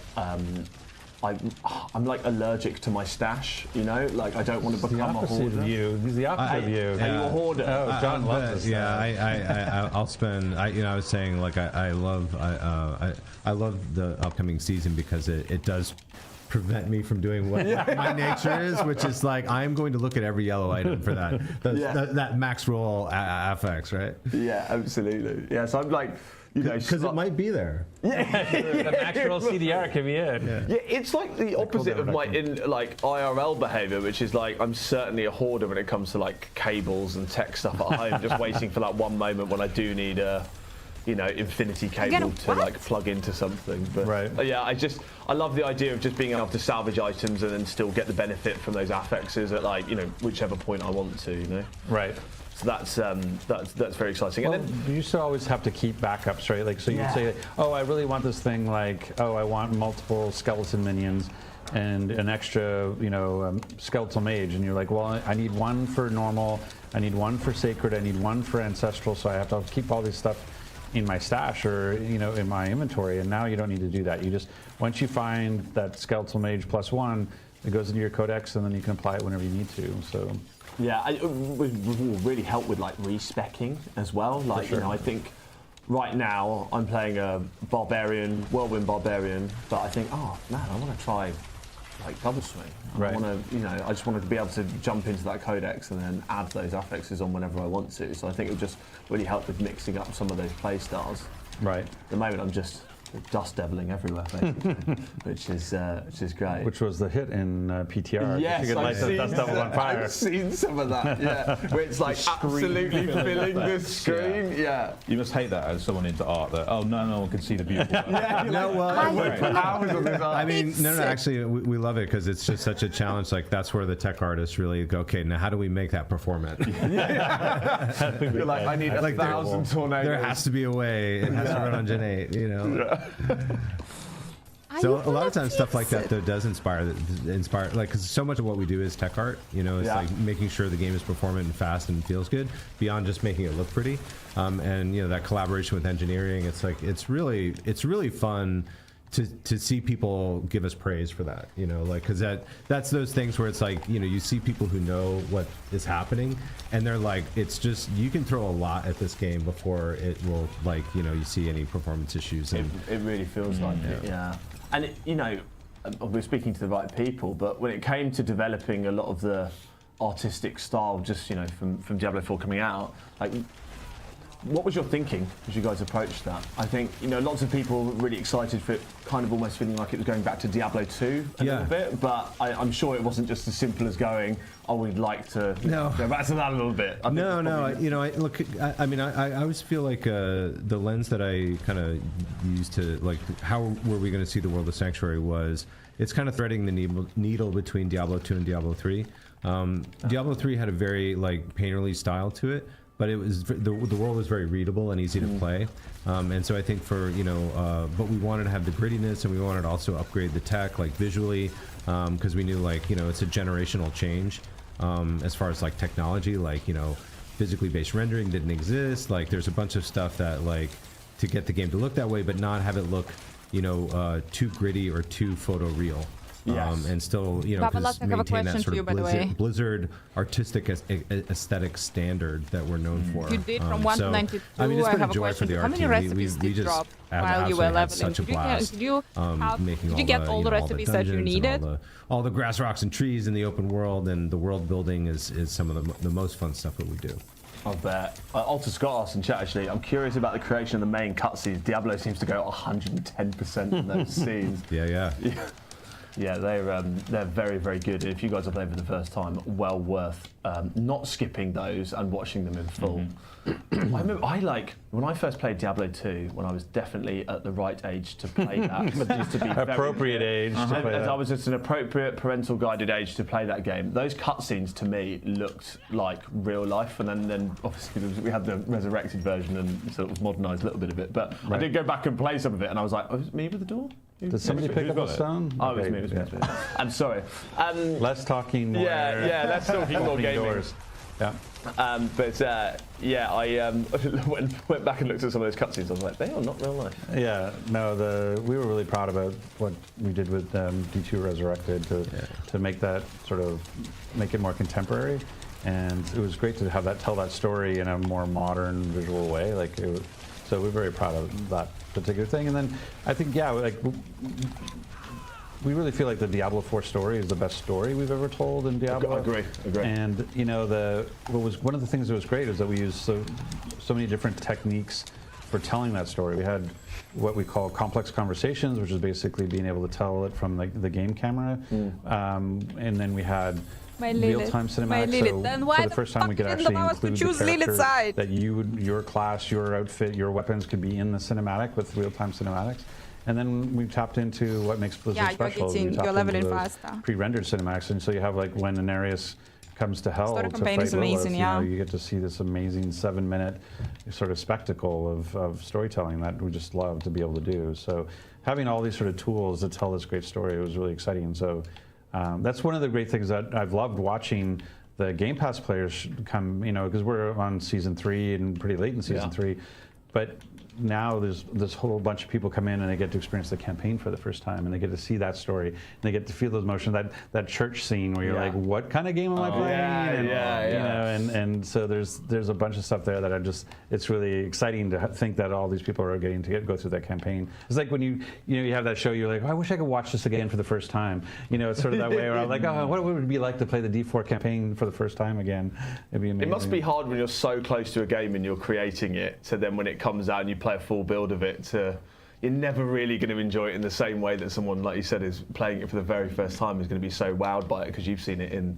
I'm like allergic to my stash, you know, like I don't want to become a hoarder. He's the opposite of you. Are you a hoarder? Oh, John loves this. Yeah, I'll spend. You know, I was saying like I love the upcoming season because it does prevent me from doing what my nature is, which is like I'm going to look at every yellow item for that max roll affix, right? Yeah, absolutely. Yeah, so I'm like, you know, because it might be there. The max roll CDR can be it. Yeah, it's like the opposite of my IRL behavior, which is like I'm certainly a hoarder when it comes to like cables and tech stuff at home, just waiting for that one moment when I do need a, you know, infinity cable to like plug into something. But yeah, I love the idea of just being able to salvage items and then still get the benefit from those affixes at like, you know, whichever point I want to, you know. Right. So that's very exciting. Well, and then, you used to always have to keep backups, right? Like, so you'd say, oh, I really want this thing. Like, oh, I want multiple skeleton minions and an extra, you know, skeletal mage. And you're like, well, I need one for normal. I need one for sacred. I need one for ancestral. So I have to keep all this stuff in my stash or, you know, in my inventory. And now you don't need to do that. You just, once you find that skeletal mage +1, it goes into your codex and then you can apply it whenever you need to. So. Yeah, it will really help with like respecking as well. Like, you know, I think right now I'm playing a barbarian, whirlwind barbarian, but I think, oh man, I want to try like double swing. I want to, you know, I just wanted to be able to jump into that codex and then add those affixes on whenever I want to. So I think it would just really help with mixing up some of those play styles. Right. At the moment, I'm just dust deviling everywhere, basically, which is great. Which was the hit in PTR. Yes, I've seen some of that. Yeah, where it's like absolutely filling the screen. Yeah. You must hate that as someone into art. That no one can see the beautiful. I mean, no. Actually, we love it because it's just such a challenge. Like that's where the tech artists really go. Okay, now how do we make that performant? You're like, I need 1,000 tornadoes. There has to be a way. It has to run on Gen 8. You know. So a lot of times stuff like that though does inspire like because so much of what we do is tech art, you know, it's like making sure the game is performant and fast and feels good beyond just making it look pretty, and you know that collaboration with engineering, it's like it's really fun to see people give us praise for that, you know, like because that's those things where it's like, you know, you see people who know what is happening and they're like, it's just you can throw a lot at this game before it will, like, you know, you see any performance issues. And it really feels like it, and it, you know, we're speaking to the right people, but when it came to developing a lot of the artistic style, just, you know, from Diablo 4 coming out, like, what was your thinking as you guys approached that? I think, you know, lots of people were really excited for it, kind of almost feeling like it was going back to Diablo 2 a little bit, but I'm sure it wasn't just as simple as going, oh, we'd like to go back to that a little bit. I always feel like the lens that I kind of used to, like, how were we going to see the world of Sanctuary was, it's kind of threading the needle between Diablo 2 and Diablo 3. Diablo 3 had a very, like, painterly style to it, but it was the world was very readable and easy to play, and so I think for, you know, but we wanted to have the grittiness and we wanted to also upgrade the tech, like visually, because we knew, like, you know, it's a generational change as far as like technology, like, you know, physically based rendering didn't exist, like there's a bunch of stuff that, like, to get the game to look that way but not have it look, you know, too gritty or too photoreal. And still, you know, maintain that sort of Blizzard artistic aesthetic standard that we're known for. You did from 1 to 92. I mean, it's been a joy for the How art many team. recipes We did just drop while you were leveling? such a blast. Did you get all the recipes that you needed? All the grass, rocks, and trees in the open world, and the world building is some of the most fun stuff that we do. I bet. Alter Scott asked in chat actually, I'm curious about the creation of the main cutscenes. Diablo seems to go 110% in those scenes. Yeah. Yeah, they're very, very good. If you guys are playing for the first time, well worth not skipping those and watching them in full. I remember, when I first played Diablo 2, when I was definitely at the right age to play that. It used to be Appropriate age to play that. I was at an appropriate parental guided age to play that game. Those cutscenes to me looked like real life, and then obviously we had the resurrected version and sort of modernised a little bit of it. But I did go back and play some of it, and I was like, oh, is it me with the door? Did somebody pick up a stone? Oh, it was me. I'm sorry. Less talking, more. Yeah, less talking, more gaming. Doors. Yeah. I went back and looked at some of those cutscenes. I was like, they are not real life. Yeah, no, we were really proud about what we did with D2 Resurrected to make that make it more contemporary, and it was great to have that tell that story in a more modern visual way. So we're very proud of that particular thing. And then I think, we really feel like the Diablo 4 story is the best story we've ever told in Diablo. I agree. And one of the things that was great is that we used so many different techniques for telling that story. We had what we call complex conversations, which is basically being able to tell it from the game camera, and then we had real-time cinematics. So for the first time, we could actually include the character that your class, your outfit, your weapons could be in the cinematic with real-time cinematics. And then we tapped into what makes Blizzard special. You're leveling faster. Pre-rendered cinematics, and so you have when Anarius comes to hell to fight Lilith, you get to see this amazing 7-minute sort of spectacle of storytelling that we just love to be able to do. So having all these sort of tools to tell this great story was really exciting. And so that's one of the great things that I've loved watching the Game Pass players come, because we're on season 3 and pretty late in season 3, but now there's this whole bunch of people come in and they get to experience the campaign for the first time, and they get to see that story, and they get to feel those emotions. That church scene where you're like, what kind of game am I playing? And so there's a bunch of stuff there that it's really exciting to think that all these people are getting to go through that campaign. It's like when you have that show, you're like, I wish I could watch this again for the first time. It's sort of that way where I'm like, oh, what would it be like to play the D4 campaign for the first time again? It'd be amazing. It must be hard when you're so close to a game and you're creating it, so then when it comes out and you play a full build of it, you're never really going to enjoy it in the same way that someone, like you said, is playing it for the very first time is going to be so wowed by it because you've seen it in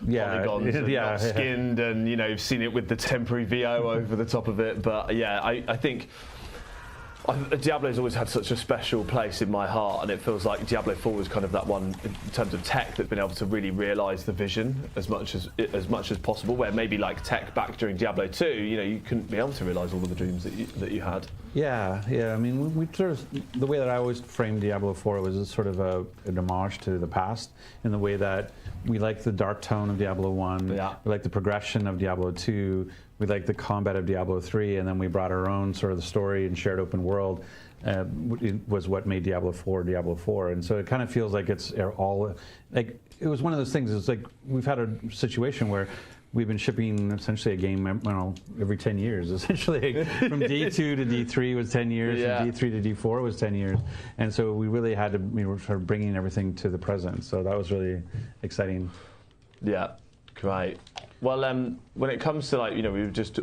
polygons and not skinned, and you've seen it with the temporary VO over the top of it. But I think Diablo's always had such a special place in my heart, and it feels like Diablo 4 was kind of that one in terms of tech that's been able to really realise the vision as much as possible. Where maybe like tech back during Diablo 2, you couldn't be able to realise all of the dreams that you had. Yeah. I mean, we sort of, the way that I always framed Diablo 4 was sort of an homage to the past, in the way that we like the dark tone of Diablo 1, we like the progression of Diablo 2, we like the combat of Diablo 3, and then we brought our own sort of the story and shared open world. Was what made Diablo 4, and so it kind of feels like it's all like it was one of those things. It's like we've had a situation where we've been shipping essentially a game every 10 years, essentially. From D2 to D3 was 10 years, from D3 to D4 was 10 years. And so we really had to, we were sort of bringing everything to the present. So that was really exciting. Yeah, great. Well, when it comes to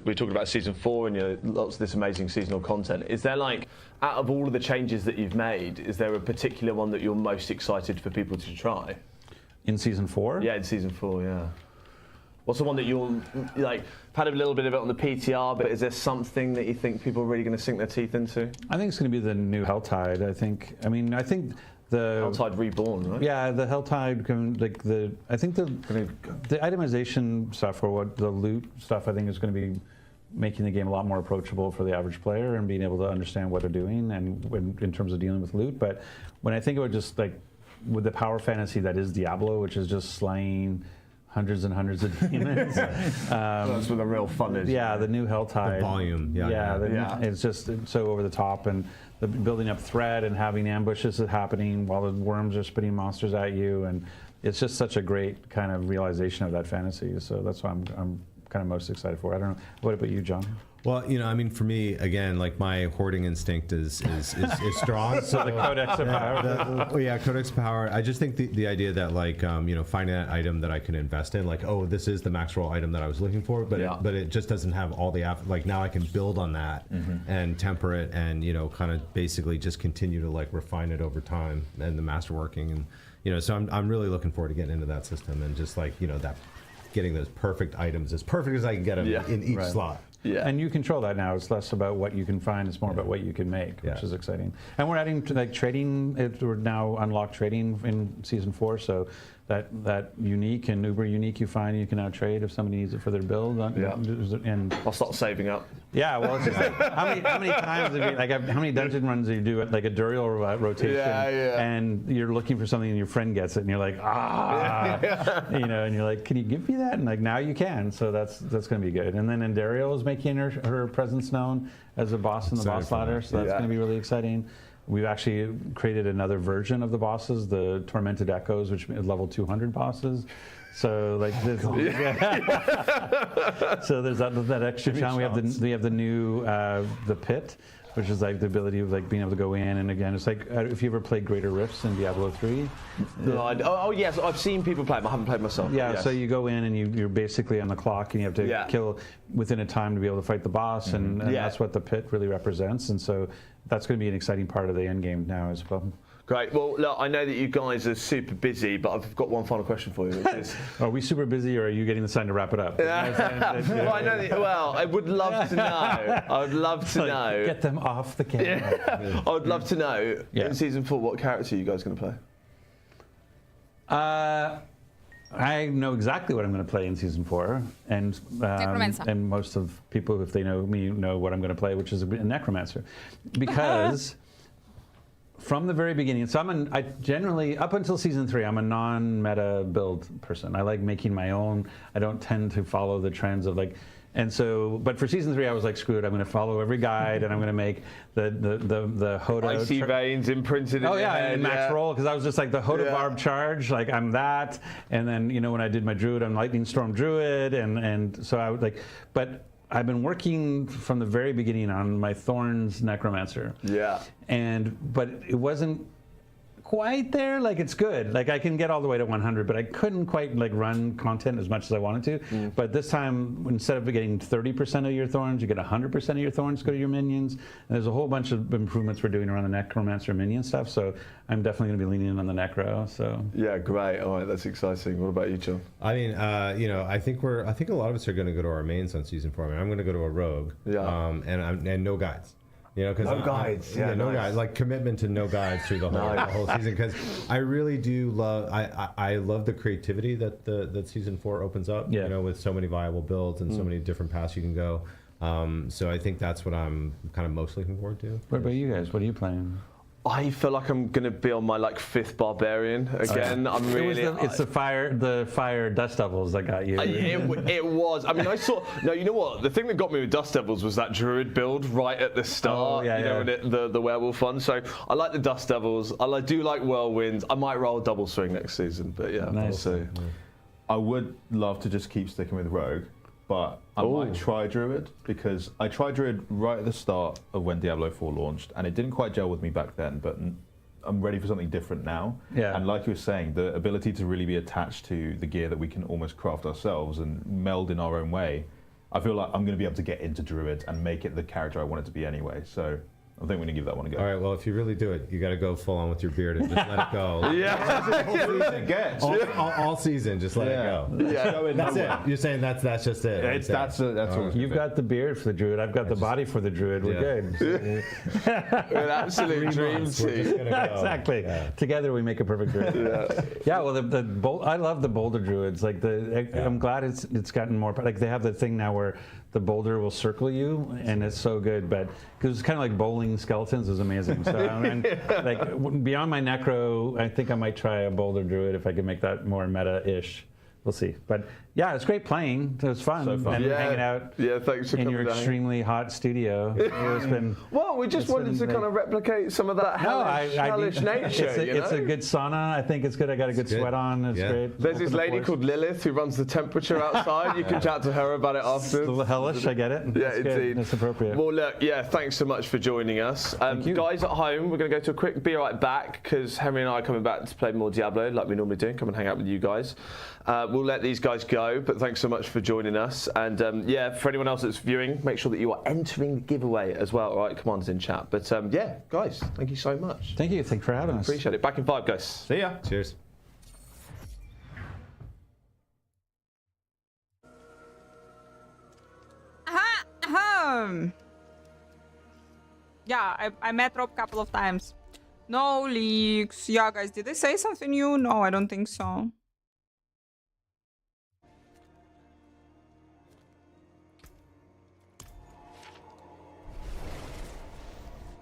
we talked about season 4 and lots of this amazing seasonal content. Is there out of all of the changes that you've made, is there a particular one that you're most excited for people to try? In season 4? Yeah, in season 4, yeah. What's the one that you're had a little bit of it on the PTR, but is there something that you think people are really going to sink their teeth into? I think it's going to be the new Helltide. I think the Helltide Reborn, right? Yeah, the Helltide, I think the itemization stuff, or what the loot stuff, I think is going to be making the game a lot more approachable for the average player and being able to understand what they're doing and in terms of dealing with loot. But when I think about just with the power fantasy that is Diablo, which is just slaying hundreds and hundreds of demons. That's where the real fun is. Yeah, the new Helltide. The volume, it's just so over the top, and the building up threat and having ambushes happening while the worms are spitting monsters at you, and it's just such a great kind of realization of that fantasy. So that's why I'm kind of most excited for. I don't know. What about you, John? Well, I mean, for me, again, like my hoarding instinct is strong. So The Codex of Power. Codex of Power. I just think the idea that like finding that item that I can invest in, like, oh, this is the max roll item that I was looking for, but it just doesn't have all the like now I can build on that and temper it and kind of basically just continue to like refine it over time and the masterworking and so I'm really looking forward to getting into that system and just like that getting those perfect items as perfect as I can get them in each slot. Yeah. And you control that now. It's less about what you can find. It's more about what you can make, which is exciting. And we're adding to like trading. We're now unlocked trading in season 4. So that unique and uber unique you find, you can now trade if somebody needs it for their build. And I'll start saving up. yeah, well, it's just like, how many times have you, like how many dungeon runs do you do at like a Duriel rotation? And you're looking for something and your friend gets it and you're like, and you're like, can you give me that? And like now you can. So that's going to be good. And then Endariel is making her presence known as a boss in the boss ladder. So that's going to be really exciting. We've actually created another version of the bosses, the Tormented Echoes, which is level 200 bosses. So like this, so there's that extra challenge. We have the new the Pit, which is like the ability of like being able to go in, and again, it's like if you ever played Greater Rifts in Diablo 3. Yes, I've seen people play them. I haven't played myself. Yeah, yes. So you go in and you're basically on the clock, and you have to kill within a time to be able to fight the boss, and that's what the Pit really represents, and so that's going to be an exciting part of the end game now as well. Great. Well, look, I know that you guys are super busy, but I've got one final question for you. Which is, are we super busy, or are you getting the sign to wrap it up? well, I know that, well, I would love to know. I would love to know. Get them off the camera. I would love to know in season 4 what character you guys are going to play. I know exactly what I'm going to play in season 4, and most of people, if they know me, know what I'm going to play, which is a Necromancer, because. From the very beginning, so I generally, up until season 3, I'm a non-meta build person. I like making my own. I don't tend to follow the trends of like, and so, but for season 3, I was like, screw it, I'm going to follow every guide, and I'm going to make the Hoda. Icy veins imprinted in your head. And max roll, because I was just like the Hoda Barb charge, like I'm that, and then when I did my Druid, I'm Lightning Storm Druid, and so I would like, but. I've been working from the very beginning on my Thorns Necromancer. Yeah. But it wasn't quite there. Like it's good. Like I can get all the way to 100, but I couldn't quite like run content as much as I wanted to. But this time, instead of getting 30% of your Thorns, you get 100% of your Thorns go to your minions. And there's a whole bunch of improvements we're doing around the Necromancer minion stuff. So I'm definitely going to be leaning in on the Necro. So yeah, great. All right, that's exciting. What about you, John? I mean, I think a lot of us are going to go to our mains on season 4. I mean, I'm going to go to a rogue. Yeah. And no guides. Cause no guides. Yeah, no guides. Like commitment to no guides through the whole season. Because I really do love. I love the creativity that season 4 opens up. Yeah. With so many viable builds and so many different paths you can go. So I think that's what I'm kind of most looking forward to. What about you guys? What are you playing? I feel like I'm gonna be on my 5th barbarian again. I'm really. It's the fire Dust Devils that got you. It was. I mean, I saw. No, you know what? The thing that got me with Dust Devils was that Druid build right at the start. The werewolf one. So I like the Dust Devils. I do like Whirlwinds. I might roll a double swing next season, but yeah, nice. We'll see. I would love to just keep sticking with Rogue, but I might try Druid, because I tried Druid right at the start of when Diablo 4 launched, and it didn't quite gel with me back then, but I'm ready for something different now. Yeah. And like you were saying, the ability to really be attached to the gear that we can almost craft ourselves and meld in our own way, I feel like I'm going to be able to get into Druid and make it the character I want it to be anyway. So I think we're going to give that one a go. All right, well, if you really do it, you got to go full on with your beard and just let it go. All season, just let it go. Yeah, that's it. You're saying that's just it. That's all. You've got the beard for the Druid. I've got the body for the Druid. We're good. An absolute dream team. Exactly. Yeah. Together we make a perfect Druid. Yeah. Well, I love the Boulder Druids. Like I'm glad it's gotten more. Like they have the thing now where the boulder will circle you, and it's so good. But because it's kind of like bowling skeletons is amazing. So like beyond my Necro, I think I might try a Boulder Druid if I can make that more meta-ish. We'll see. But Yeah, it's great playing. It was fun. So fun. And Yeah. hanging out Yeah, thanks for in coming your down. extremely hot studio. It's been. Well, we just It's wanted been to great. kind of replicate some of that hellish nature. It's a good sauna. I think it's good. I got a good good. sweat on. It's Yeah. great. There's Open this the lady pores. called Lilith who runs the temperature outside. You can chat to her about it It's a afterwards. little hellish. I get it. Yeah, That's good. indeed. That's appropriate. Well, look, yeah, thanks so much for joining us. you. Guys at home, we're going to go to a quick be right back because Henry and I are coming back to play more Diablo like we normally do. Come and hang out with you guys. We'll let these guys go, but thanks so much for joining us. And yeah, for anyone else that's viewing, make sure that you are entering the giveaway as well. All right, commanders in chat. But yeah, guys, thank you so much. Thank you. Thank you for having us. Appreciate it. Back in 5, guys. See ya. Cheers. Yeah, I met Rob a couple of times. No leaks. Yeah, guys, did they say something new? No, I don't think so.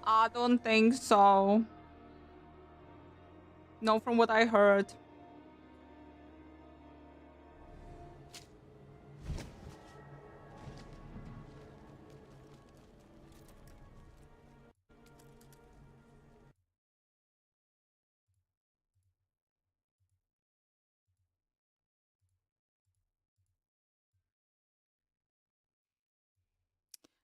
I don't think so. No, from what I heard.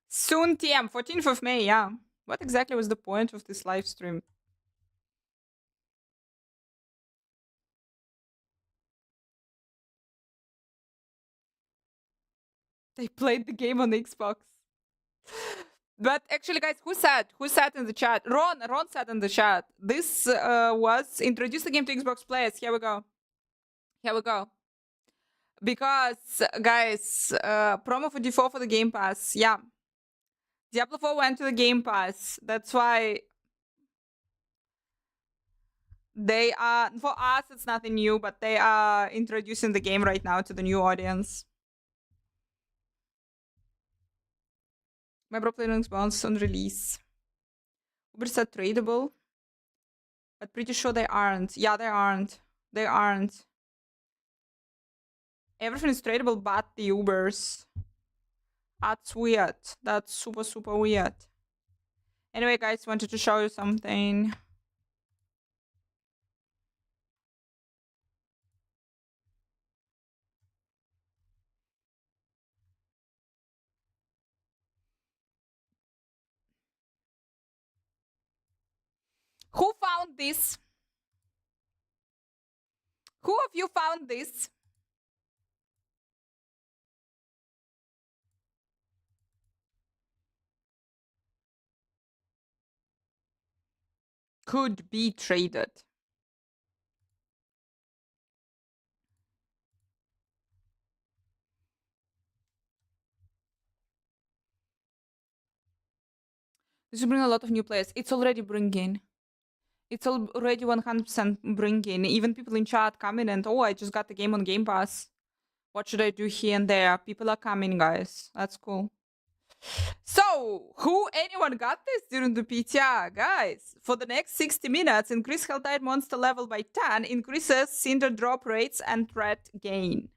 Soon TM, 14th of May, yeah. What exactly was the point of this live stream? They played the game on Xbox. But actually, guys, who said in the chat? Ron said in the chat. This was introduce the game to Xbox players. Here we go. Here we go. Because, guys, promo for D4 for the Game Pass. Yeah. Diablo 4 went to the Game Pass. That's why they are, for us, it's nothing new, but they are introducing the game right now to the new audience. My bro played on Xbox on release. Uber said tradable, but pretty sure they aren't. Yeah, they aren't. They aren't. Everything is tradable but the Ubers. That's weird. That's super, super weird. Anyway, guys, wanted to show you something. Who found this? Who of you found this? Could be traded. This will bring a lot of new players. It's already bringing. It's already 100% bringing. Even people in chat coming and, oh, I just got the game on Game Pass. What should I do here and there? People are coming, guys. That's cool. So, anyone got this during the PTR? Guys, for the next 60 minutes, increase Helltide monster level by 10, increases Cinder drop rates and threat gain.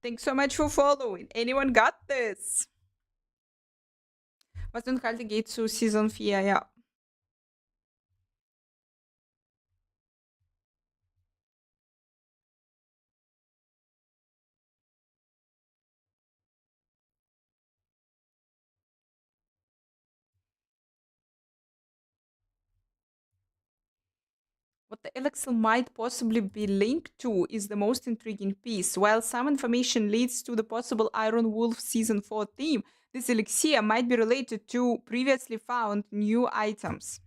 Thanks so much for following. Anyone got this? Was den Halte geht zu Season 4, ja. What the elixir might possibly be linked to is the most intriguing piece. While some information leads to the possible Iron Wolf Season 4 theme, this elixir might be related to previously found new items.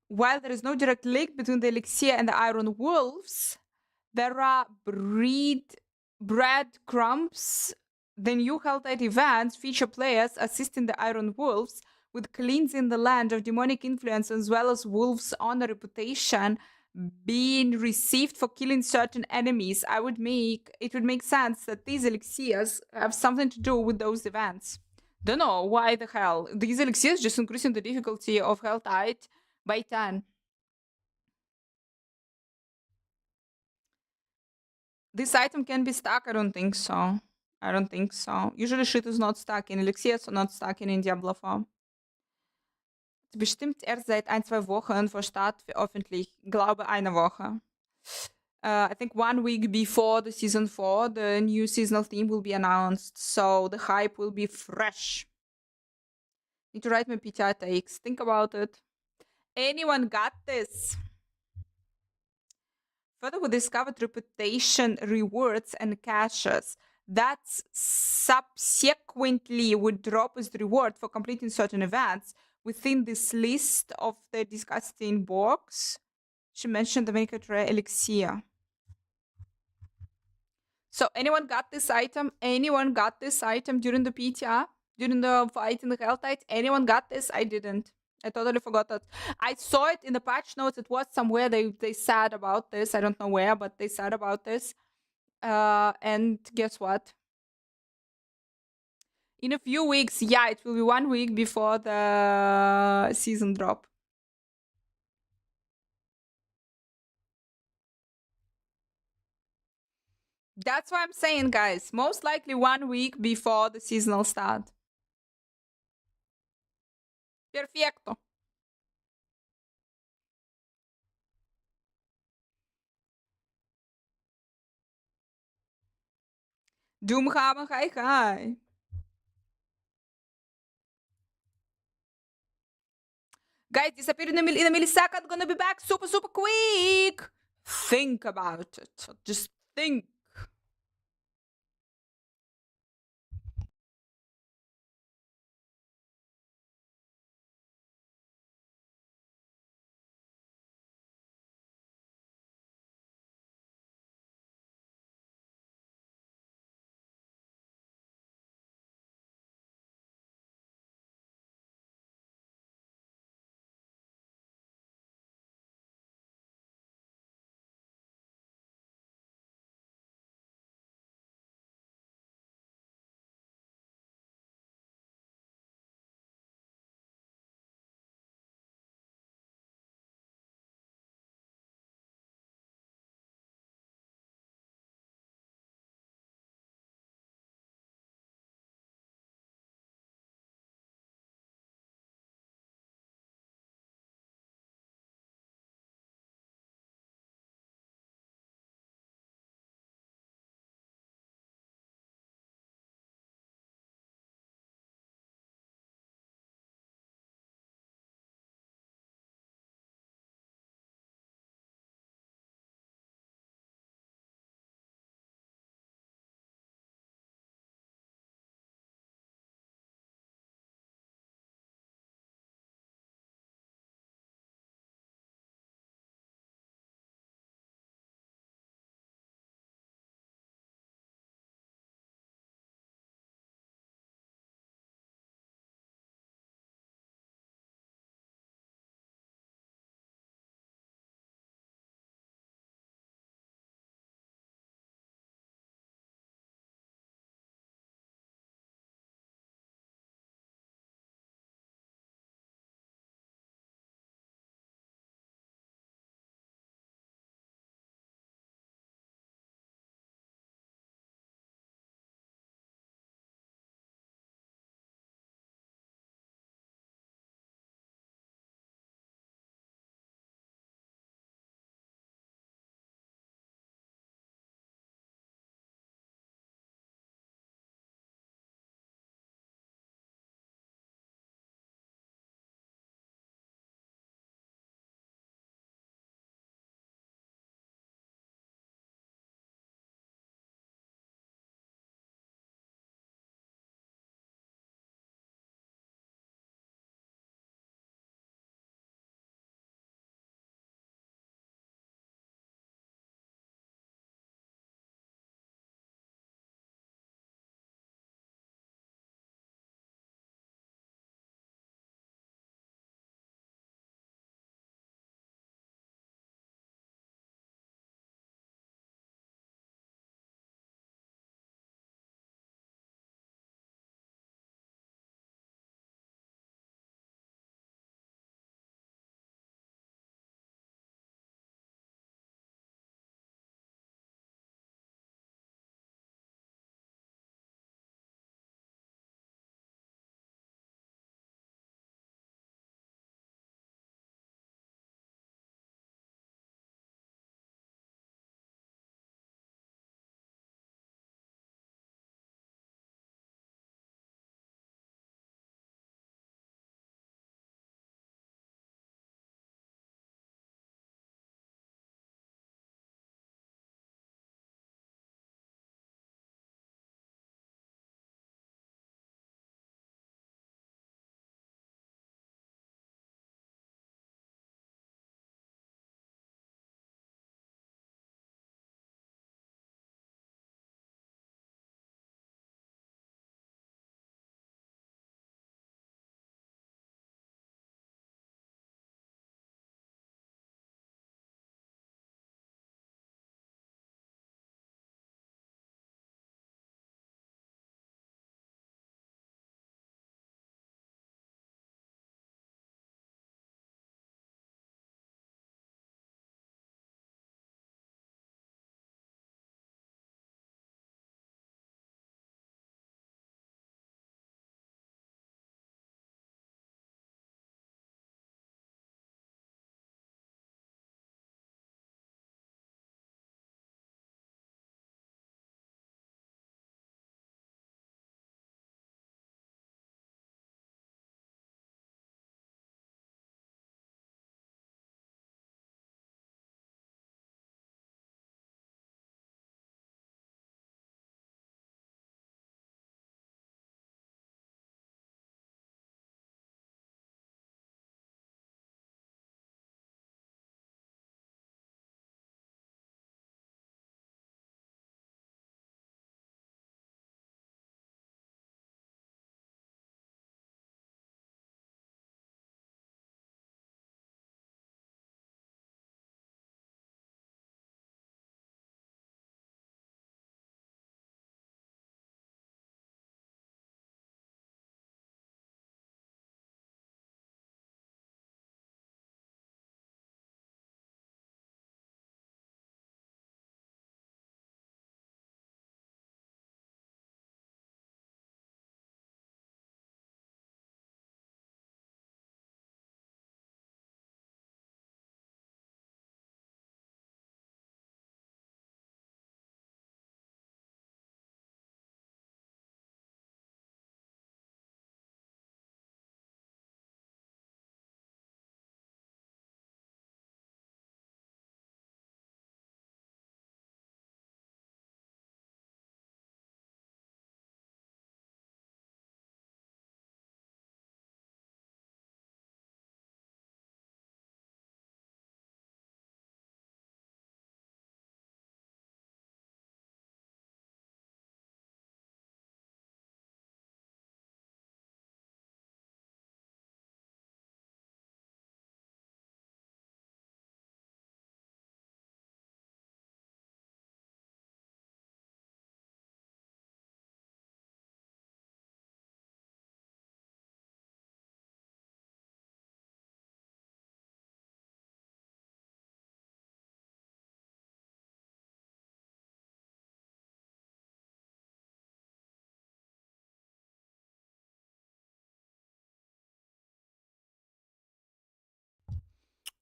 While there is no direct link between the elixir and the Iron Wolves, there are breadcrumbs. The new Helltide events feature players assisting the Iron Wolves with cleansing the land of demonic influence, as well as wolves' honor reputation being received for killing certain enemies. It would make sense that these elixirs have something to do with those events. Don't know why the hell. These elixirs just increasing the difficulty of Helltide by 10. This item can be stuck? I don't think so. I don't think so. Usually shit is not stuck in Elixir, so not stuck in Diablo 4. Bestimmt erst seit 1-2 Wochen vor Start veröffentlicht. Glaube eine Woche. I think 1 week before the season 4, the new seasonal theme will be announced, so the hype will be fresh. Need to write my PTR takes. Think about it. Anyone got this? Further, we discovered reputation rewards and caches that subsequently would drop as the reward for completing certain events within this list of the disgusting box. She mentioned the American Rare Elixir. So anyone got this item? Anyone got this item during the PTR? During the fight in the Helltide? Anyone got this? I didn't. I totally forgot that. I saw it in the patch notes. It was somewhere they said about this. I don't know where, but they said about this. And guess what? In a few weeks, yeah, it will be 1 week before the season drop. That's what I'm saying, guys. Most likely 1 week before the seasonal start. Perfecto. Doom gaan, ga. Guys, disappeared in a millisecond, gonna be back super, super quick. Think about it. Just think.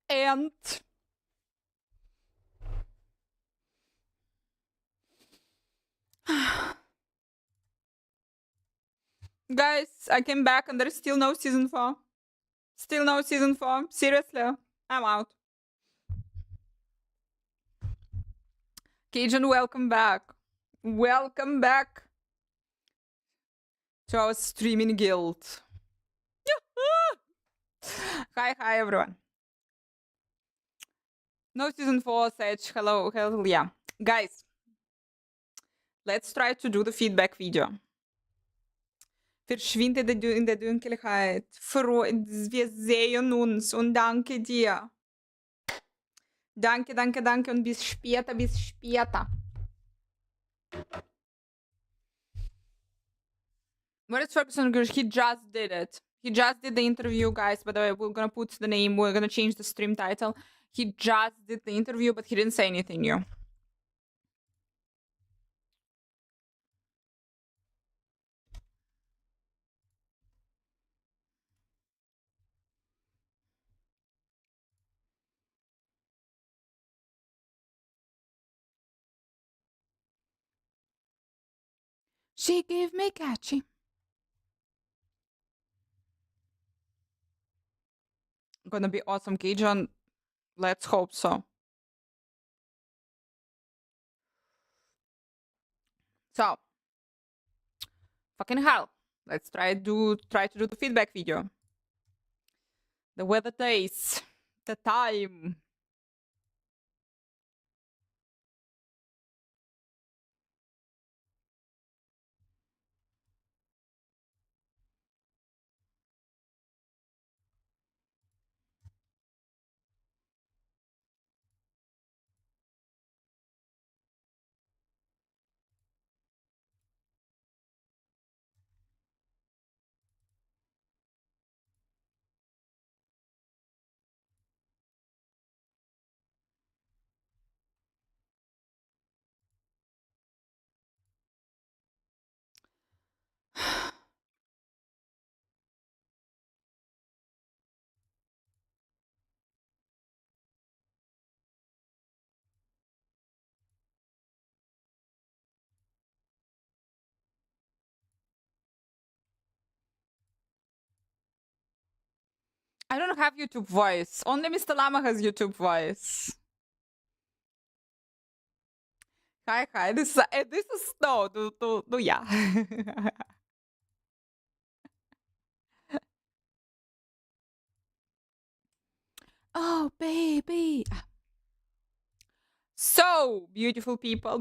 And guys, I came back and there's still no season 4. Still no season 4. Seriously, I'm out. Cajun, welcome back. Welcome back to our streaming guild. Hi everyone. No season 4, Sage. Hello, yeah. Guys, let's try to do the feedback video. Verschwinde in der Dunkelheit. Wir sehen uns und danke dir. Danke und bis später, Where is Ferguson? He just did it. He just did the interview, guys. By the way, we're gonna put the name, we're gonna change the stream title. He just did the interview, but he didn't say anything new. She gave me catchy. Gonna be awesome, Cajun. Let's hope so. So, fucking hell. Let's try to do the feedback video. The weather days, the time. I don't have YouTube voice. Only Mr. Llama has YouTube voice. Hi. This is no, yeah. Oh, baby. So, beautiful people.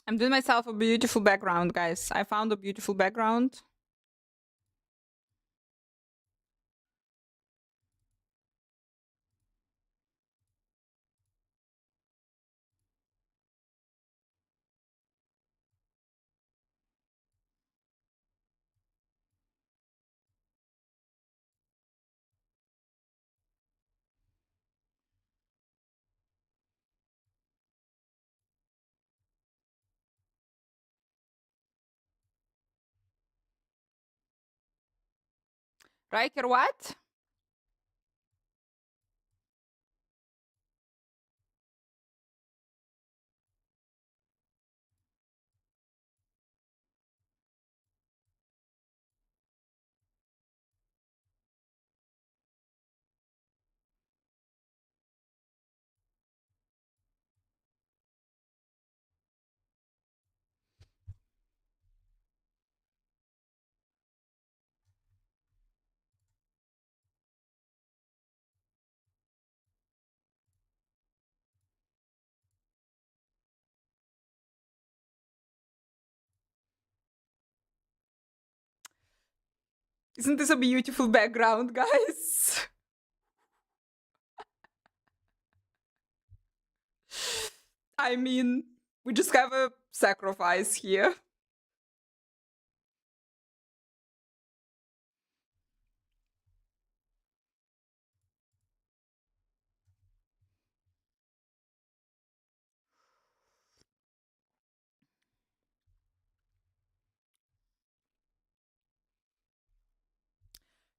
I'm doing myself a beautiful background, guys. I found a beautiful background. Riker, what? Isn't this a beautiful background, guys? I mean, we just have a sacrifice here.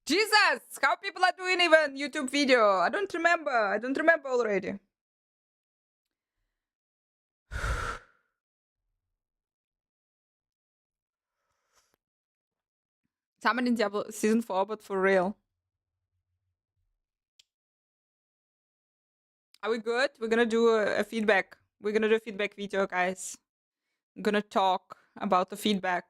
Jesus, how people are doing even YouTube video? I don't remember. I don't remember already. Someone in Diablo season 4, but for real. Are we good? We're gonna do a feedback. We're gonna do a feedback video, guys. I'm gonna talk about the feedback.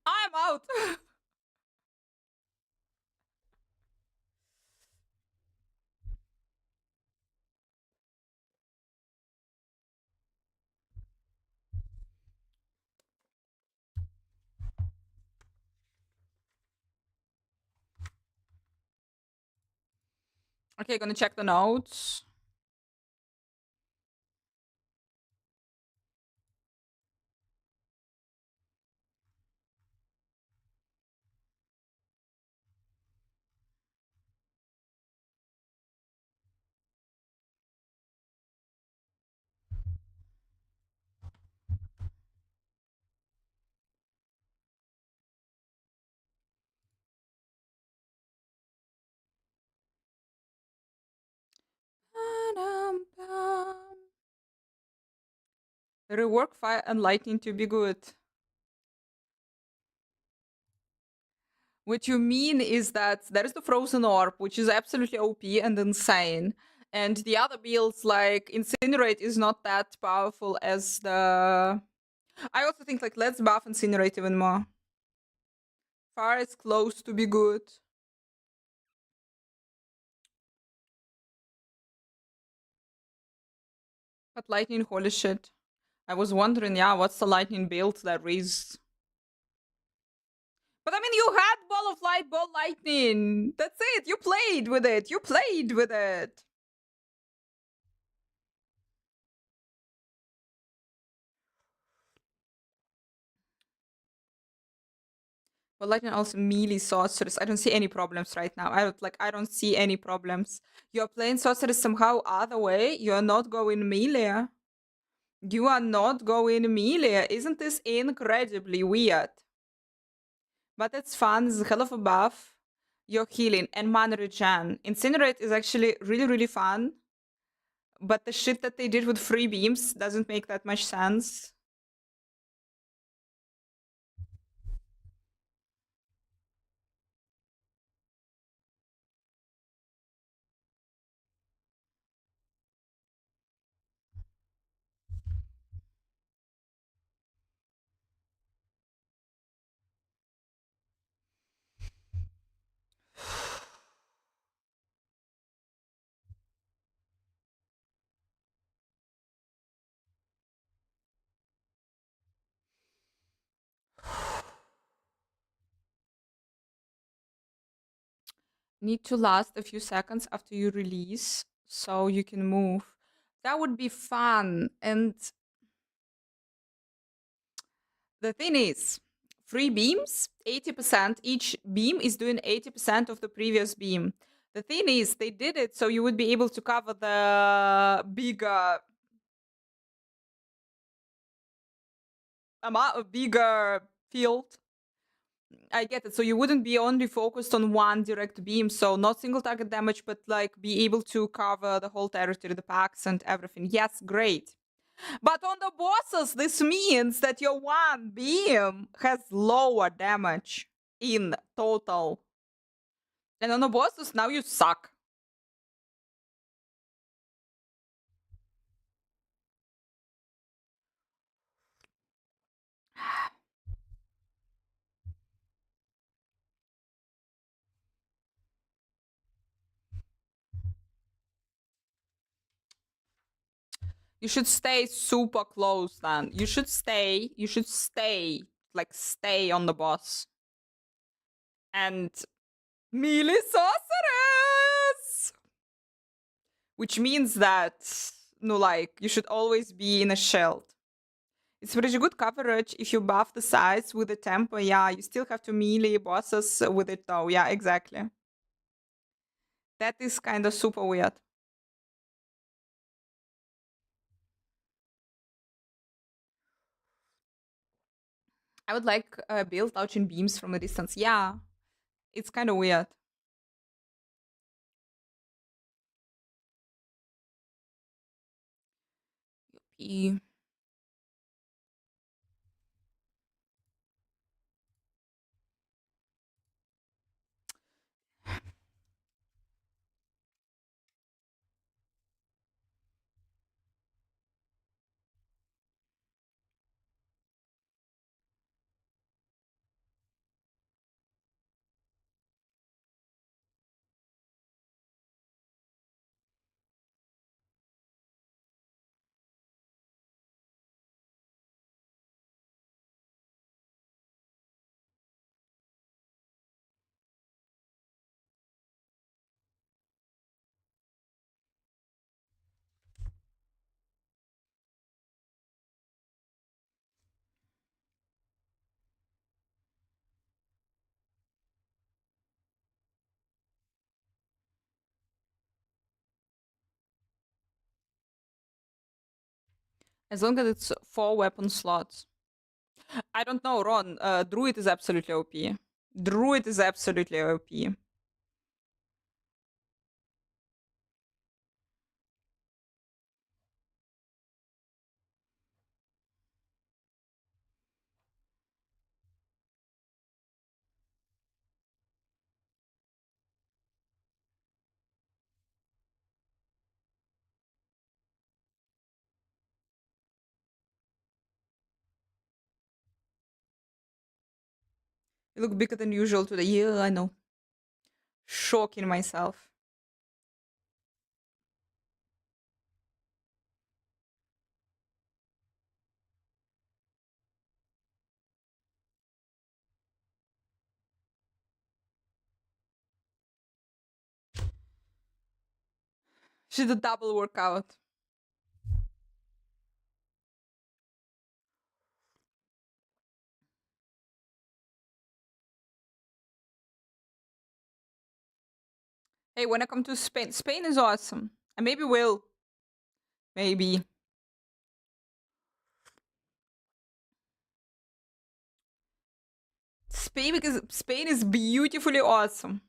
I'm out. Okay, gonna check the notes. Rework fire and lightning to be good. What you mean is that there is the frozen orb, which is absolutely OP and insane. And the other builds, like Incinerate, is not that powerful as the. I also think, like, let's buff Incinerate even more. Fire is close to be good. But lightning, holy shit. I was wondering, yeah, what's the lightning build there is? But I mean, you had Ball of Light, Ball Lightning. That's it. You played with it. You played with it. But Lightning also melee sorceress. I don't see any problems right now. I don't see any problems. You're playing sorceress somehow other way. You're not going melee. You are not going melee. Isn't this incredibly weird? But it's fun. It's a hell of a buff. You're healing and mana regen. Incinerate is actually really, really fun. But the shit that they did with free beams doesn't make that much sense. Need to last a few seconds after you release so you can move. That would be fun. And the thing is, free beams, 80%, each beam is doing 80% of the previous beam. The thing is, they did it so you would be able to cover the bigger amount of bigger field. I get it. So you wouldn't be only focused on one direct beam, so not single target damage, but like be able to cover the whole territory, the packs and everything. Yes, great. But on the bosses, this means that your one beam has lower damage in total. And on the bosses, now you suck. You should stay super close then. You should stay, like stay on the boss. And melee sorceress! Which means that, no, like, you should always be in a shield. It's pretty good coverage if you buff the size with the tempo. Yeah, you still have to melee bosses with it though. Yeah, exactly. That is kind of super weird. I would like build launching beams from a distance. Yeah, it's kind of weird. Yuppie. As long as it's 4 weapon slots. I don't know, Ron. Druid is absolutely OP. Druid is absolutely OP. You look bigger than usual today. Yeah, I know. Shocking myself. She's a double workout. Hey, when I come to Spain, Spain is awesome. And maybe will. Maybe. Spain, because Spain is beautifully awesome.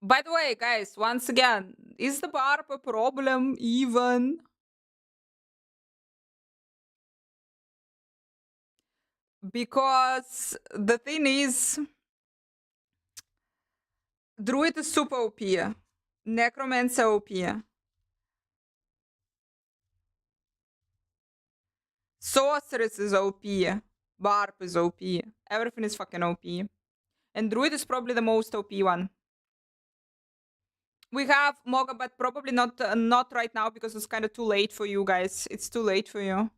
By the way, guys, once again, is the barb a problem even? Because the thing is, Druid is super OP. Necromancer OP. Sorceress is OP. Barb is OP. Everything is fucking OP. And Druid is probably the most OP one. We have Moga, but probably not right now because it's kind of too late for you guys. It's too late for you.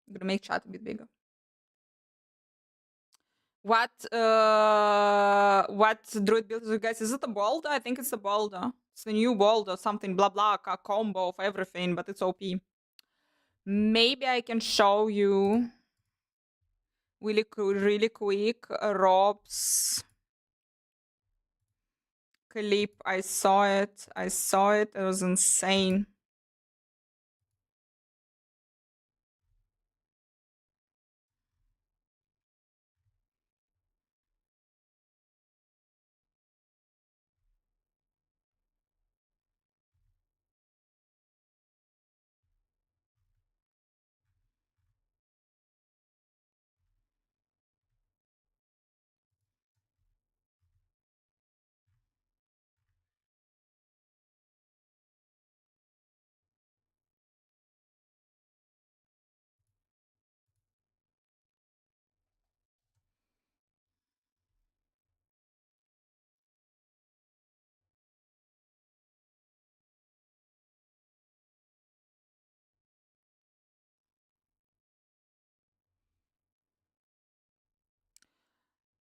I'm gonna make chat a bit bigger. What druid build is you guys? Is it a boulder? I think it's a boulder. It's the new boulder, something blah blah, a combo of everything, but it's OP. Maybe I can show you really quick Rob's clip. I saw it. It was insane.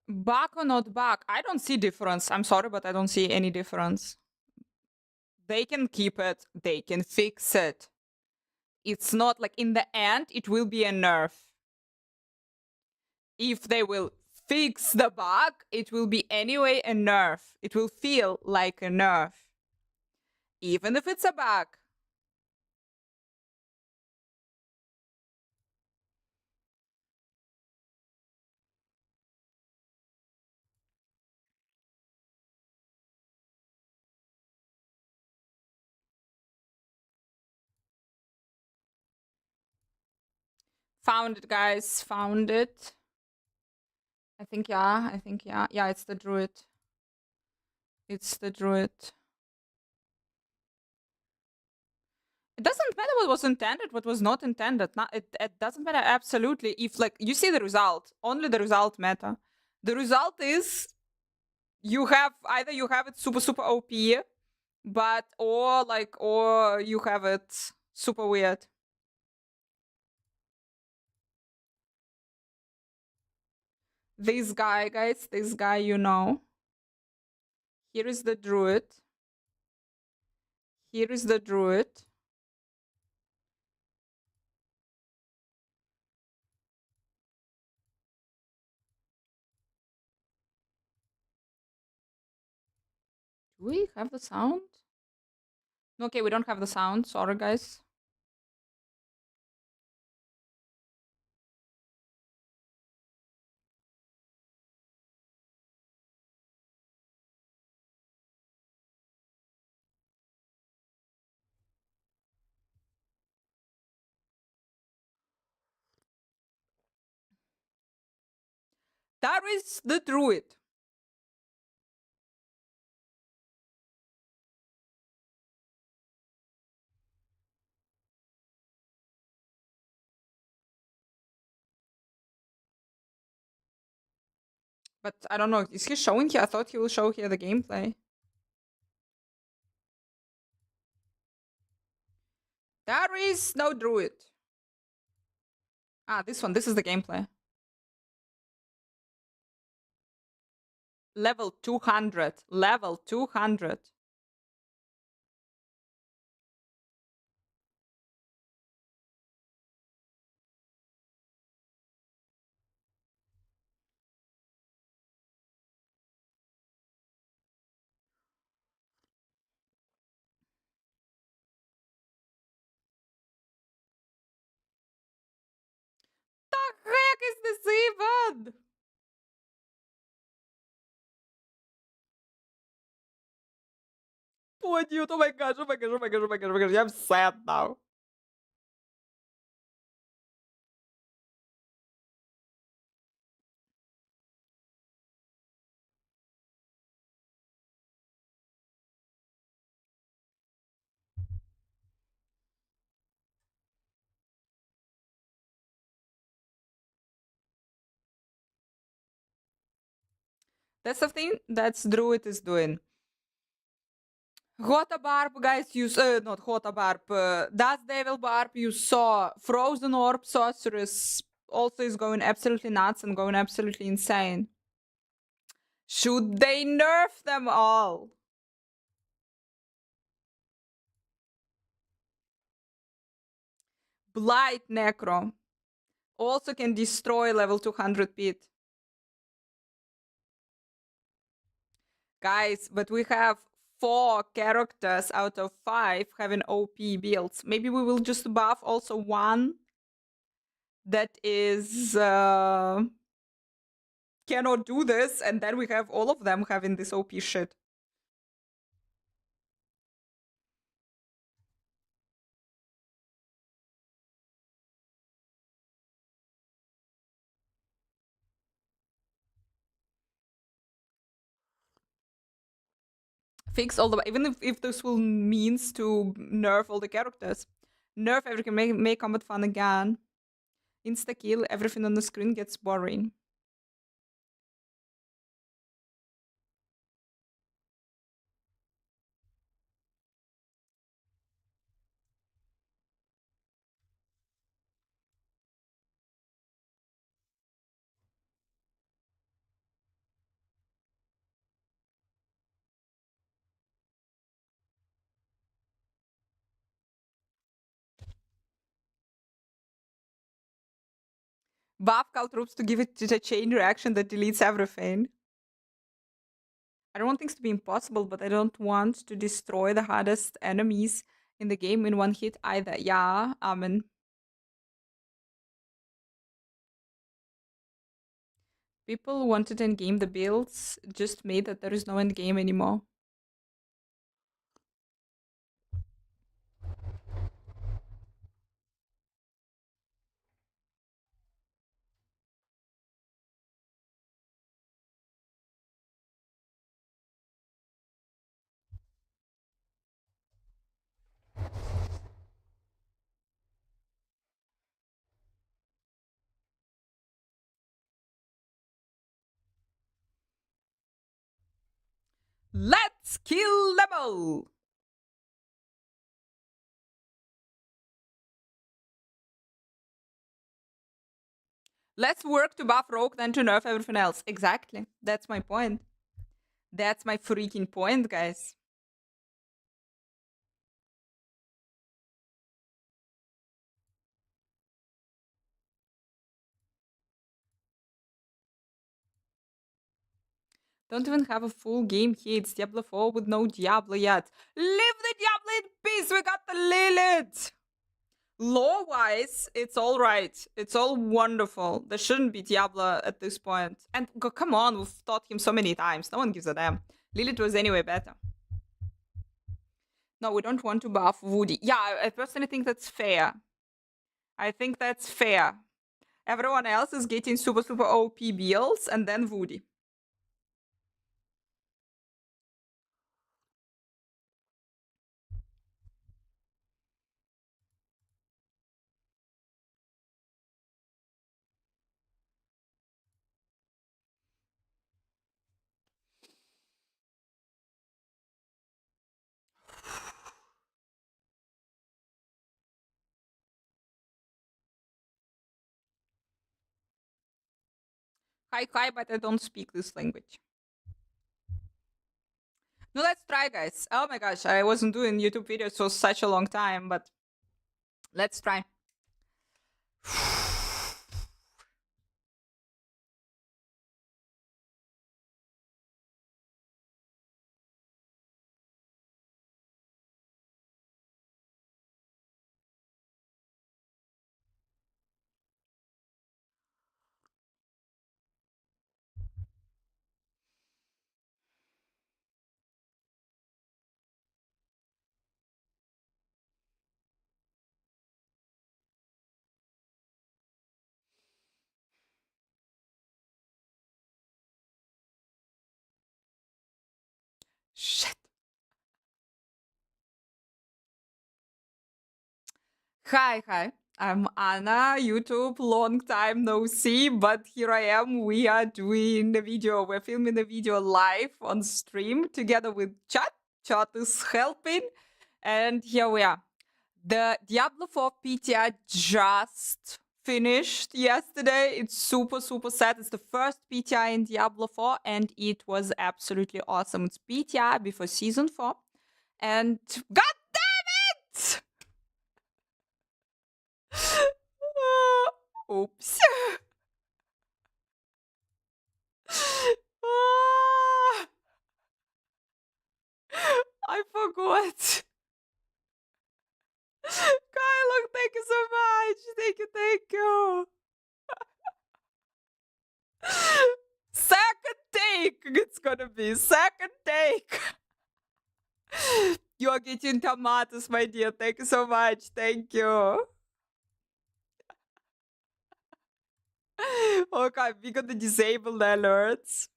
Bug or not bug? I don't see difference. I'm sorry, but I don't see any difference. They can keep it. They can fix it. It's not like in the end, it will be a nerf. If they will fix the bug, it will be anyway a nerf. It will feel like a nerf. Even if it's a bug. Found it, guys. Found it. I think, yeah. Yeah, it's the druid. It's the druid. It doesn't matter what was intended, what was not intended. It doesn't matter absolutely. If like you see the result, only the result matter. The result is you have either you have it super OP, but or you have it super weird. This guy, guys, this guy, you know. Here is the druid. Here is the druid. Do we have the sound? Okay, we don't have the sound. Sorry, guys. That is the druid. But I don't know. Is he showing here? I thought he will show here the gameplay. There is no druid. Ah, this one. This is the gameplay. Level 200. Level 200. The heck is this even? Oh, dude. Oh my gosh. Oh my gosh. Oh my gosh. Oh my gosh. Oh my gosh. I'm sad now. That's the thing that's druid is doing. Hota Barb, guys, you not Hota Barb. Das Devil Barb, you saw Frozen Orb Sorceress also is going absolutely nuts and going absolutely insane. Should they nerf them all? Blight Necro also can destroy level 200 pit. Guys, but we have 4 characters out of 5 having OP builds. Maybe we will just buff also one that is cannot do this, and then we have all of them having this OP shit. Fix all the even if this will means to nerf all the characters. Nerf everything, make combat fun again. Insta kill, everything on the screen gets boring. Buff call troops to give it a chain reaction that deletes everything. I don't want things to be impossible, but I don't want to destroy the hardest enemies in the game in one hit either. Yeah, amen. People wanted endgame. The builds just made that there is no endgame anymore. Let's kill them all! Let's work to buff Rogue, then to nerf everything else. Exactly. That's my point. That's my freaking point, guys. Don't even have a full game here. It's Diablo 4 with no Diablo yet. Leave the Diablo in peace! We got the Lilith! Lore-wise, it's all right. It's all wonderful. There shouldn't be Diablo at this point. And come on, we've taught him so many times. No one gives a damn. Lilith was anyway better. No, we don't want to buff Woody. Yeah, I personally think that's fair. I think that's fair. Everyone else is getting super, super OP builds and then Woody. Hi, but I don't speak this language. No, let's try, guys. Oh my gosh, I wasn't doing YouTube videos for such a long time, but let's try. Shit. Hi. I'm Anna, YouTube, long time no see, but here I am. We are doing the video, we're filming the video live on stream together with chat. Chat is helping, and here we are. The Diablo 4 PTR just finished yesterday. It's super, super sad. It's the first PTR in Diablo 4, and it was absolutely awesome. It's PTR before Season 4, and god damn it! Oops. Ah, I forgot. Kylo, thank you so much. Thank you. Second take. It's gonna be second take. You are getting tomatoes, my dear. Thank you so much. Thank you. Okay, we're gonna disable the alerts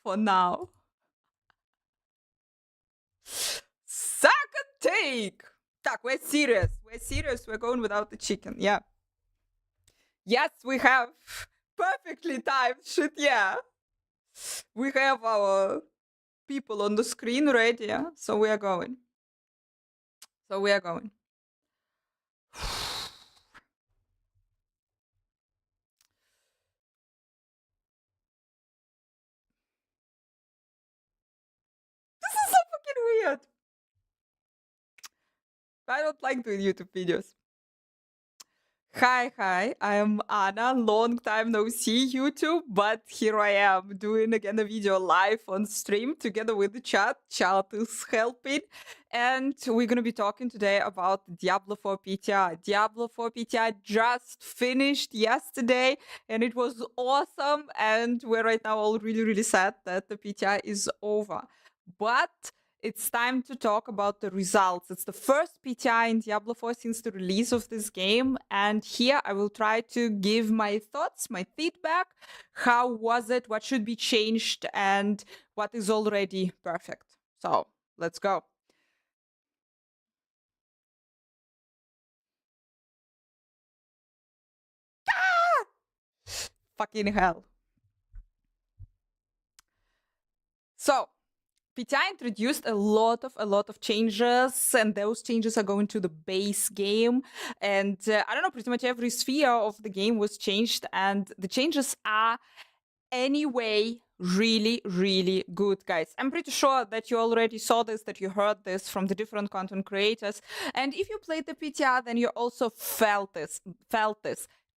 for now. Second take. Так, we're serious. We're serious. We're going without the chicken. Yeah. Yes, we have perfectly timed shit. Yeah. We have our people on the screen ready. Yeah. So we are going. This is so fucking weird. I don't like doing YouTube videos. Hi, I am Anna. Long time no see YouTube, but here I am doing again a video live on stream together with the chat. Chat is helping. And we're going to be talking today about Diablo 4 PTR. Diablo 4 PTR just finished yesterday and it was awesome. And we're right now all really sad that the PTR is over. But it's time to talk about the results. It's the first PTI in Diablo 4 since the release of this game. And here I will try to give my thoughts, my feedback. How was it? What should be changed? And what is already perfect? So let's go. Ah! Fucking hell. So PTI introduced a lot of changes, and those changes are going to the base game. And I don't know, pretty much every sphere of the game was changed, and the changes are anyway really good, guys. I'm pretty sure that you already saw this, that you heard this from the different content creators, and if you played the PTR, then you also felt this.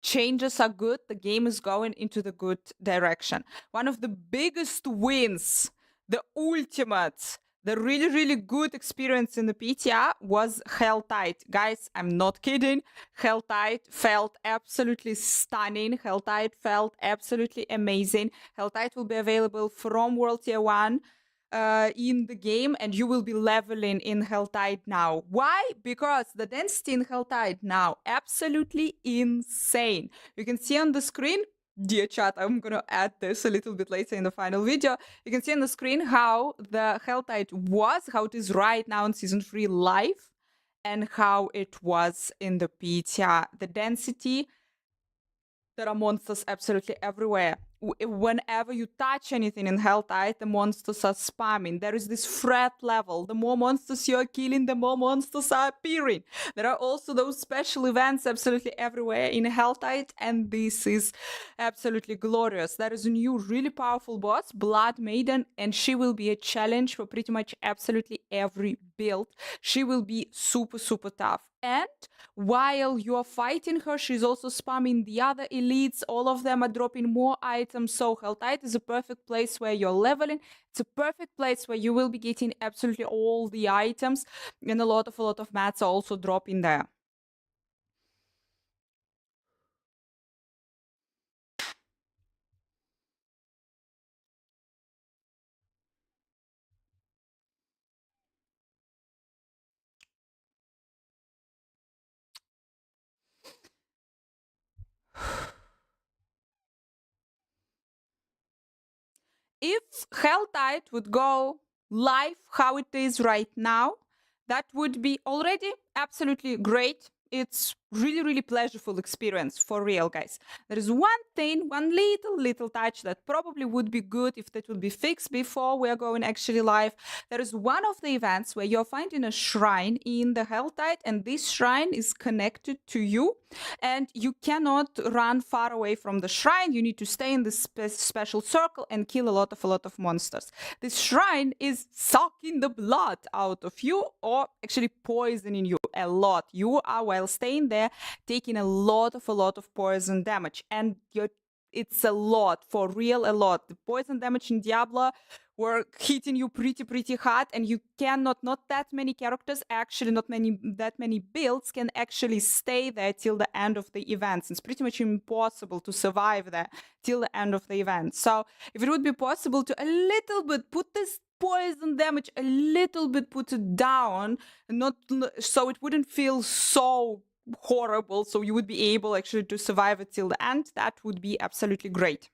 Changes are good. The game is going into the good direction. One of the biggest wins, the ultimate, the really good experience in the PTR was Helltide. Guys, I'm not kidding. Helltide felt absolutely stunning. Helltide felt absolutely amazing. Helltide will be available from World Tier 1 in the game, and you will be leveling in Helltide now. Why? Because the density in Helltide now, absolutely insane. You can see on the screen, dear chat, I'm gonna add this a little bit later in the final video. You can see on the screen how the Helltide was, how it is right now in Season 3 live, and how it was in the PTR. The density, there are monsters absolutely everywhere. Whenever you touch anything in Helltide, the monsters are spamming. There is this threat level. The more monsters you are killing, the more monsters are appearing. There are also those special events absolutely everywhere in Helltide, and this is absolutely glorious. There is a new really powerful boss, Blood Maiden, and she will be a challenge for pretty much absolutely every build. She will be super tough. And while you are fighting her, she's also spamming the other elites. All of them are dropping more items. So Helltide is a perfect place where you're leveling. It's a perfect place where you will be getting absolutely all the items. And a lot of mats are also dropping there. If Helltide would go live how it is right now, that would be already absolutely great. It's really pleasurable experience for real, guys. There is one thing, one little touch that probably would be good if that would be fixed before we are going actually live. There is one of the events where you're finding a shrine in the Helltide, and this shrine is connected to you, and you cannot run far away from the shrine. You need to stay in this special circle and kill a lot of monsters. This shrine is sucking the blood out of you, or actually poisoning you a lot. You are, while staying there, taking a lot of poison damage, and it's a lot, for real, a lot. The poison damage in Diablo were hitting you pretty hard, and you cannot, not that many characters, actually not that many builds can actually stay there till the end of the events. It's pretty much impossible to survive there till the end of the event. So if it would be possible to a little bit put this poison damage a little bit, put it down, not so it wouldn't feel so horrible, so you would be able actually to survive it till the end, that would be absolutely great.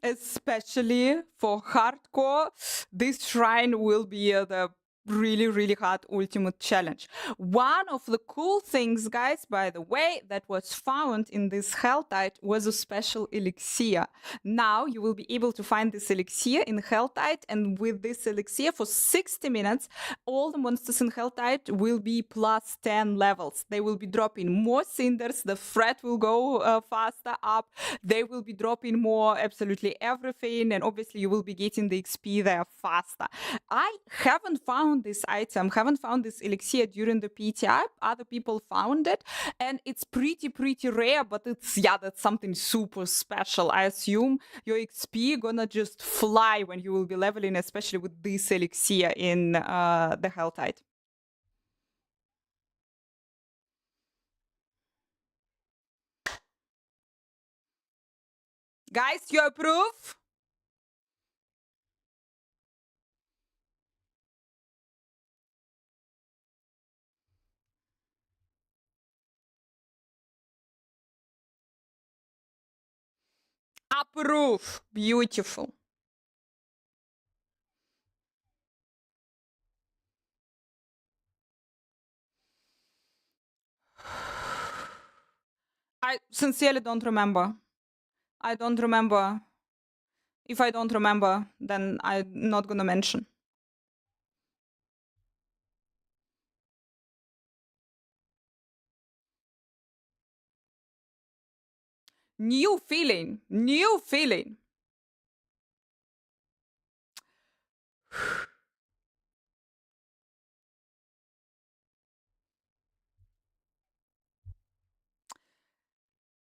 Especially for hardcore, this shrine will be the really, really hard ultimate challenge. One of the cool things, guys, by the way, that was found in this Helltide was a special elixir. Now you will be able to find this elixir in Helltide, and with this elixir for 60 minutes, all the monsters in Helltide will be plus 10 levels. They will be dropping more cinders, the threat will go faster up, they will be dropping more absolutely everything, and obviously you will be getting the XP there faster. I haven't found this item, haven't found this elixir during the PTR. Other people found it, and it's pretty rare, but it's, yeah, that's something super special. I assume your XP gonna just fly when you will be leveling, especially with this elixir in the Helltide. Guys, you approve? Approve. Beautiful. I sincerely don't remember. I don't remember. If I don't remember, then I'm not gonna mention. New feeling. New feeling.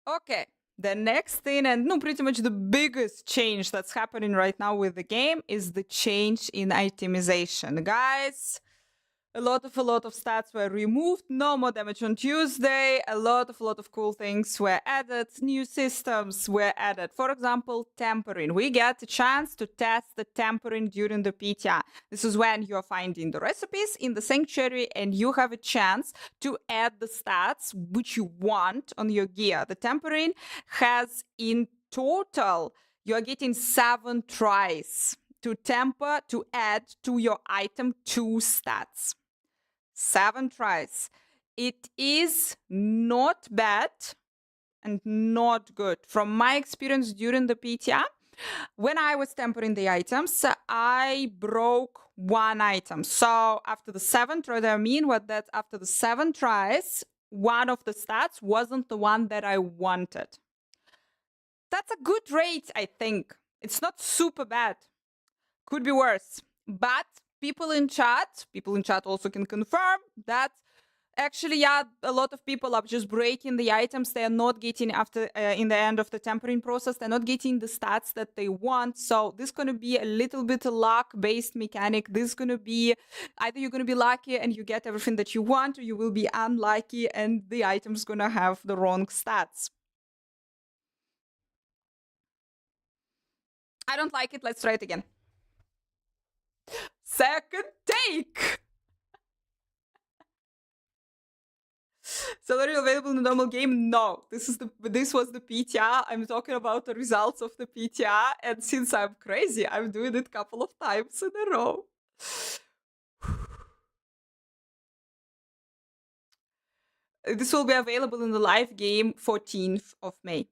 Okay. The next thing, and no, pretty much the biggest change that's happening right now with the game is the change in itemization. Guys, a lot of stats were removed. No more damage on Tuesday. A lot of cool things were added. New systems were added. For example, tempering. We get a chance to test the tempering during the PTR. This is when you're finding the recipes in the sanctuary and you have a chance to add the stats which you want on your gear. The tempering has in total, you're getting 7 tries to temper, to add to your item 2 stats. 7 tries. It is not bad and not good. From my experience during the PTR, when I was tempering the items, I broke 1 item. So after the 7 tries, I mean what that after the 7 tries, one of the stats wasn't the one that I wanted. That's a good rate, I think. It's not super bad. Could be worse. But people in chat also can confirm that actually, yeah, a lot of people are just breaking the items. They are not getting after in the end of the tempering process. They're not getting the stats that they want. So this is going to be a little bit luck-based mechanic. This is going to be either you're going to be lucky and you get everything that you want, or you will be unlucky and the item's going to have the wrong stats. I don't like it. Let's try it again. Second take. Salary available in the normal game? No. This was the PTR. I'm talking about the results of the PTR, and since I'm crazy, I'm doing it a couple of times in a row. This will be available in the live game 14th of May.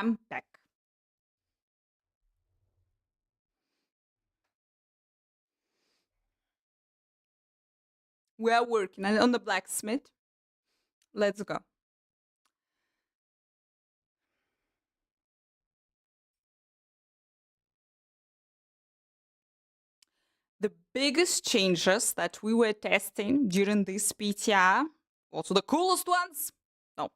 I'm back. We are working on the blacksmith. Let's go. The biggest changes that we were testing during this PTR, also the coolest ones, no.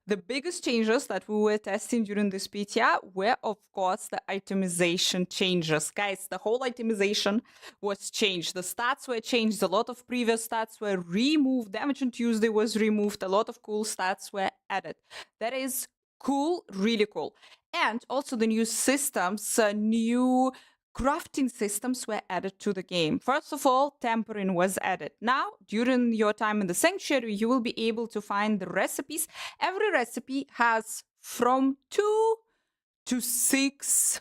The biggest changes that we were testing during this PTR were, of course, the itemization changes. Guys, the whole itemization was changed. The stats were changed. A lot of previous stats were removed. Damage on Tuesday was removed. A lot of cool stats were added. That is cool, really cool. And also the new systems, new crafting systems were added to the game. First of all, tempering was added. Now, during your time in the sanctuary, you will be able to find the recipes. Every recipe has from 2 to 6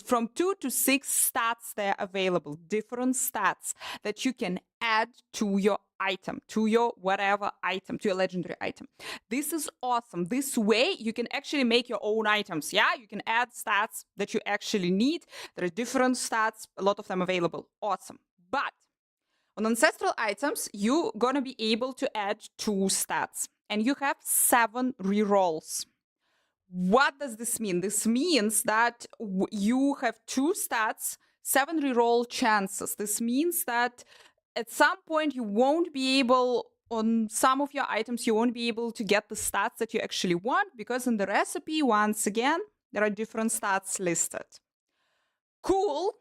from 2 to 6 stats there available, different stats that you can add to your item, to your whatever item, to your legendary item. This is awesome. This way you can actually make your own items. Yeah, you can add stats that you actually need. There are different stats, a lot of them available. Awesome. But on ancestral items, you're gonna be able to add 2 stats, and you have 7 rerolls. What does this mean? This means that you have 2 stats, 7 reroll chances. This means that at some point you won't be able, on some of your items, you won't be able to get the stats that you actually want, because in the recipe, once again, there are different stats listed. Cool.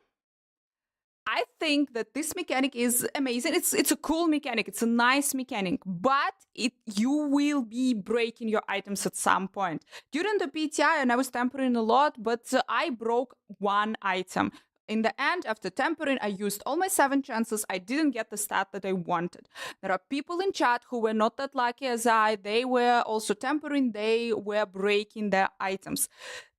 I think that this mechanic is amazing. It's a cool mechanic. It's a nice mechanic, but you will be breaking your items at some point. During the PTI, and I was tempering a lot, but I broke 1 item. In the end, after tempering, I used all my 7 chances. I didn't get the stat that I wanted. There are people in chat who were not that lucky as I. They were also tempering. They were breaking their items.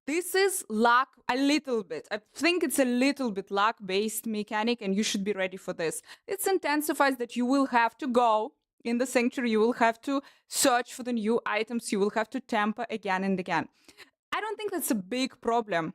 This is luck a little bit. I think it's a little bit luck-based mechanic, and you should be ready for this. It intensifies that you will have to go in the sanctuary, you will have to search for the new items, you will have to temper again and again. I don't think that's a big problem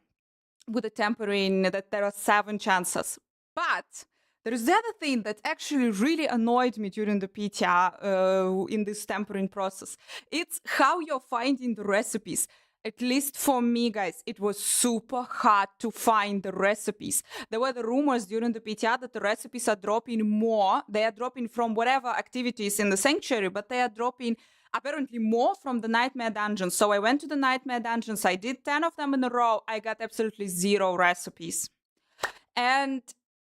with the tempering, that there are 7 chances. But there is the other thing that actually really annoyed me during the PTR in this tempering process. It's how you're finding the recipes. At least for me, guys, it was super hard to find the recipes. There were the rumors during the PTR that the recipes are dropping more. They are dropping from whatever activities in the sanctuary, but they are dropping apparently more from the nightmare dungeons. So I went to the nightmare dungeons. I did 10 of them in a row. I got absolutely 0 recipes. And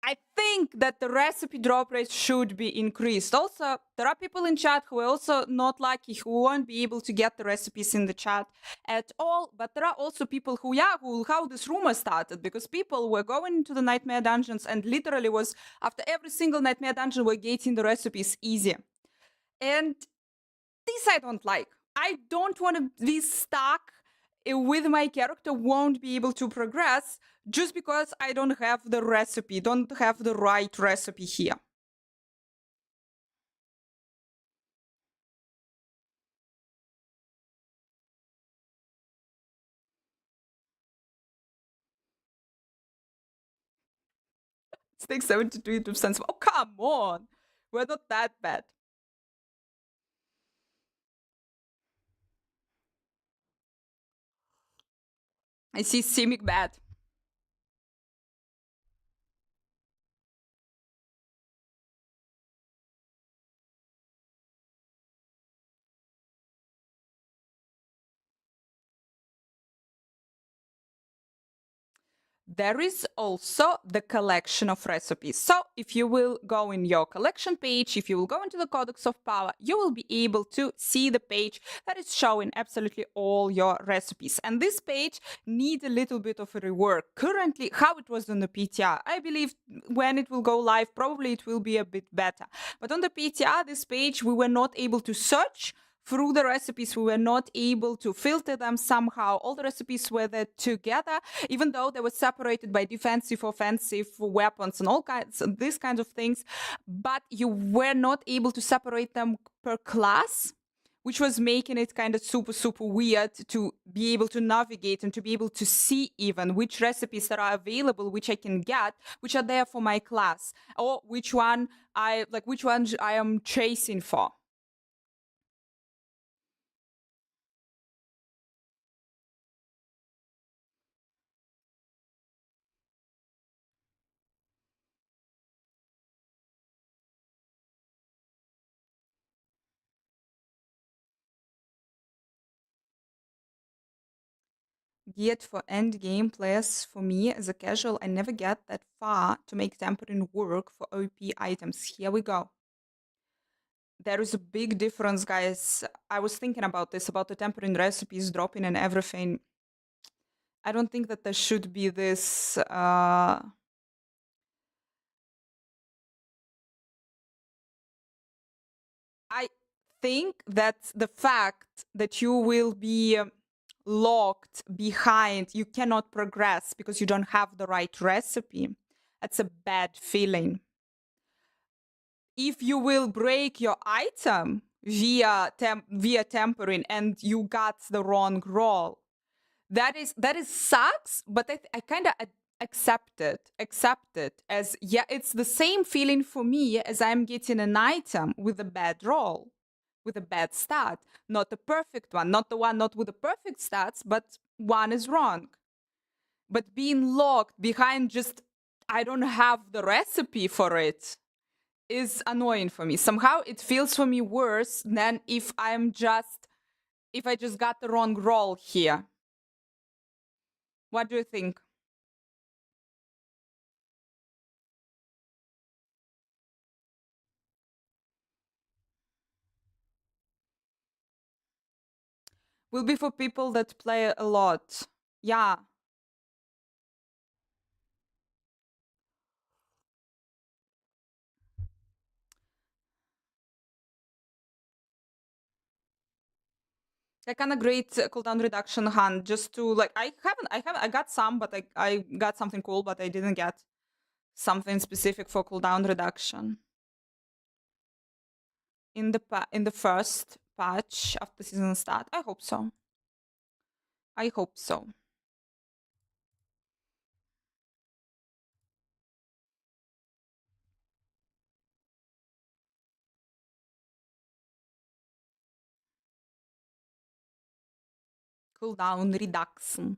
I think that the recipe drop rate should be increased. Also, there are people in chat who are also not lucky, who won't be able to get the recipes in the chat at all. But there are also people who, how this rumor started, because people were going into the nightmare dungeons and literally was, after every single nightmare dungeon, were getting the recipes easier. And this I don't like. I don't want to be stuck with my character, won't be able to progress just because I don't have the recipe, don't have the right recipe here. It takes 72 cents. Oh, come on. We're not that bad. I see Simic bad. There is also the collection of recipes. So if you will go in your collection page, if you will go into the Codex of Power, you will be able to see the page that is showing absolutely all your recipes. And this page needs a little bit of a rework. Currently, how it was on the PTR, I believe when it will go live, probably it will be a bit better. But on the PTR, this page, we were not able to search through the recipes. We were not able to filter them somehow. All the recipes were there together, even though they were separated by defensive, offensive weapons and all kinds of these kinds of things. But you were not able to separate them per class, which was making it kind of super, super weird to be able to navigate and to be able to see even which recipes that are available, which I can get, which are there for my class, or which one I am chasing for. Yet for endgame players, for me as a casual, I never get that far to make tempering work for OP items. Here we go. There is a big difference, guys. I was thinking about this, about the tempering recipes dropping and everything. I don't think that there should be this... I think that the fact that you will be locked behind, you cannot progress because you don't have the right recipe, that's a bad feeling. If you will break your item via tempering and you got the wrong roll, that is sucks, but I kind of accept it as, yeah, it's the same feeling for me as I'm getting an item with a bad roll, with a bad stat, not the perfect one, not the one not with the perfect stats, but one is wrong. But being locked behind just, I don't have the recipe for it, is annoying for me. Somehow it feels for me worse than if I just got the wrong roll here. What do you think? Will be for people that play a lot. Yeah. I kind of great cooldown reduction hunt just to like, I got some, but I got something cool, but I didn't get something specific for cooldown reduction. In the first patch of the season start. I hope so. I hope so. Cooldown reduction.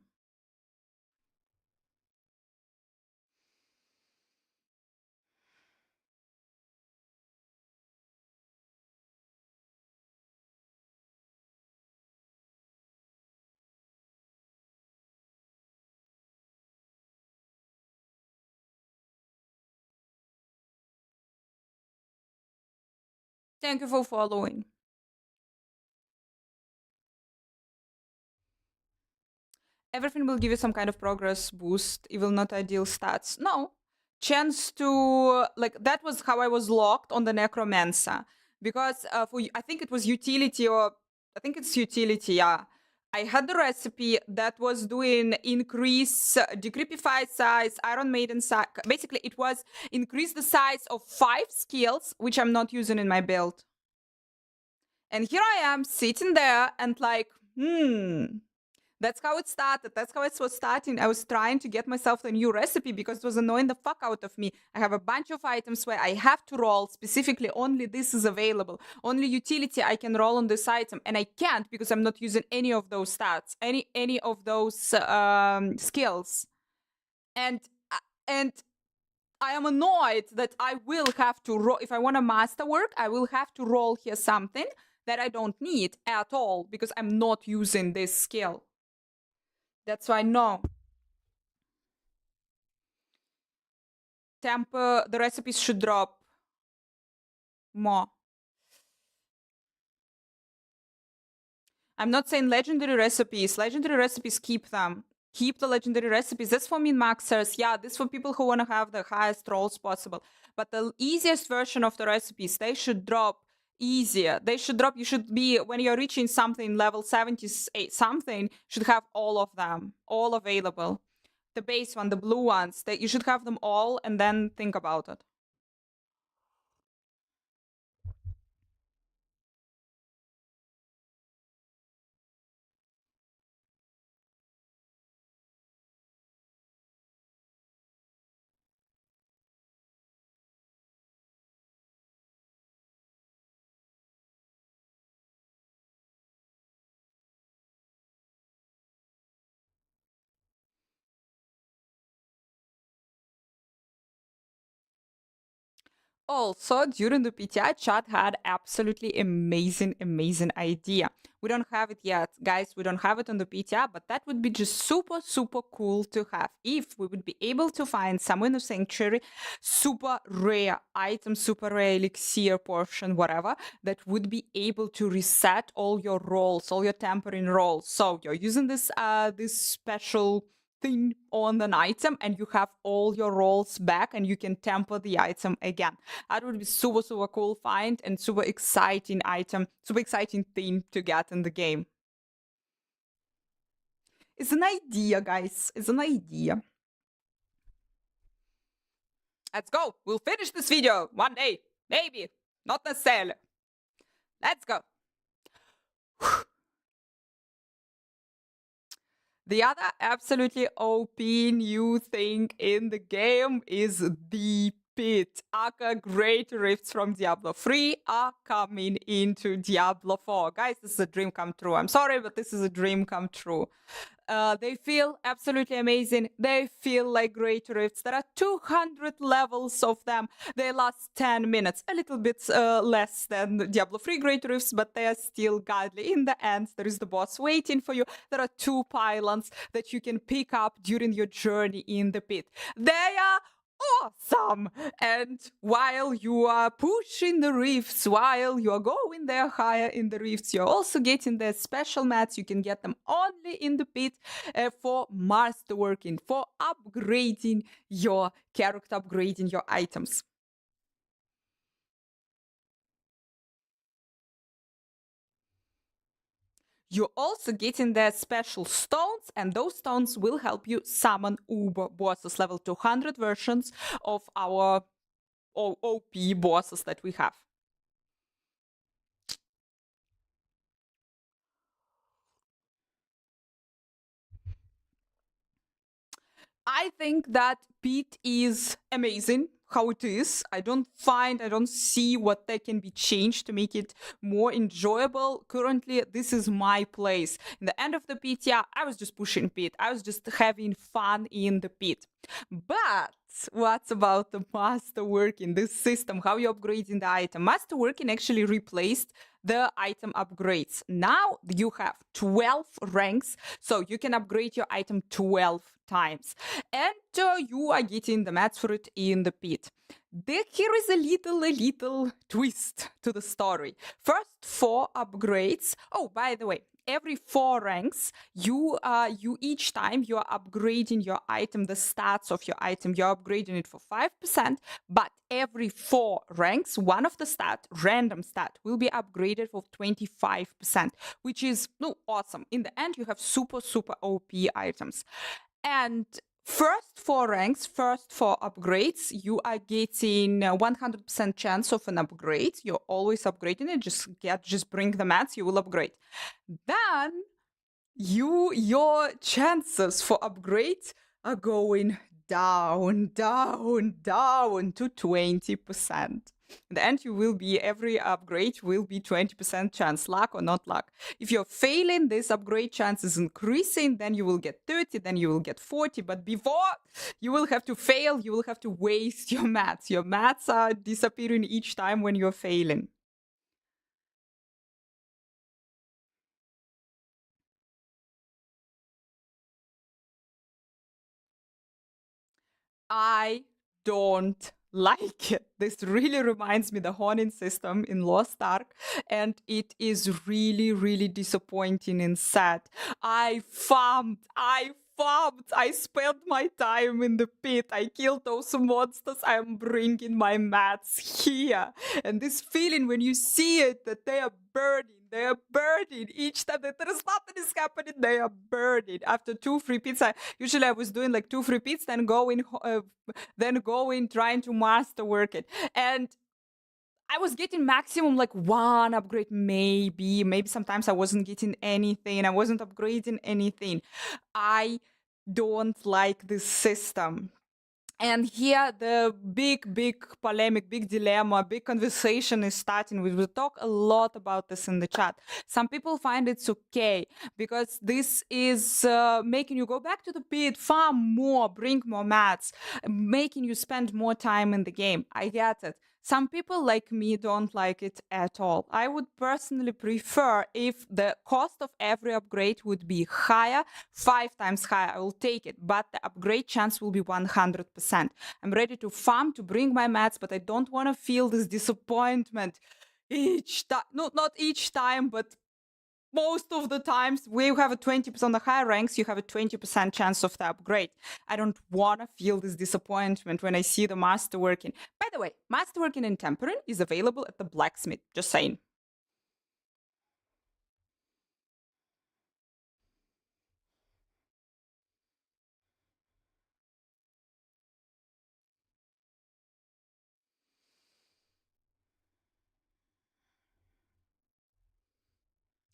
Thank you for following. Everything will give you some kind of progress boost, it will not ideal stats. No. Chance to, like, that was how I was locked on the Necromancer. Because I think it was utility, or I think it's utility, yeah. I had the recipe that was doing increase, decreepify size, Iron Maiden size. Basically, it was increase the size of 5 skills, which I'm not using in my build. And here I am sitting there and like, that's how it started. That's how it was starting. I was trying to get myself a new recipe because it was annoying the fuck out of me. I have a bunch of items where I have to roll specifically only this is available. Only utility I can roll on this item, and I can't because I'm not using any of those stats, any of those skills. And I am annoyed that I will have to roll. If I want a masterwork, I will have to roll here something that I don't need at all because I'm not using this skill. That's why no. The recipes should drop more. I'm not saying legendary recipes. Legendary recipes, keep them. Keep the legendary recipes. That's for min-maxers. Yeah, this for people who want to have the highest rolls possible. But the easiest version of the recipes, they should drop easier. They should drop, you should be, when you're reaching something, level 78 something, should have all of them, all available. The base one, the blue ones, you should have them all and then think about it. Also, during the PTR, chat had absolutely amazing idea. We don't have it yet, guys. We don't have it on the PTR, but that would be just super cool to have if we would be able to find somewhere in the sanctuary super rare item, super rare elixir portion, whatever, that would be able to reset all your rolls, all your tampering rolls. So you're using this this special thing on an item and you have all your rolls back and you can temper the item again. That would be super cool find and super exciting item, super exciting thing to get in the game. It's an idea, guys. It's an idea. Let's go. We'll finish this video one day. Maybe. Not necessarily. Let's go. The other absolutely OP new thing in the game is the pit. Aka Great Rifts from Diablo 3 are coming into Diablo 4. Guys, this is a dream come true. I'm sorry, but this is a dream come true. They feel absolutely amazing. They feel like great rifts. There are 200 levels of them. They last 10 minutes, a little bit less than Diablo 3 great rifts, but they are still godly. In the end, there is the boss waiting for you. There are 2 pylons that you can pick up during your journey in the pit. They are awesome. And while you are pushing the rifts, while you are going there higher in the rifts, you're also getting the special mats. You can get them only in the pit for masterworking, for upgrading your character, upgrading your items. You're also getting the special stones, and those stones will help you summon Uber bosses, level 200 versions of our OP bosses that we have. I think that Pete is amazing how it is. I don't see what that can be changed to make it more enjoyable. Currently, this is my place. In the end of the pit, yeah, I was just pushing pit. I was just having fun in the pit. But what about the masterworking, this system, how you're upgrading the item? Masterworking actually replaced the item upgrades. Now you have 12 ranks, so you can upgrade your item 12 times. And you are getting the mats for it in the pit. Here is a little twist to the story. First 4 upgrades. Oh, by the way, every 4 ranks, you each time you are upgrading your item, the stats of your item, you're upgrading it for 5%, but every 4 ranks, one of the random stat, will be upgraded for 25%, which is awesome. In the end, you have super OP items. And first 4 ranks, first 4 upgrades, you are getting 100% chance of an upgrade. You're always upgrading it. Just bring the mats, you will upgrade. Then your chances for upgrade are going down to 20%. In the end, every upgrade will be 20% chance, luck or not luck. If you're failing, this upgrade chance is increasing, then you will get 30, then you will get 40. But before you will have to fail, you will have to waste your mats. Your mats are disappearing each time when you're failing. I don't like it. This really reminds me the honing system in Lost Ark, and it is really disappointing and sad. I farmed. I spent my time in the pit. I killed those monsters. I am bringing my mats here. And this feeling when you see it, that they are burning. They are burning each time that there is nothing is happening. They are burning. After 2 free pits, usually I was doing like 2 free pits, then going trying to masterwork it. And I was getting maximum like 1 upgrade, maybe sometimes I wasn't getting anything. I wasn't upgrading anything. I don't like this system. And here the big polemic, big dilemma, big conversation is starting. We will talk a lot about this in the chat. Some people find it's okay because this is making you go back to the pit, farm more, bring more mats, making you spend more time in the game. I get it. Some people like me don't like it at all. I would personally prefer if the cost of every upgrade would be higher, 5 times higher. I will take it, but the upgrade chance will be 100%. I'm ready to farm to bring my mats, but I don't want to feel this disappointment each time. No, not each time, but most of the times where you have a 20% on the higher ranks, you have a 20% chance of the upgrade. I don't want to feel this disappointment when I see the masterworking. By the way, masterworking in Tempering is available at the blacksmith, just saying.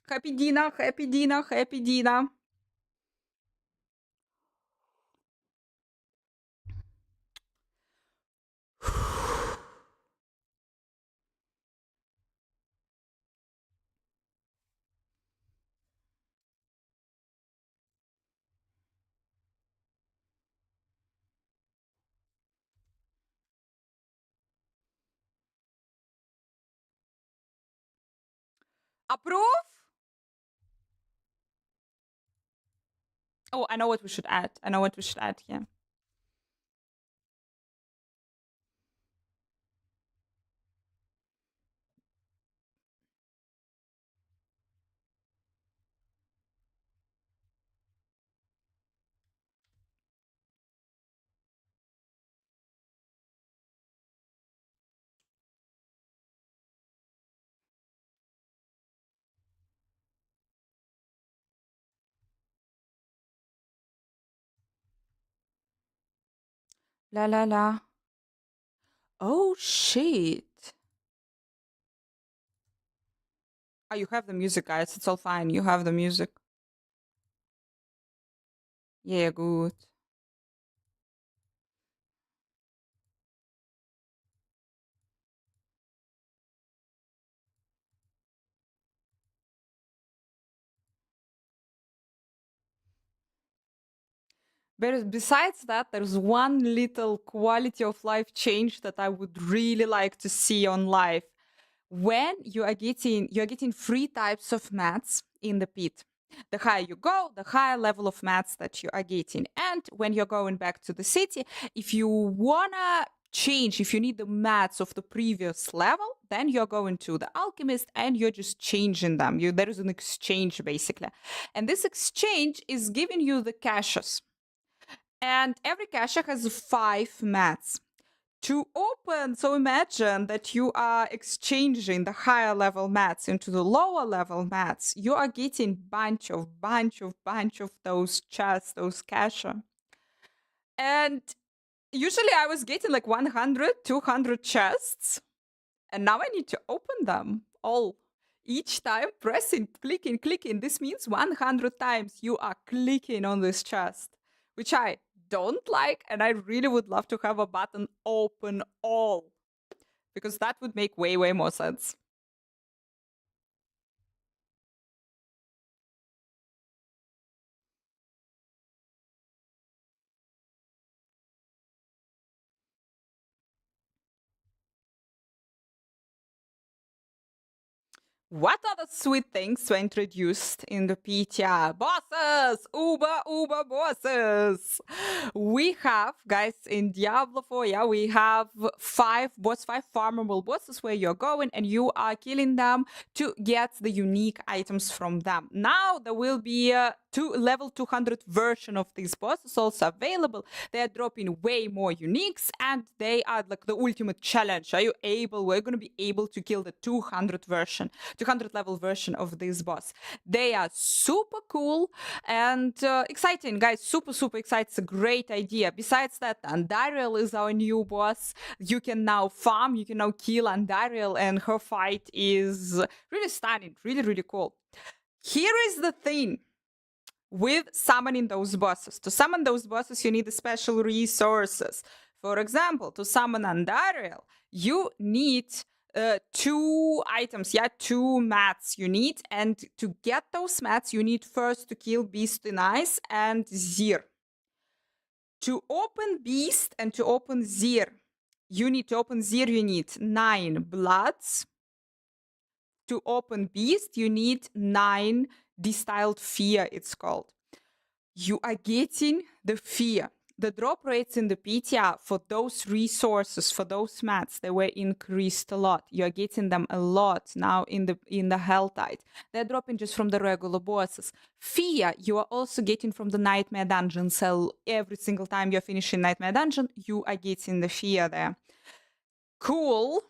Happy Dina, happy Dina, happy Dina. Approve? Oh, I know what we should add. I know what we should add here. La la la. Oh shit. Oh, you have the music, guys. It's all fine. You have the music. Yeah, good. But besides that, there's one little quality of life change that I would really like to see on live. When you're getting 3 types of mats in the pit. The higher you go, the higher level of mats that you are getting. And when you're going back to the city, if you wanna change, if you need the mats of the previous level, then you're going to the alchemist and you're just changing them. There is an exchange basically. And this exchange is giving you the caches. And every cache has 5 mats to open. So imagine that you are exchanging the higher level mats into the lower level mats. You are getting bunch of those chests, those cache. And usually I was getting like 100, 200 chests. And now I need to open them all. Each time pressing, clicking. This means 100 times you are clicking on this chest, which I don't like, and I really would love to have a button open all, because that would make way more sense. What other sweet things were introduced in the PTR? Bosses! Uber bosses! We have, guys, in Diablo 4, yeah, we have 5 farmable bosses where you're going and you are killing them to get the unique items from them. Now there will be a level 200 version of these bosses also available. They are dropping way more uniques and they are like the ultimate challenge. We're going to be able to kill the 200 level version of this boss. They are super cool and exciting, guys. Super exciting. It's a great idea. Besides that, Andariel is our new boss. You can now farm, you can now kill Andariel, and her fight is really stunning, really cool. Here is the thing with summoning those bosses. To summon those bosses, you need special resources. For example, to summon Andariel, you need 2 items, 2 mats you need, and to get those mats, you need first to kill Beast in Ice and Zir. To open Beast and to open Zir, you need 9 bloods. To open Beast, you need 9 Distilled Fear, it's called. You are getting the Fear. The drop rates in the PTR for those resources, for those mats, they were increased a lot. You're getting them a lot now in the Hell Tide. They're dropping just from the regular bosses. Fear, you are also getting from the Nightmare Dungeon. So every single time you're finishing Nightmare Dungeon, you are getting the Fear there. Cool,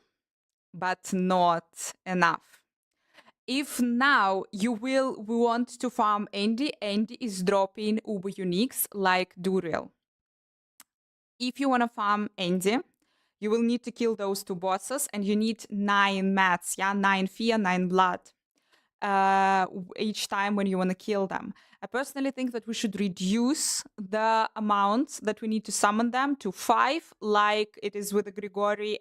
but not enough. If now you will want to farm Andy, Andy is dropping Uber Uniques like Duriel. If you want to farm Andy, you will need to kill those 2 bosses, and you need 9 mats, 9 fear, 9 blood each time when you want to kill them. I personally think that we should reduce the amount that we need to summon them to 5, like it is with the Grigori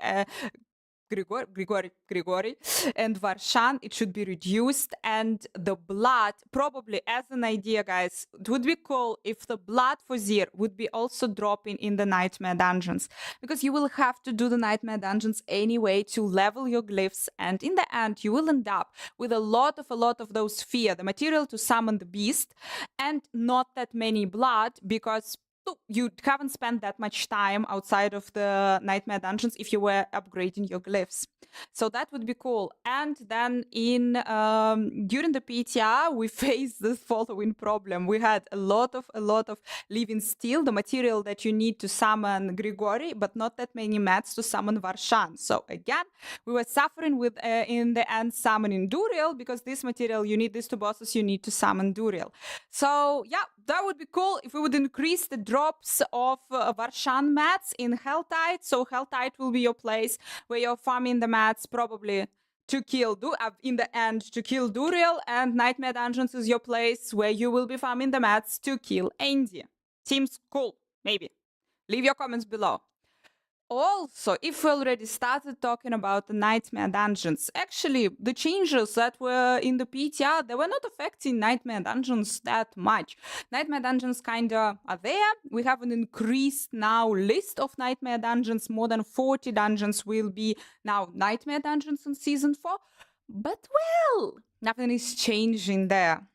and Varshan. It should be reduced, and the blood, probably as an idea, guys, it would be cool if the blood for Zir would be also dropping in the Nightmare Dungeons, because you will have to do the Nightmare Dungeons anyway to level your glyphs, and in the end you will end up with a lot of those fear, the material to summon the beast, and not that many blood, because you haven't spent that much time outside of the Nightmare Dungeons if you were upgrading your glyphs. So that would be cool. And then during the PTR, we faced this following problem. We had a lot of living steel, the material that you need to summon Grigori, but not that many mats to summon Varshan. So again, we were suffering with in the end summoning Duriel, because this material, you need these 2 bosses, you need to summon Duriel. So yeah, that would be cool if we would increase the drops of Varshan mats in Hell Tide. So Hell Tide will be your place where you're farming the mats, probably to kill in the end to kill Duriel, and Nightmare Dungeons is your place where you will be farming the mats to kill Andy. Seems cool, maybe. Leave your comments below. Also, if we already started talking about the Nightmare Dungeons, actually, the changes that were in the PTR, they were not affecting Nightmare Dungeons that much. Nightmare Dungeons kinda are there. We have an increased now list of Nightmare Dungeons. More than 40 dungeons will be now Nightmare Dungeons in Season 4. But, well, nothing is changing there.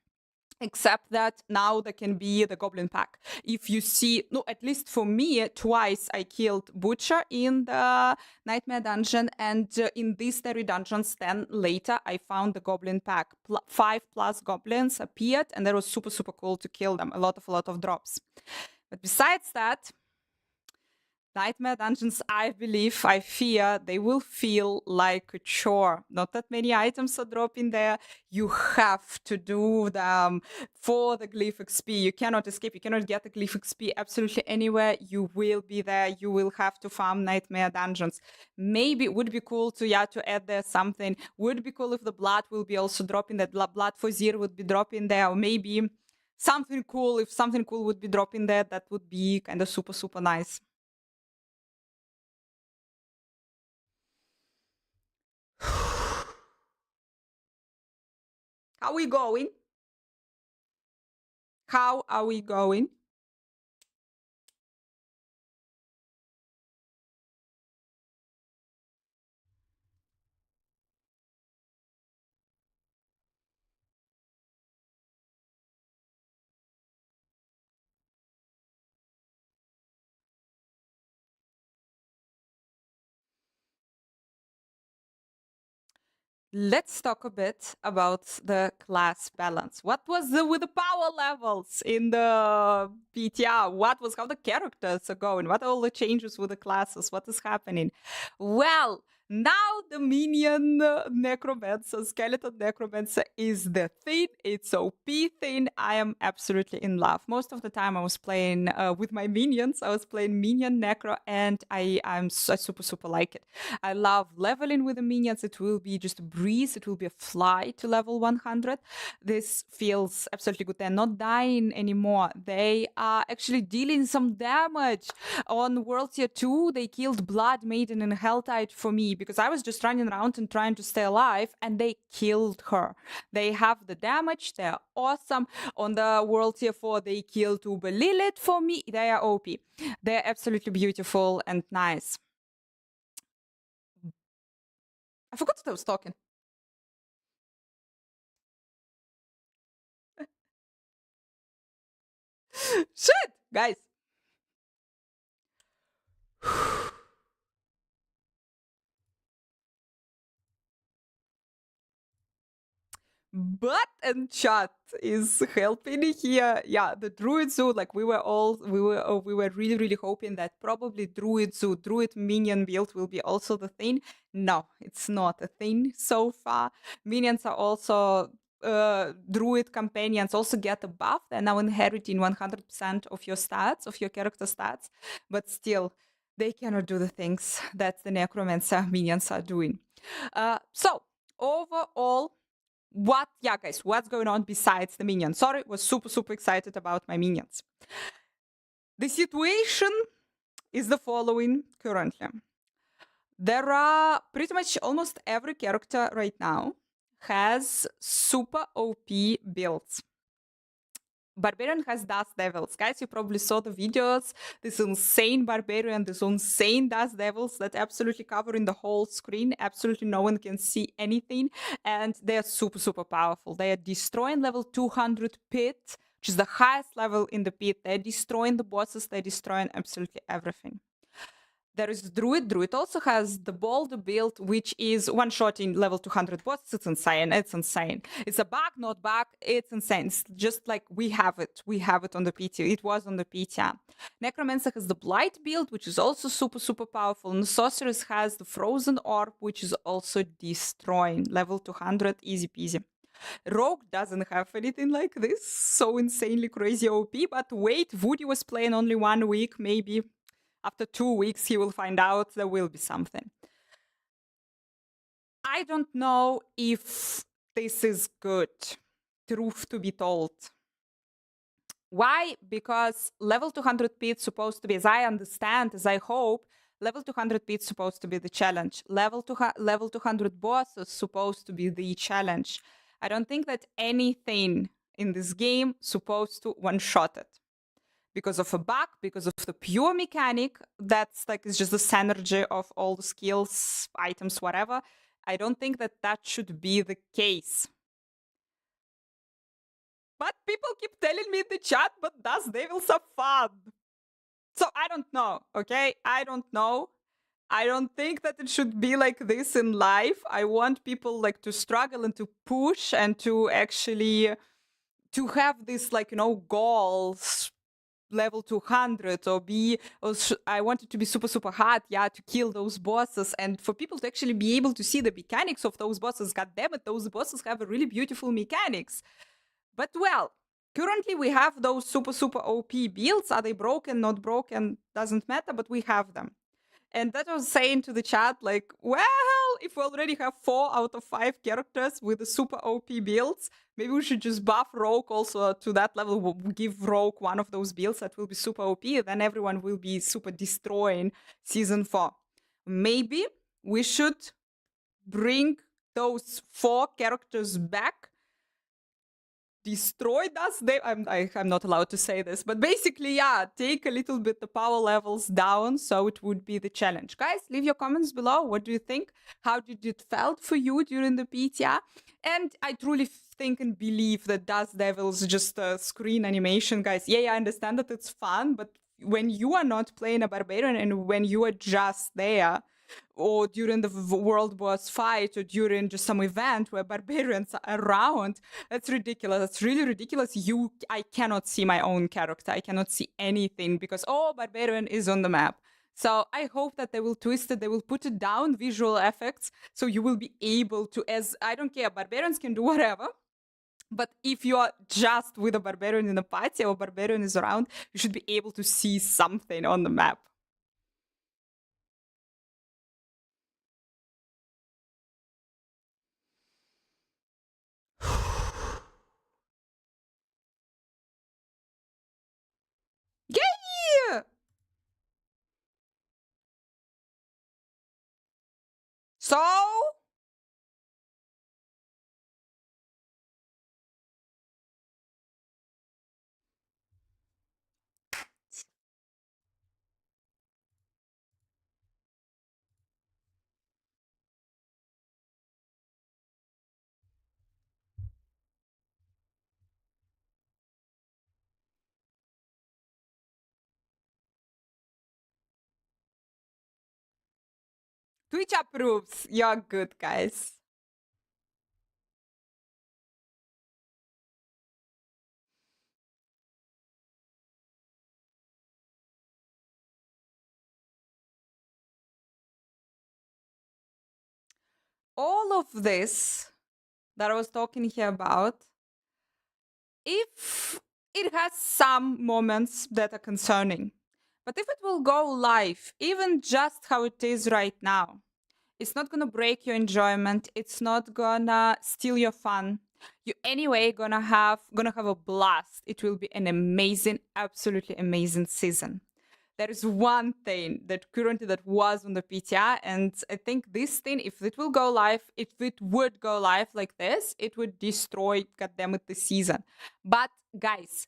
Except that now there can be the Goblin Pack. If you see, no, at least for me, twice I killed Butcher in the Nightmare Dungeon, and in these 30 dungeons, then later I found the Goblin Pack. 5+ goblins appeared, and that was super, super cool to kill them. A lot of drops. But besides that, Nightmare Dungeons, I fear, they will feel like a chore. Not that many items are dropping there. You have to do them for the Glyph XP. You cannot escape. You cannot get the Glyph XP absolutely anywhere. You will be there. You will have to farm Nightmare Dungeons. Maybe it would be cool to add there something. Would be cool if the blood will be also dropping, that blood for Zir would be dropping there. Or maybe something cool, if something cool would be dropping there, that would be kind of super, super nice. How are we going? How are we going? Let's talk a bit about the class balance. What was with the power levels in the PTR? How the characters are going? What are all the changes with the classes? What is happening? Well, Now the minion necromancer, skeleton necromancer is the thing. It's OP thing. I am absolutely in love. Most of the time I was playing with my minions. I was playing minion necro, and I super like it. I love leveling with the minions. It will be just a breeze. It will be a fly to level 100. This feels absolutely good. They're not dying anymore. They are actually dealing some damage. On World Tier 2, they killed Blood Maiden and Helltide for me because I was just running around and trying to stay alive, and they killed her. They have the damage. They're awesome. On the World Tier 4, they killed Uber Lilith for me. They are OP. They're absolutely beautiful and nice. I forgot what I was talking. Shit, guys. But and chat is helping here. Yeah, the Druid Zoo, like we were really hoping that probably Druid Zoo, Druid minion build will be also the thing. No, it's not a thing so far. Minions are also Druid companions also get a buff. They're now inheriting 100% of your stats, of your character stats, but still they cannot do the things that the necromancer minions are doing. So overall, what's going on besides the minions? Sorry, was super excited about my minions. The situation is the following currently. There are pretty much almost every character right now has super OP builds. Barbarian has Dust Devils. Guys, you probably saw the videos. This insane Barbarian, this insane Dust Devils that absolutely covering the whole screen. Absolutely no one can see anything. And they're super powerful. They are destroying level 200 pit, which is the highest level in the pit. They're destroying the bosses. They're destroying absolutely everything. There is Druid. Druid also has the bold build, which is one-shotting level 200 bosses. It's insane. It's insane. It's a bug, not bug. It's insane. It's just like we have it. We have it on the PTR. It was on the PTR. Necromancer has the Blight build, which is also super powerful. And Sorceress has the Frozen Orb, which is also destroying. Level 200, easy peasy. Rogue doesn't have anything like this. So insanely crazy OP. But wait, Woody was playing only 1 week, maybe. After 2 weeks, he will find out there will be something. I don't know if this is good, truth to be told. Why? Because level 200 pit is supposed to be, as I understand, as I hope, level 200 pit is supposed to be the challenge. Level 200 boss is supposed to be the challenge. I don't think that anything in this game is supposed to one-shot it. Because of a bug, because of the pure mechanic, that's like, it's just the synergy of all the skills, items, whatever. I don't think that that should be the case. But people keep telling me in the chat, but Dust Devils are fun. So I don't know, okay? I don't know. I don't think that it should be like this in life. I want people like to struggle and to push and to actually to have this like, you know, goals, level 200 or I want it to be super hard, yeah, to kill those bosses and for people to actually be able to see the mechanics of those bosses. God damn it, those bosses have a really beautiful mechanics. But well, currently we have those super OP builds. Are they broken, not broken, doesn't matter, but we have them. And that was saying to the chat, like, well, if we already have 4 out of 5 characters with the super OP builds, maybe we should just buff Rogue also to that level. We'll give Rogue one of those builds that will be super OP, then everyone will be super destroying Season 4. Maybe we should bring those 4 characters back, destroy us. I'm not allowed to say this, but basically, yeah, take a little bit the power levels down, so it would be the challenge. Guys, leave your comments below. What do you think? How did it felt for you during the PTR? And I truly think and believe that Dust Devils just a screen animation, guys. Yeah, I understand that it's fun, but when you are not playing a barbarian and when you are just there, or during the world boss fight, or during just some event where barbarians are around, that's ridiculous. That's really ridiculous. I cannot see my own character. I cannot see anything because, oh, barbarian is on the map. So I hope that they will twist it, they will put it down, visual effects, so you will be able to, as I don't care, barbarians can do whatever. But if you are just with a barbarian in a party or a barbarian is around, you should be able to see something on the map. Yay! So Twitch approves. You're good, guys. All of this that I was talking here about, if it has some moments that are concerning, but if it will go live, even just how it is right now, it's not gonna break your enjoyment. It's not gonna steal your fun. You anyway gonna have a blast. It will be an amazing, absolutely amazing season. There is one thing that currently that was on the PTR, and I think this thing, if it will go live, if it would go live like this, it would destroy, goddammit, the season. But guys,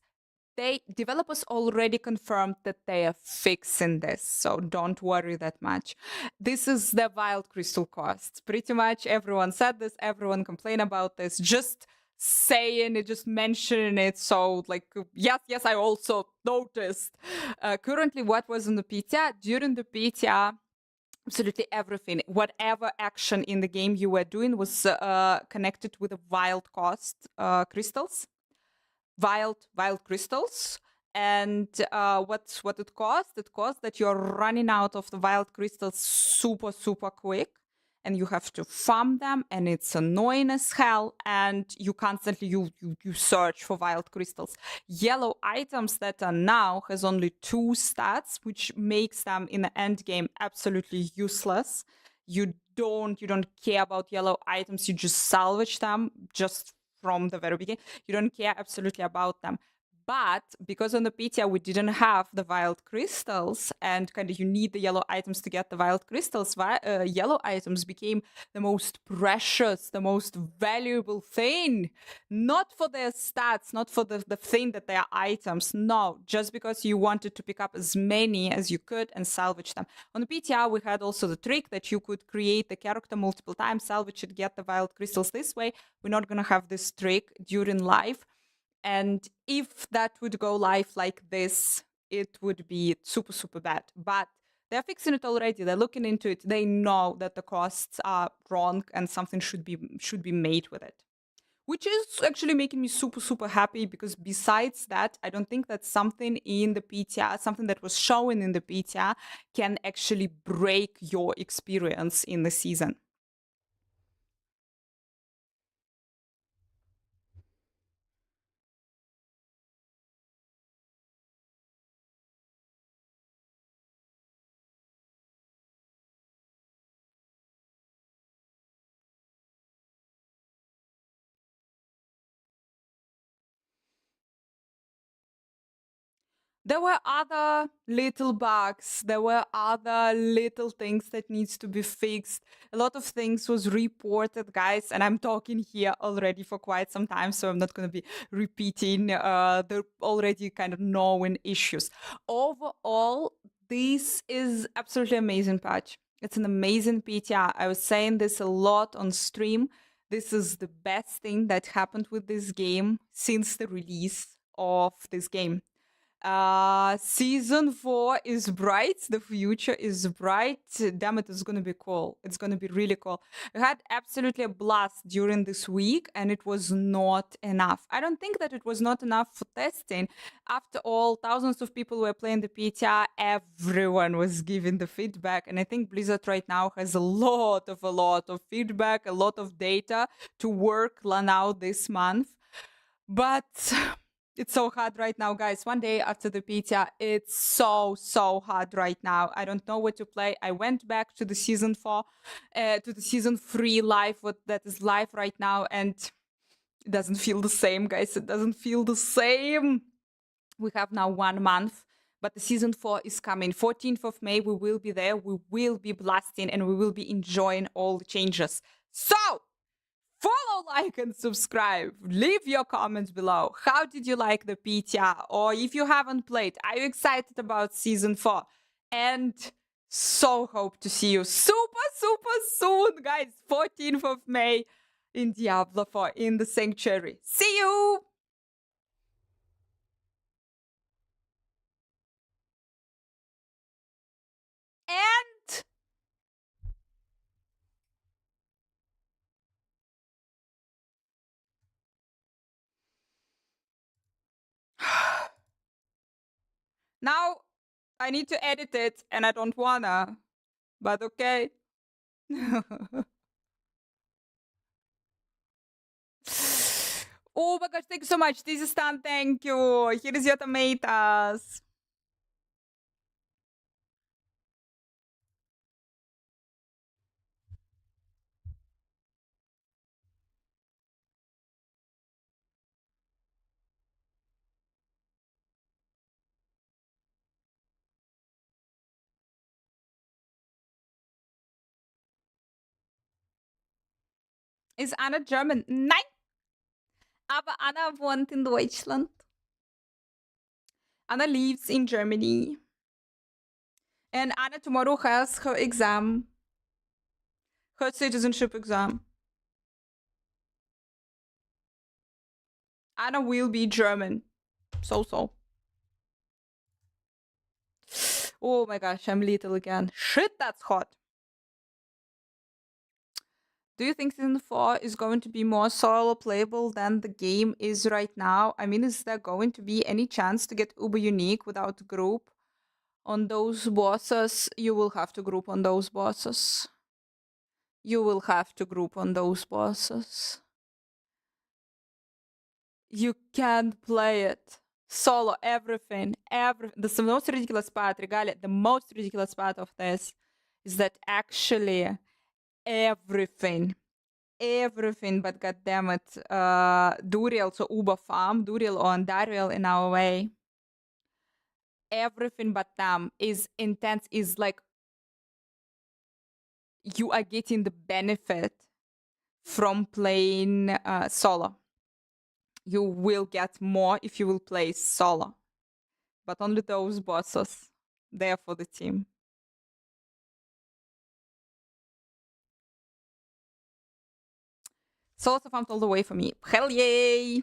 developers already confirmed that they are fixing this, so don't worry that much. This is the wild crystal costs. Pretty much everyone said this, everyone complained about this. Just saying it, just mentioning it. So like, yes, I also noticed. Currently, what was in the PTR? During the PTR, absolutely everything, whatever action in the game you were doing was connected with the wild cost crystals. Wild crystals. And what it cost? It cost that you're running out of the wild crystals super quick, and you have to farm them, and it's annoying as hell, and you constantly you search for wild crystals. Yellow items that are now has only 2 stats, which makes them in the end game absolutely useless. You don't care about yellow items, you just salvage them just from the very beginning. You don't care absolutely about them. But because on the PTR we didn't have the wild crystals, and kind of you need the yellow items to get the wild crystals, yellow items became the most precious, the most valuable thing. Not for their stats, not for the thing that they are items. No, just because you wanted to pick up as many as you could and salvage them. On the PTR we had also the trick that you could create the character multiple times, salvage it, get the wild crystals this way. We're not going to have this trick during live. And if that would go live like this, it would be super bad. But they're fixing it already. They're looking into it. They know that the costs are wrong and something should be made with it. Which is actually making me super happy, because besides that, I don't think that something in the PTR, something that was shown in the PTR, can actually break your experience in the season. There were other little bugs. There were other little things that needs to be fixed. A lot of things was reported, guys, and I'm talking here already for quite some time, so I'm not going to be repeating the already kind of known issues. Overall, this is absolutely amazing patch. It's an amazing PTR. I was saying this a lot on stream. This is the best thing that happened with this game since the release of this game. Season 4 is bright. The future is bright. Damn it, it's gonna be cool. It's gonna be really cool. I had absolutely a blast during this week, and it was not enough. I don't think that it was not enough for testing. After all, thousands of people were playing the PTR. Everyone was giving the feedback, and I think Blizzard right now has a lot of feedback, a lot of data to work out this month. But it's so hard right now, guys. One day after the PTR, it's so hard right now. I don't know what to play. I went back to the season 4, to the season 3 live, what that is live right now, and it doesn't feel the same, guys. It doesn't feel the same. We have now 1 month, but the season 4 is coming. 14th of May, we will be there. We will be blasting, and we will be enjoying all the changes. So, follow, like, and subscribe. Leave your comments below. How did you like the PTR? Or if you haven't played, are you excited about season 4? And so hope to see you super soon, guys. 14th of May in Diablo 4 in the Sanctuary. See you! And now I need to edit it, and I don't wanna, but okay. Oh my gosh, thank you so much. This is Stan, thank you. Here is your tomatoes. Is Anna German? Nein! Aber Anna wohnt in Deutschland. Anna lives in Germany. And Anna tomorrow has her exam. Her citizenship exam. Anna will be German. So. Oh my gosh, I'm little again. Shit, that's hot. Do you think season 4 is going to be more solo playable than the game is right now? I mean, is there going to be any chance to get uber unique without group on those bosses? You will have to group on those bosses. You will have to group on those bosses. You can't play it. Solo, everything. The most ridiculous part, Regalia, the most ridiculous part of this is that actually everything, but goddammit, Duriel, so Uber Farm, Duriel or Andariel in our way, everything but them is intense, is like you are getting the benefit from playing solo. You will get more if you will play solo, but only those bosses, they're for the team. Solo farmed all the way for me. Hell yay!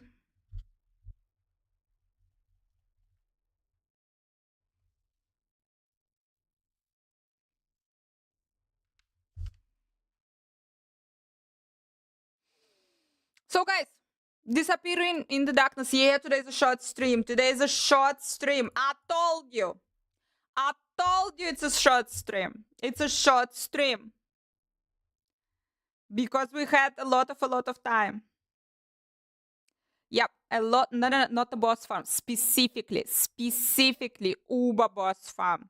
So guys, disappearing in the darkness. Yeah, today's a short stream. Today's a short stream. I told you it's a short stream. It's a short stream. Because we had a lot of time. Yep, a lot. No, not the boss farm. Specifically, Uber boss farm.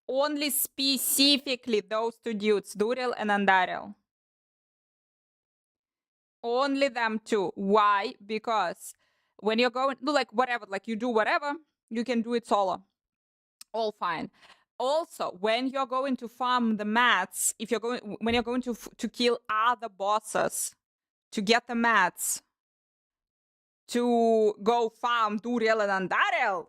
Only specifically those 2 dudes, Duriel and Andariel. Only them 2. Why? Because when you're going to like whatever, like you do whatever, you can do it solo. All fine. Also, when you're going to farm the mats, when you're going to kill other bosses to get the mats to go farm Duriel and Andariel,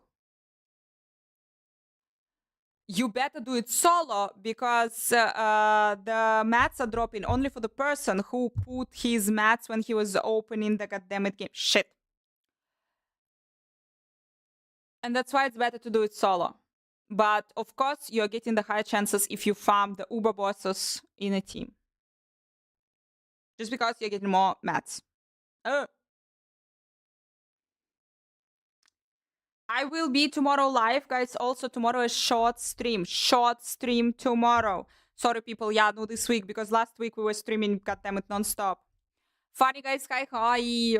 you better do it solo, because the mats are dropping only for the person who put his mats when he was opening the goddammit game. Shit. And that's why it's better to do it solo. But of course, you're getting the higher chances if you farm the Uber bosses in a team. Just because you're getting more mats. I will be tomorrow live, guys. Also, tomorrow is short stream. Short stream tomorrow. Sorry, people. Yeah, no, this week, because last week we were streaming, goddammit, non-stop. Funny, guys. Hi.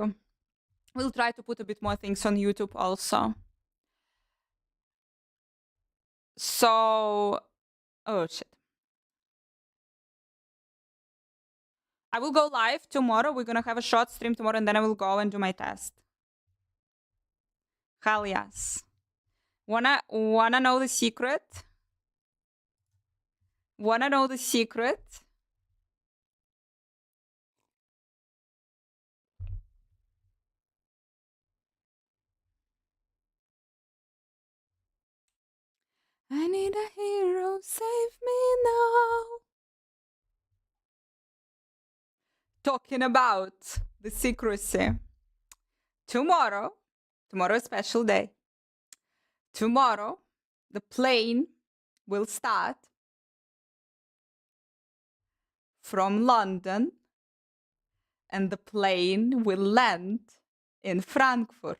We'll try to put a bit more things on YouTube also. So... Oh, shit. I will go live tomorrow. We're gonna have a short stream tomorrow, and then I will go and do my test. Hell yes. Wanna know the secret? Wanna know the secret? I need a hero, save me now. Talking about the secrecy. Tomorrow is a special day. Tomorrow, the plane will start from London and the plane will land in Frankfurt.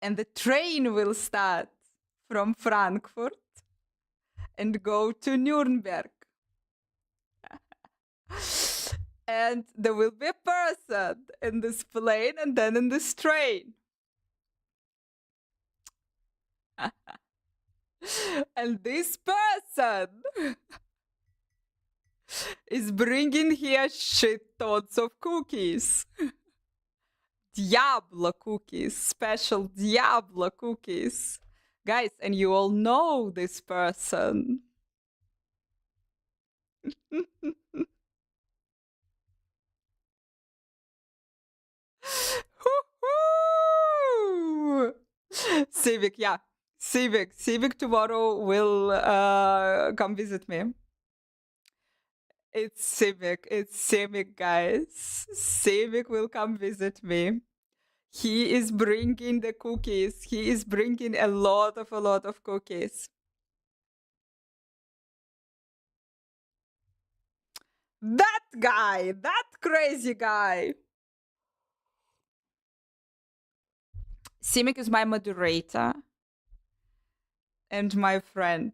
And the train will start from Frankfurt and go to Nuremberg. And there will be a person in this plane and then in this train. And this person is bringing here shit tons of cookies. Diablo cookies, special Diablo cookies. Guys, and you all know this person. Civic, yeah. Civic tomorrow will come visit me. It's Civic, guys. Civic will come visit me. He is bringing the cookies. He is bringing a lot of cookies. That guy, that crazy guy. Simic is my moderator and my friend.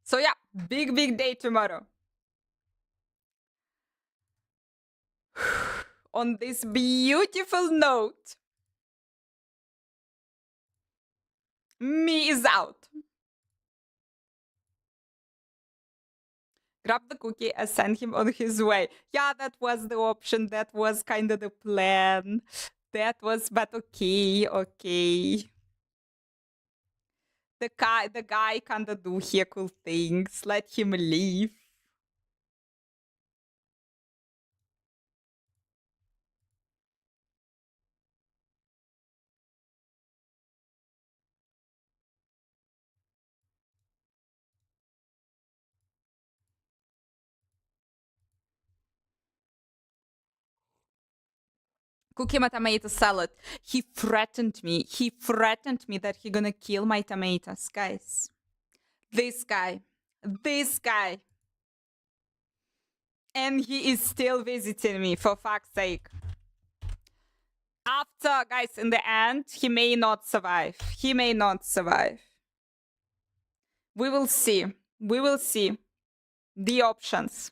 So yeah, big day tomorrow. On this beautiful note, me is out. Grab the cookie and send him on his way. Yeah, that was the option. That was kind of the plan. That was, but okay. The guy kind of do here cool things. Let him leave. Cookie my tomato salad. He threatened me. He threatened me that he gonna kill my tomatoes, guys. This guy. And he is still visiting me, for fuck's sake. After, guys, in the end, he may not survive. He may not survive. We will see. We will see the options.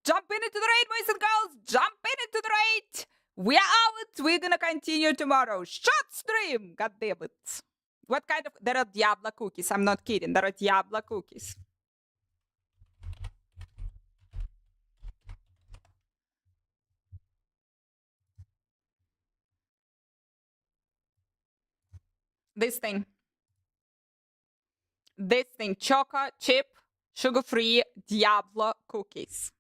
Jump into the raid, boys and girls. Jump into the raid. We are out. We're gonna continue tomorrow. Short stream. God damn it. What kind of... There are Diablo cookies. I'm not kidding. There are Diablo cookies. This thing. Choco chip, sugar-free Diablo cookies.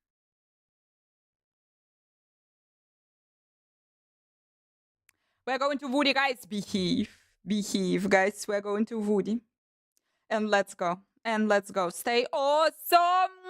We're going to Woody, guys. Behave, guys. We're going to Woody. And let's go. and let's go. Stay awesome.